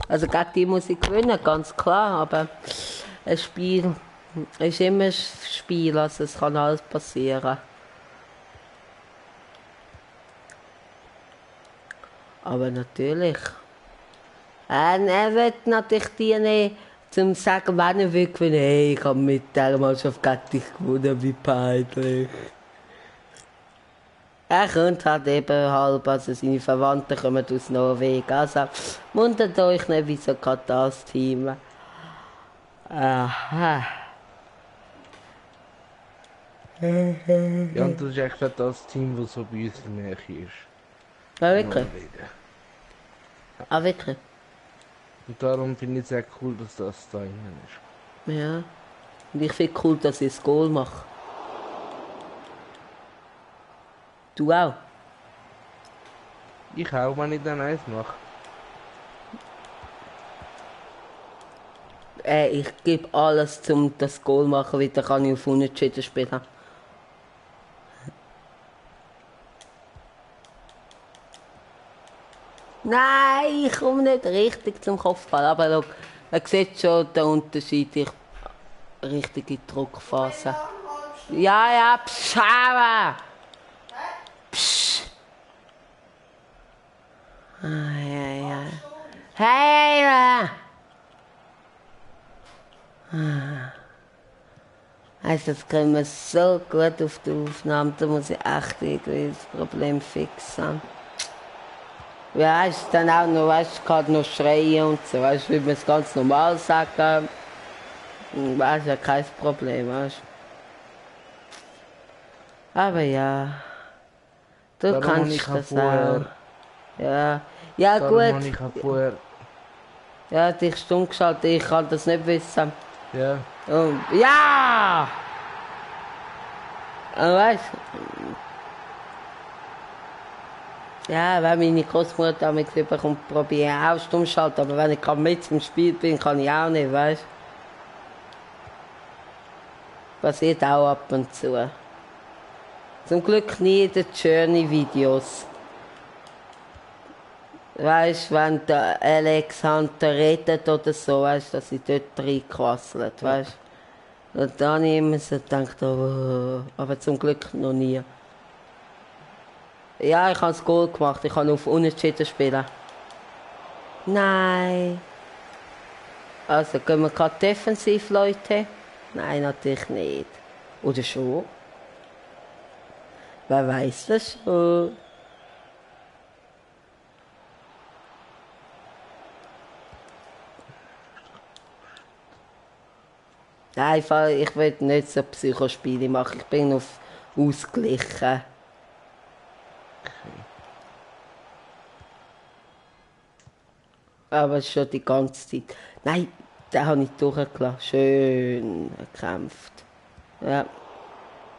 Also gegen die muss ich gewinnen, ganz klar, aber ein Spiel ist immer ein Spiel, also es kann alles passieren. Aber natürlich. Er wird natürlich die nehmen, Zum sagen, wenn er will gewinnen, hey, ich habe mit dieser Mannschaft gegen dich gewonnen, wie peinlich. Er könnte halt eben halb, also seine Verwandten kommen aus Norwegen. Also, wundert euch nicht, wieso gerade das Team. Aha. Ja, und das ist echt auch das Team, das so bei uns in der Nähe ist. Ja, In wirklich? Norwegen. Ah, wirklich? Und darum finde ich es sehr cool, dass das da innen ist. Ja. Und ich finde cool, dass ich das Goal mache. Du auch? Ich auch, wenn ich dann eins mache. Ich gebe alles, um das Goal zu machen, weil dann kann ich auf Unentschieden spielen. Nein, ich komme nicht richtig zum Kopfball. Aber schau, man sieht schon den Unterschied. Ich richtige Druckphase. Ja, ja, psch, aber. Psch. Ah, ja, ja. Hey, also das kriegen wir so gut auf die Aufnahme. Da muss ich echt irgendwie das Problem fixen. Ja, ist dann auch noch, weißt du, gerade noch schreien und so, weißt du, wie wir es ganz normal sagen. Weißt ja, kein Problem, weißt du. Aber ja, du Darum habe ich kannst auch das auch. vorher, Ja, ja darum gut. habe ich auch vorher, Ja, dich stumm geschaltet, ich kann das nicht wissen. ja, Ja! Aber weißt du, ja, wenn meine Großmutter mich überkommt, probiere ich auch stumm zu schalten, aber wenn ich gerade mit im Spiel bin, kann ich auch nicht, weißt du. Passiert auch ab und zu. Zum Glück nie in den Journey-Videos. Weißt du, wenn der Alex Hunter redet oder so, weißt du, dass ich dort reinquasselt, ja. weißt du. Und dann immer so gedacht, oh, aber zum Glück noch nie. Ja, ich habe das Goal gemacht, ich kann auf Unentschieden spielen. Nein. Also gehen wir gerade defensiv, Leute? Nein, natürlich nicht. Oder schon? Wer weiß das schon? Nein, ich will nicht so Psychospiele machen. Ich bin auf ausgeglichen. Aber schon die ganze Zeit. Nein, den habe ich durchgelassen. Schön gekämpft. Ja,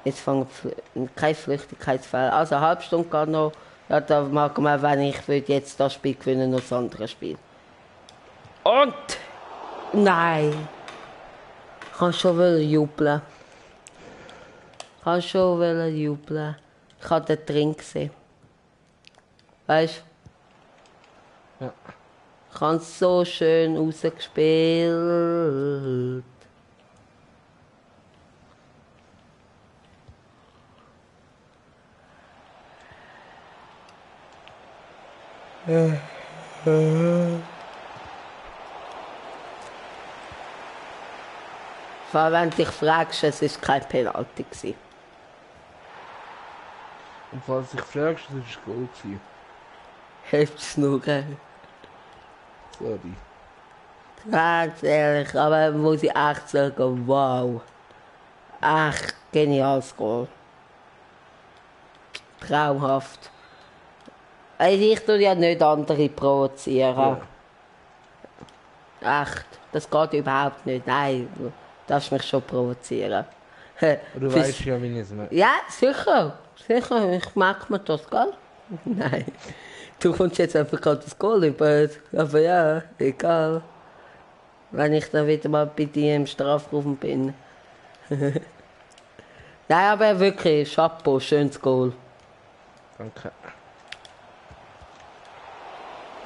jetzt fangen keine Flüchtigkeitsfälle. Also eine halbe Stunde geht noch. Ja, da mag man, wenn ich würde jetzt das Spiel gewinnen, noch das andere Spiel. Und! Nein! Ich kann schon jubeln. Ich kann schon jubeln. Ich habe den drin gesehen. Weißt du? Ja. Ich habe so schön rausgespielt. Vor allem, wenn du dich fragst, es war kein Penalty gewesen. Und falls dich fragst, das war Goal gewesen. Hilft's nur. Sorry. Ganz ehrlich, aber muss ich echt sagen, wow. Echt geniales Goal. Traumhaft. Also ich tue ja nicht andere provozieren. Ja. Echt, das geht überhaupt nicht. Nein, du darfst mich schon provozieren. Du weißt ja, wie ich es mache. Ja, sicher. Sicher, ich merke mir das, gell? Nein. Du kommst jetzt einfach gerade das Goal über. Aber ja, egal. Wenn ich dann wieder mal bei dir im Strafraum bin. Nein, aber wirklich, Chapeau, schönes Goal. Danke.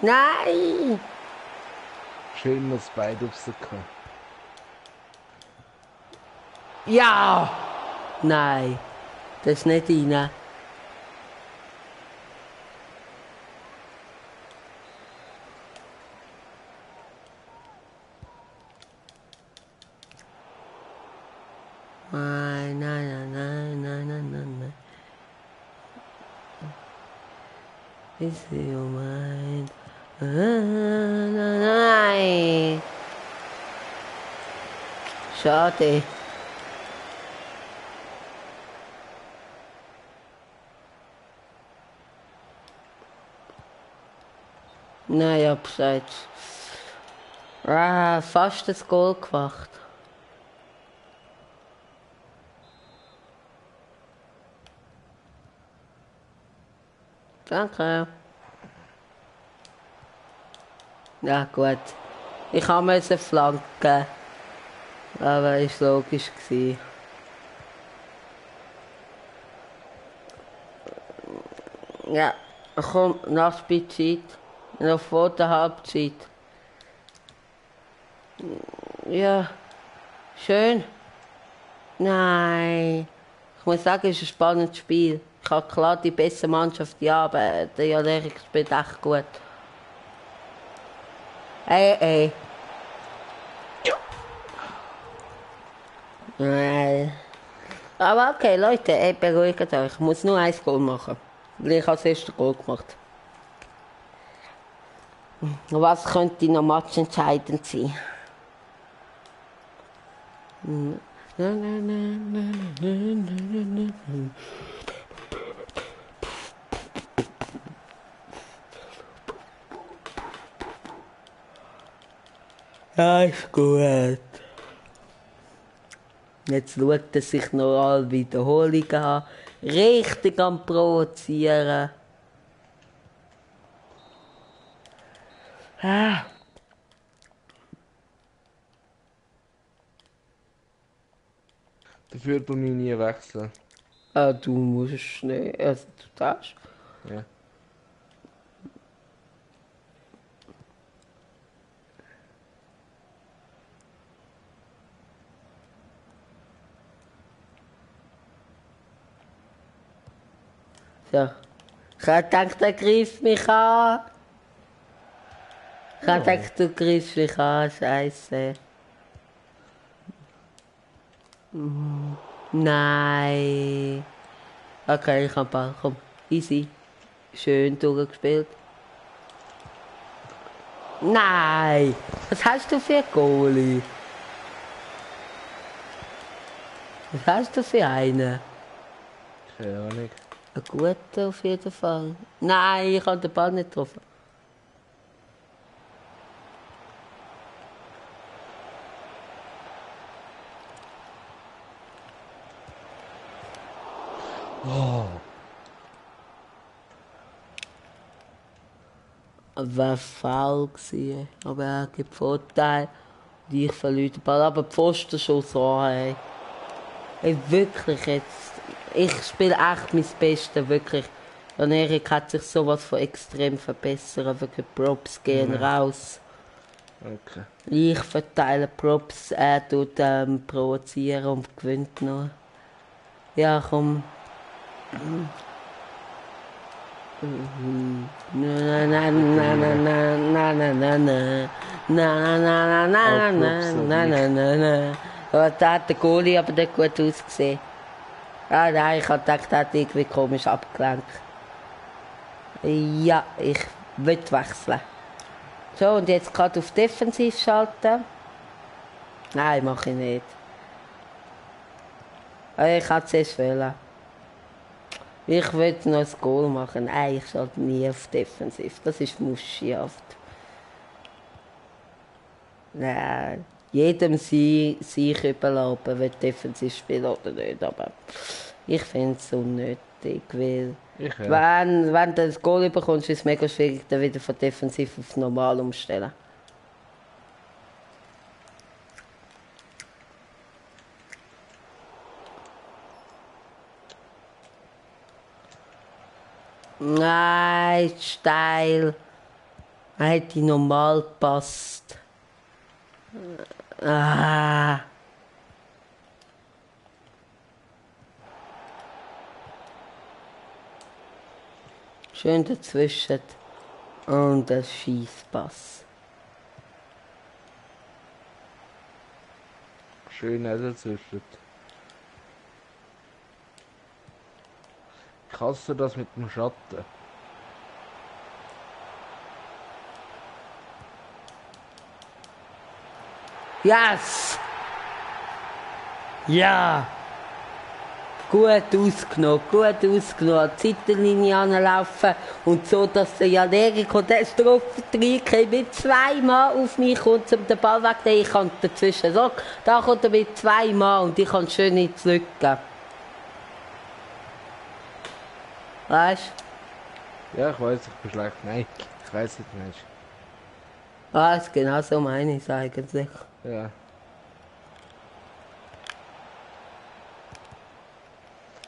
Nein! Schön, dass beide rauskommen. Ja! Nein, das ist nicht rein. Ist sie mein? Nein. Schade. Nein, abseits. Ah, fast das Goal gemacht. Danke. Ja, gut. Ich habe mir eine Flanke. Aber ist logisch gewesen. Ja, komm, Nachspielzeit. Noch vor der Halbzeit. Ja, schön. Nein. Ich muss sagen, es ist ein spannendes Spiel. Ich habe klar die bessere Mannschaft, ja, aber der Jan-Erik spielt echt gut. Ey. Nein. Aber okay, Leute, ey, beruhigt euch. Ich muss nur ein Goal machen. Weil ich habe das erste Goal gemacht. Was könnte noch matchentscheidend sein? Ja, ist gut. Jetzt schaut er sich noch alle Wiederholungen an. Richtig am Provozieren. Ah. Dafür tue ich nie wechseln. Ah, du musst nicht. Also, du darfst. Ja. So. Ich habe gedacht, er greift mich an. Ich habe gedacht, du greifst mich an. Scheiße. Nein. Okay, ich habe Ball. Komm. Easy. Schön durchgespielt. Nein. Was hast du für Goalie? Was hast du für einen? Keine Ahnung. Ein guter auf jeden Fall. Nein, ich habe den Ball nicht getroffen. Oh. Wäre faul gewesen. Aber er gibt Vorteil. Und ich verliere den Ball. Aber Pfostenschuss an, ey. Ey, wirklich jetzt. Ich spiele echt mein Bestes, wirklich. Und Erik hat sich sowas von extrem verbessert. Wirklich Props gehen raus. Okay. Ich verteile Props, er tut provozieren und gewinnt noch. Ja, komm. Na na na na na na na na na na na na na na na na na na. Aber da hat der Goalie aber nicht gut ausgesehen. Ah nein, ich hab gedacht, er hat irgendwie komisch abgelenkt. Ja, ich will wechseln. So, und jetzt gerade auf Defensiv schalten. Nein, mache ich nicht. Ich kann es erst wählen. Ich will noch ein Goal machen. Nein, ich schalte nie auf Defensiv. Das ist muschihaft. Nein, jedem sich überlassen, will defensiv spielen oder nicht. Aber ich finde es unnötig, weil wenn du das Goal bekommst, ist es mega schwierig, dann wieder von defensiv auf normal umstellen. Nein, steil. Er hätte normal gepasst. Ah. Schön dazwischen. Und der Schießpass. Schön auch dazwischen. Ich hasse das mit dem Schatten. Yes! Ja! Gut ausgenommen, gut ausgenommen. Die Seitenlinie anlaufen und so, dass der Jan-Erik Katastrophe mit 2 Mann auf mich kommt, um den Ball wegzunehmen. Ich kann dazwischen so, da kommt er mit 2 Mann und ich kann schön in die Lücke. Weißt du? Ja, ich weiß, ich bin schlecht. Nein, ich weiß nicht, Mensch. Was, genau so meine ich es eigentlich. Ja.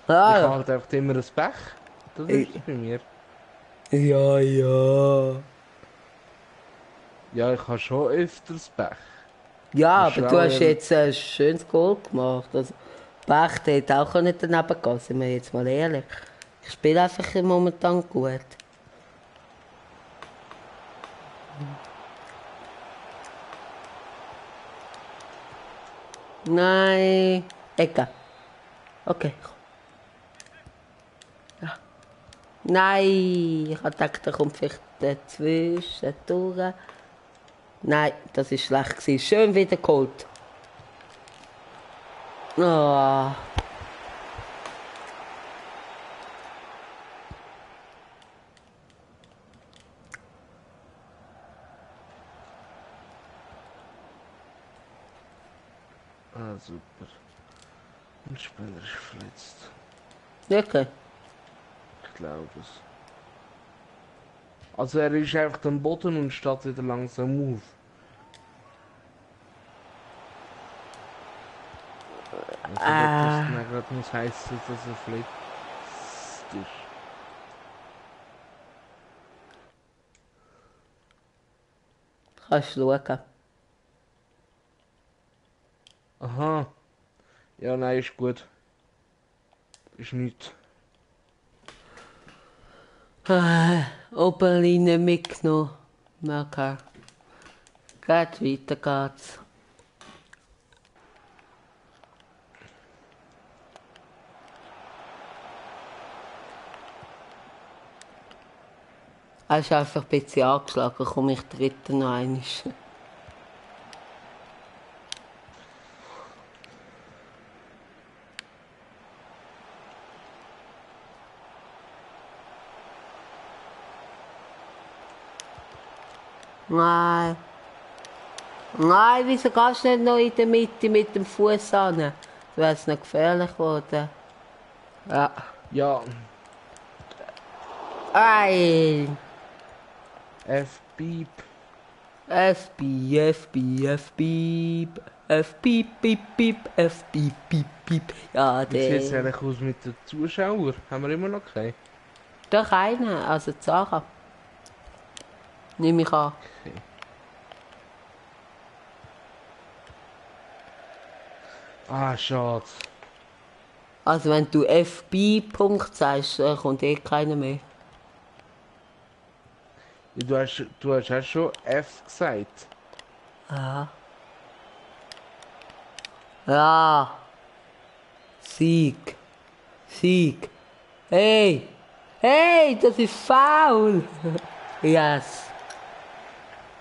Ich habe Ah, halt einfach immer ein Pech. Das ist es bei mir. ja, ja. Ja, ich habe schon öfters Pech. Ja, Das aber ist du auch hast jetzt ein schönes Goal gemacht. Also, Bach hätte auch nicht daneben gehen, sind wir jetzt mal ehrlich. Ich spiele einfach momentan gut. Nein. Ecke. Okay. Nein. Ich habe gedacht, da kommt vielleicht dazwischen durch. Nein, das war schlecht gewesen. Schön wieder geholt. Oh. Ah, super. Ein Spieler ist verletzt. Okay. Ich glaube es. Also er ist einfach am Boden und steht wieder langsam auf. Also ob das Ah. dann gerade muss heißen, dass er verletzt ist. Kannst du schauen. Aha. Ja, nein, ist gut. Ist nichts. Oberlinie mitgenommen. Okay. Geht weiter geht's. Er ist einfach ein bisschen angeschlagen, komme ich dritte noch einmal. Nein. Nein, wieso gehst du nicht noch in der Mitte mit dem Fuß an? Das wäre es noch gefährlich geworden. Ja. Ja, Ei. F-Beep. FB, FB, FB. FB, Beep, Beep, FB, Beep, Beep. Ja, Wie sieht es der. eigentlich aus mit den Zuschauern? Haben wir immer noch keine? Doch einer, also Zara. Nehme ich an. Okay. Ah, schade. Also wenn du FB Punkt sagst, kommt eh keiner mehr. Ja, du hast auch schon F gesagt. Ja. Ja. Sieg. Sieg. Hey. Hey, das ist faul. Yes.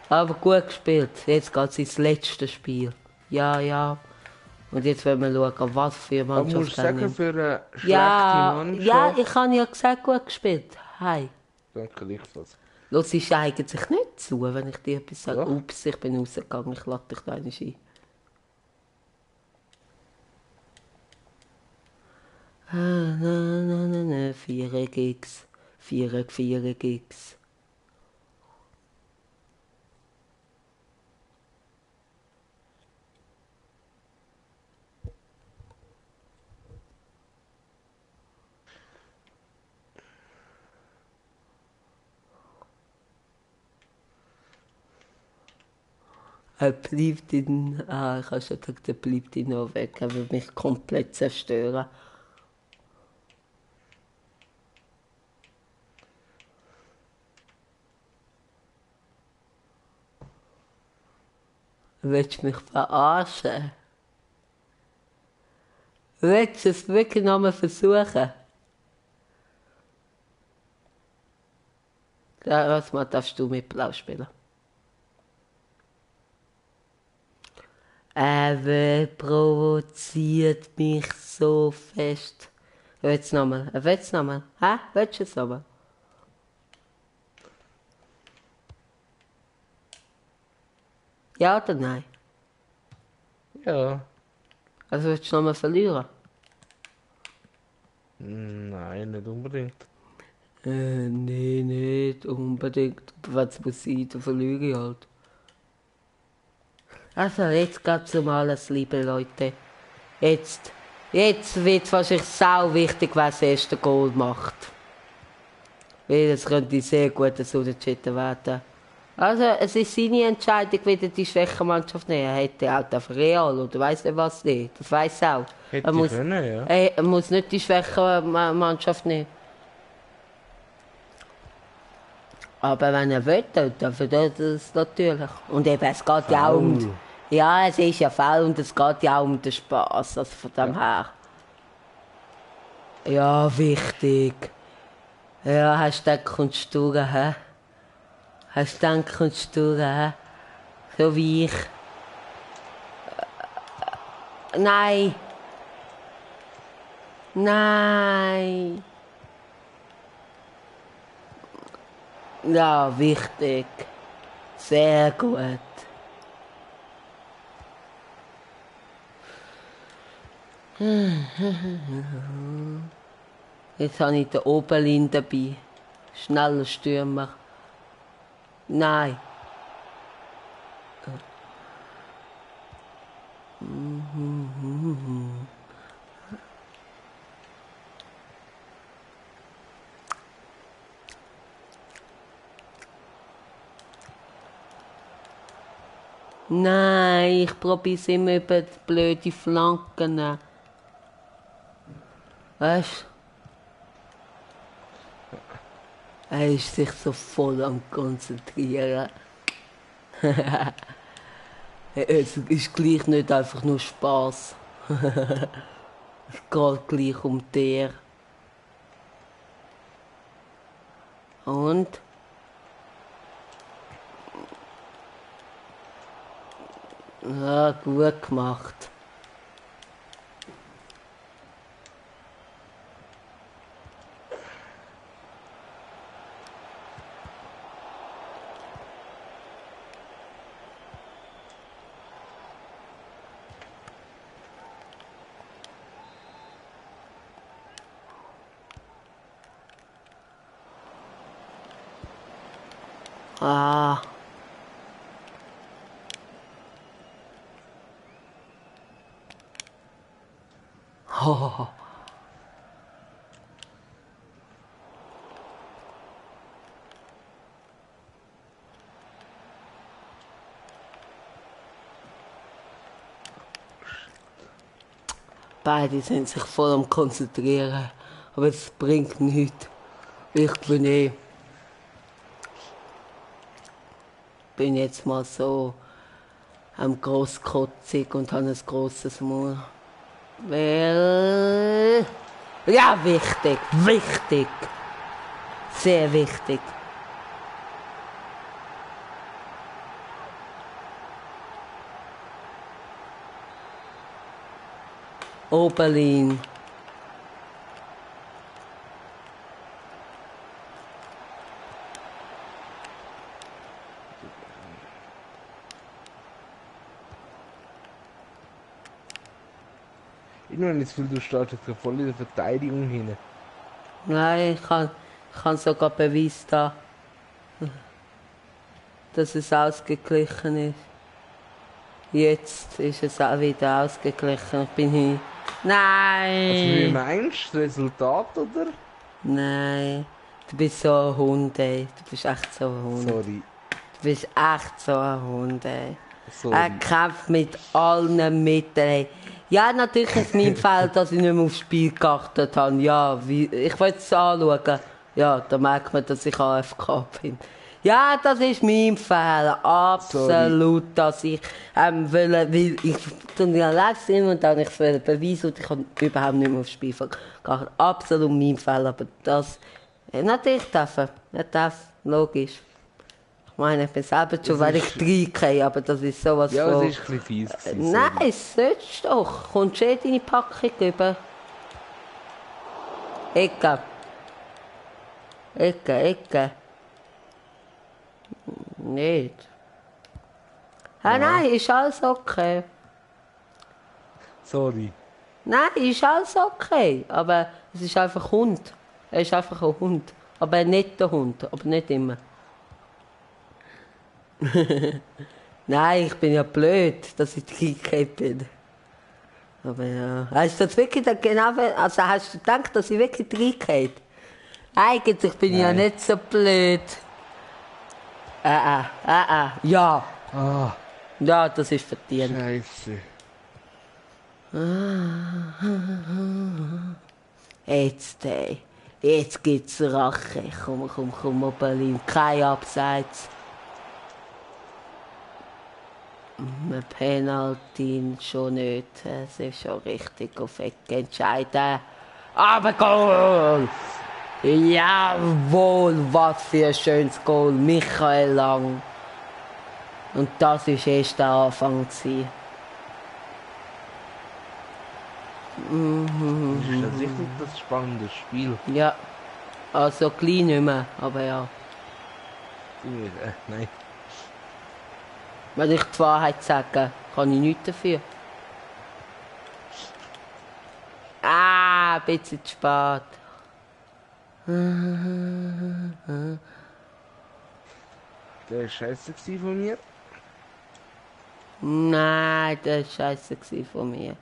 Aber gut gespielt. Jetzt geht es ins letzte Spiel. Ja, ja. Und jetzt wollen wir schauen, was für Aber musst du Mannschaft er sagen, nimmt. für eine schlechte Ja, ja, Mannschaft. ich habe ja gesagt, gut gespielt. Hi. Danke, gleichfalls. Los ist eigentlich nicht zu, wenn ich dir etwas sage. Doch. Ups, ich bin rausgegangen, ich lade dich da einmal ein. Na, na, na, na, 4 Gigs. 4 Gigs. Er bleibt ich habe schon gesagt, er bleibt in Norwegen, er will mich komplett zerstören. Willst du mich verarschen? Willst du es wirklich nochmal versuchen? Ja, was darfst du mit Blau spielen? Wer provoziert mich so fest? Willst du nochmal? Willst du nochmal? Hä? Willst du es nochmal? Ja oder nein? Ja. Also willst du nochmal verlieren? Nein, nicht unbedingt. Nee, nicht unbedingt. Aber wenn es muss sein, dann verliere ich halt. Also, jetzt geht's um alles, liebe Leute. Jetzt wird wahrscheinlich sau wichtig, wer das erste Goal macht. Weil es könnte sehr gut ein Unentschieden werden. Also, es ist seine Entscheidung, wieder die schwache Mannschaft nehmen. Er hätte auch auf Real oder weiss nicht was nicht. Das weiss er auch. Hätte Er muss, können, ja. er muss nicht die schwache Mannschaft nehmen. Aber wenn er will, dann darf er das natürlich. Und eben, es geht ja auch um... Faul. Ja, es ist ja faul und es geht ja auch um den Spass, also von dem her. Ja, wichtig. Ja, hast du gedacht, kommst du durch, hä? Hast du gedacht, kommst du durch, hä? So wie ich. Nein. Nein. Ja, wichtig. Sehr gut. Jetzt habe ich den Oberlin dabei. Schneller Stürmer. Nein. Nein, ich probiere es immer über die blöde Flanken. Weißt du? Er ist sich so voll am Konzentrieren. Es ist gleich nicht einfach nur Spass. Es geht gleich um dir. Und? Ja, gut gemacht. Ah. Oh. Beide sind sich voll am Konzentrieren, aber es bringt nichts. Ich bin jetzt mal so grosskotzig und habe ein grosses Maul. Weil... Ja, wichtig, wichtig. Sehr wichtig. Oberlin. Immer wenn ich das Gefühl, du stehst jetzt voll in der Verteidigung hin. Nein, ich kann sogar Beweis da, dass es ausgeglichen ist. Jetzt ist es auch wieder ausgeglichen. Ich bin hier. Nein! Also wie meinst du das Resultat, oder? Nein. Du bist so ein Hund, ey. Du bist echt so ein Hund. Sorry. Du bist echt so ein Hund, ey. Sorry. Er kämpft mit allen Mitteln, ey. Ja, natürlich ist es mein Fehler, dass ich nicht mehr aufs Spiel geachtet habe. Ja, ich will es anschauen. Ja, da merkt man, dass ich AFK bin. Ja, das ist mein Fehler. Absolut, dass ich weil ich tue ja Livestream und dann ich will beweisen und ich habe überhaupt nicht mehr aufs Spiel geachtet. Absolut mein Fehler, aber das... natürlich dürfen. Er darf, logisch. Ich meine, ich bin selber schon, Das weil ist- ich reingehe, aber das ist sowas Ja, es von... ist ein bisschen fies gewesen, Nein, sorry. es sollst du doch. Kommst du deine Packung über? Ecke. Ecke. Nicht. Ah, Nein. nein, ist alles okay. Sorry. Nein, ist alles okay. Aber es ist einfach ein Hund. Er ist einfach ein Hund. Aber ein netter Hund, aber nicht immer. Nein, ich bin ja blöd, dass ich reingekommen bin. Aber ja. Hast du das wirklich dann genau... Also hast du gedacht, dass ich wirklich reingekommen? Eigentlich bin ich ja Nein. nicht so blöd. Ja. Ah, Ja, das ist verdient. Scheiße. Jetzt gibt's Rache. Komm, Oberlin. Kein Abseits. Ein Penalty schon nicht. Es ist schon richtig auf Ecke entscheiden. Aber Goal! Jawohl, was für ein schönes Goal. Michael Lang. Und das war erst der Anfang. Ist das wirklich das spannende Spiel? Ja, also klein nicht mehr, aber ja. Nein. Wenn ich die Wahrheit sage, kann ich nichts dafür. Ein bisschen zu spät. Der war scheiße gewesen von mir. Nein, das war scheiße von mir.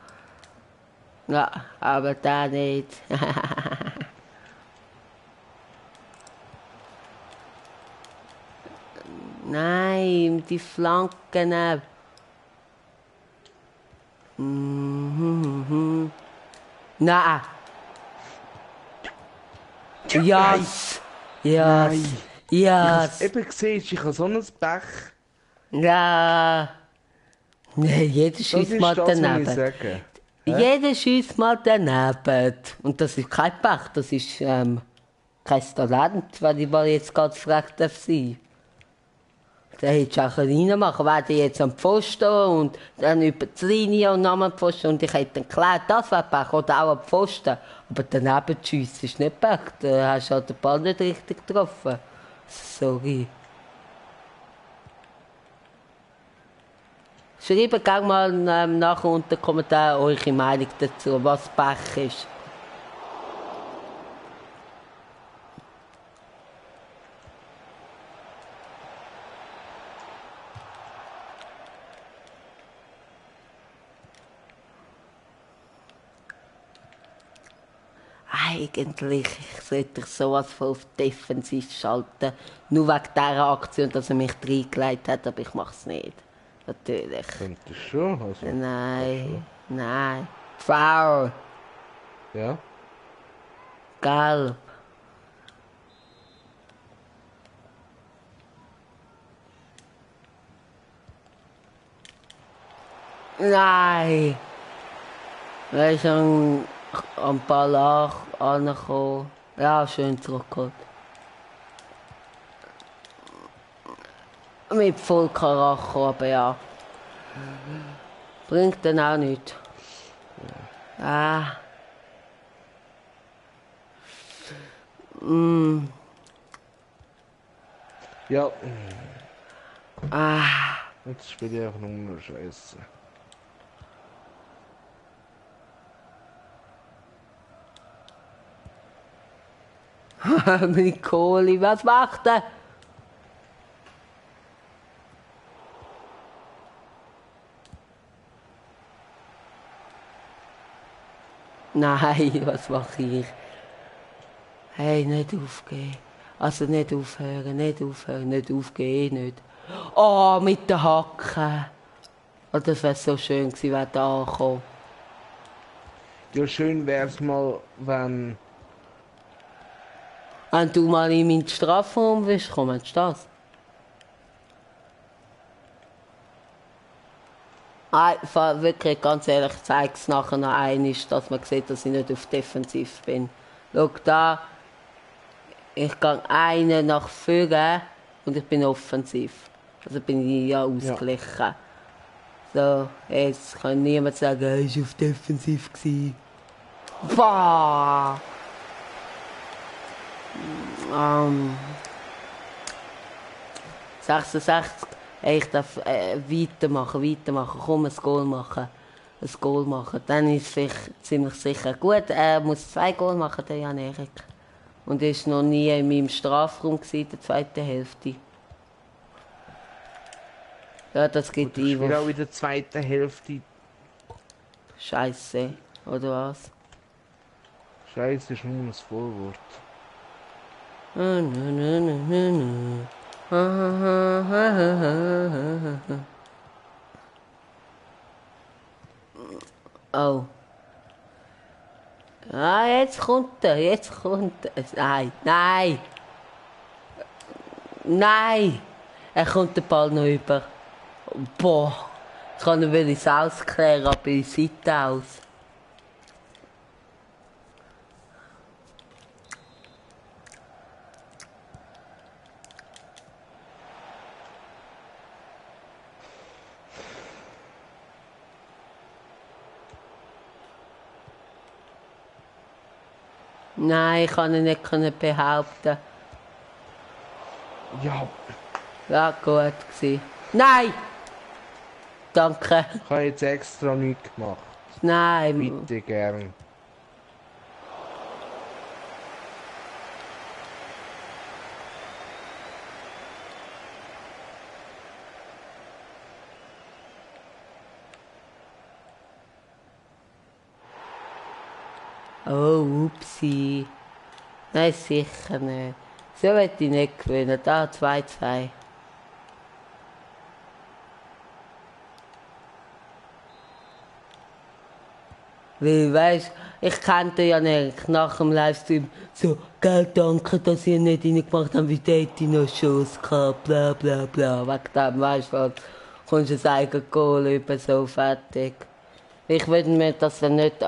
Ja, aber da nicht. Nein, die Flanken. Nein. Yes. Yes. Ich habe Yes. eben gesehen, ich habe so ein Pech. Ja. Nee, jeder Das schießt ist mal das, was ich daneben. sage. Jeder schießt mal daneben. Und das ist kein Pech, das ist kein Talent, wenn ich mal jetzt ganz frech darf sein. Da hättest du auch reinmachen können. Wäre der jetzt am Pfosten und dann über die Linie und nochmal am Pfosten und ich hätte ihn geklärt. Das wäre Pech. Oder auch am Pfosten. Aber daneben zu schiessen ist nicht Pech. Da hast du halt den Ball nicht richtig getroffen. Sorry. Schreibt gerne mal nachher unter den Kommentaren eure Meinung dazu, was Pech ist. Eigentlich sollte ich sowas von auf Defensiv schalten. Nur wegen dieser Aktion, dass er mich reingelegt hat, aber ich mache es nicht. Natürlich. Könnte schon. Also, Nein. Foul. ja. Gelb. Nein. Er ist am Ball angekommen. Ja, schön zurückgeholt. Mit voll Karacho, aber ja. Bringt dann auch nichts. Ah. Ja. Ah. Jetzt spiele ich auch nur Scheiße. Nicoli, was macht er? Nein, was mache ich? Hey, nicht aufgeben. Also nicht aufhören, nicht aufgeben, nicht. Oh, mit den Hacken. Oh, das wäre so schön gewesen, wenn da ankommt. Ja, schön wär's mal, wenn... Wenn du mal in meinen Strafraum willst, kommst du das? Wirklich, ganz ehrlich, zeig es nachher noch einmal, dass man sieht, dass ich nicht auf defensiv bin. Schau da, ich gehe einen nach vorne und ich bin offensiv. Also bin ich ja ausgeglichen. So, jetzt kann niemand sagen, er war auf defensiv. Boah! 66. Ich darf weitermachen. Komm, ein Goal machen. Dann ist es vielleicht ziemlich sicher. Gut, er muss 2 Goal machen, der Jan Erik. Und er war noch nie in meinem Strafraum in der zweiten Hälfte. Ja, das geht Ich ein. auch in der zweiten Hälfte. Scheiße, oder was? Scheiße ist nur ein Vorwort. Oh. Ah, jetzt kommt er. Nein! Er kommt den Ball noch über. Boah! Jetzt kann er es ausklären, aber ich Seite aus. Nein, ich kann ihn nicht behaupten. Ja. Ja, gut gewesen. Nein! Danke. Ich habe jetzt extra nichts gemacht. Nein. Bitte gern. Oh, upsi. Nein, sicher nicht. So wird ich nicht gewinnen. Da 2-2. Weil, weißt ich kannte ja nicht nach dem Livestream so, gell, danke, dass ihr nicht reingemacht habt, wie hätte ich noch Chance gehabt, bla bla bla. Wegen dem, weißt du was, kommst du ein eigenes Goal über, so fertig. Ich würde mir das dann nicht zu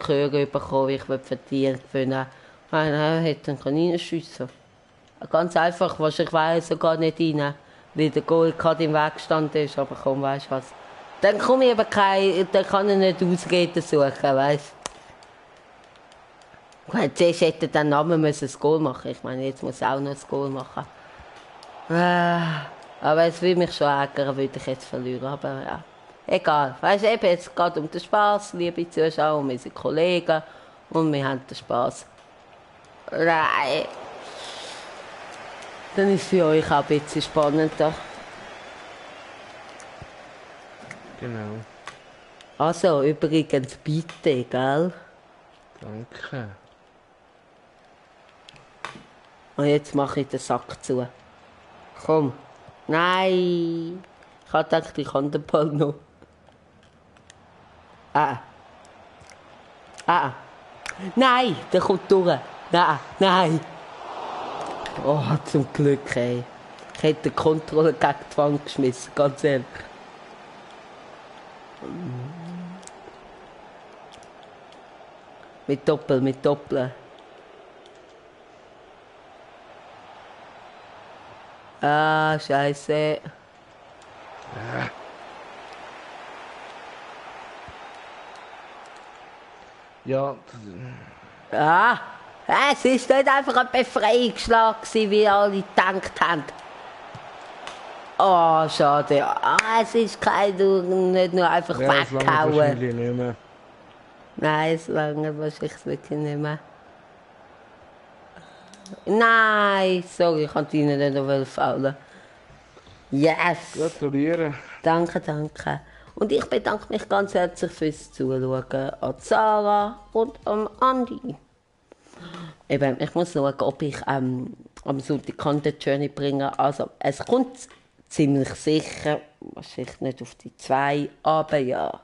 hören bekommen, ich würde verdient gewinnen. Nein, er hätte dann reinschiessen. Ganz einfach, wahrscheinlich wäre er sogar nicht rein, weil der Goal gerade im Weg gestanden ist, aber komm, weißt du was. Dann komme ich eben dann kann ich nicht Ausreden suchen, weißt du. Zuerst hätte der Name ein Goal machen. Ich meine, jetzt muss er auch noch ein Goal machen. Aber es will mich schon ärgern, würde ich jetzt verlieren. Aber ja, egal. Weißt du, eben, jetzt geht um den Spass, liebe Zuschauer, wir sind Kollegen und wir haben den Spass. Nein. Dann ist es für euch auch ein bisschen spannender. Genau. Also, übrigens, bitte, gell? Danke. Und jetzt mache ich den Sack zu. Komm. Nein. Ich habe gedacht, ich kann den Ball noch. Nein, der kommt durch. Nein. Oh, zum Glück, ey. Ich hätte die Kontrolle gegen die Wand geschmissen, ganz ehrlich. Mit Doppel. Ah, Scheiße. Ja. Es ist nicht einfach ein Befreiungsschlag gewesen, wie alle gedacht haben. Oh, schade. Es ist nicht nur einfach Ja, das lange weggehauen. wahrscheinlich nicht mehr. Nein, es lange wahrscheinlich wirklich nicht mehr. Nein, sorry, ich wollte Ihnen nicht noch faulen. Yes! Gratuliere. Danke. Und ich bedanke mich ganz herzlich fürs Zuschauen an Sarah und an Andi. Eben, ich muss schauen, ob ich am Sonntag Content Journey bringe. Also, es kommt ziemlich sicher, wahrscheinlich nicht auf die 2, aber ja,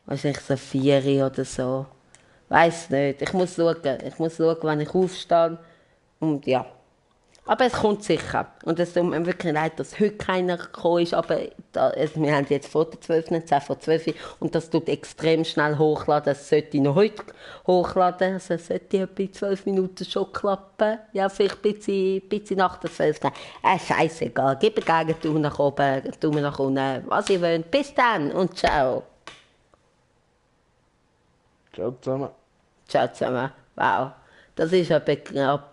wahrscheinlich so 4 oder so. Weiß nicht, ich muss schauen, wenn ich aufstehe. Und ja, Aber es kommt sicher. Und es tut mir wirklich leid, dass heute keiner gekommen ist. Aber wir haben jetzt vor der 12, 10 vor 12 und das tut extrem schnell hochladen. Es sollte noch heute hochladen. Also es sollte etwa in 12 Minuten schon klappen. Ja, vielleicht ein bisschen nach der 12. Scheißegal. Gebt einen Daumen nach oben, Daumen nach unten, was ihr wollt. Bis dann und ciao. Ciao zusammen. Ciao zusammen. Wow. Das ist eine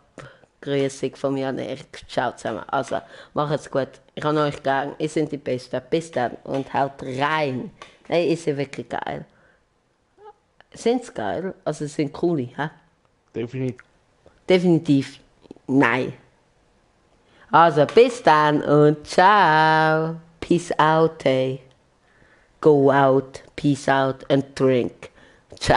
Grüßung von mir an Erik. Ciao zusammen. Also, macht's gut. Ich habe euch gern. Ihr seid die Besten. Bis dann. Und haut rein. Hey, ist sie wirklich geil. Sind's geil? Also, sie sind coole, hä? Definitiv. Definitiv nein. Also, bis dann und ciao. Peace out, hey. Go out, peace out and drink. Ciao.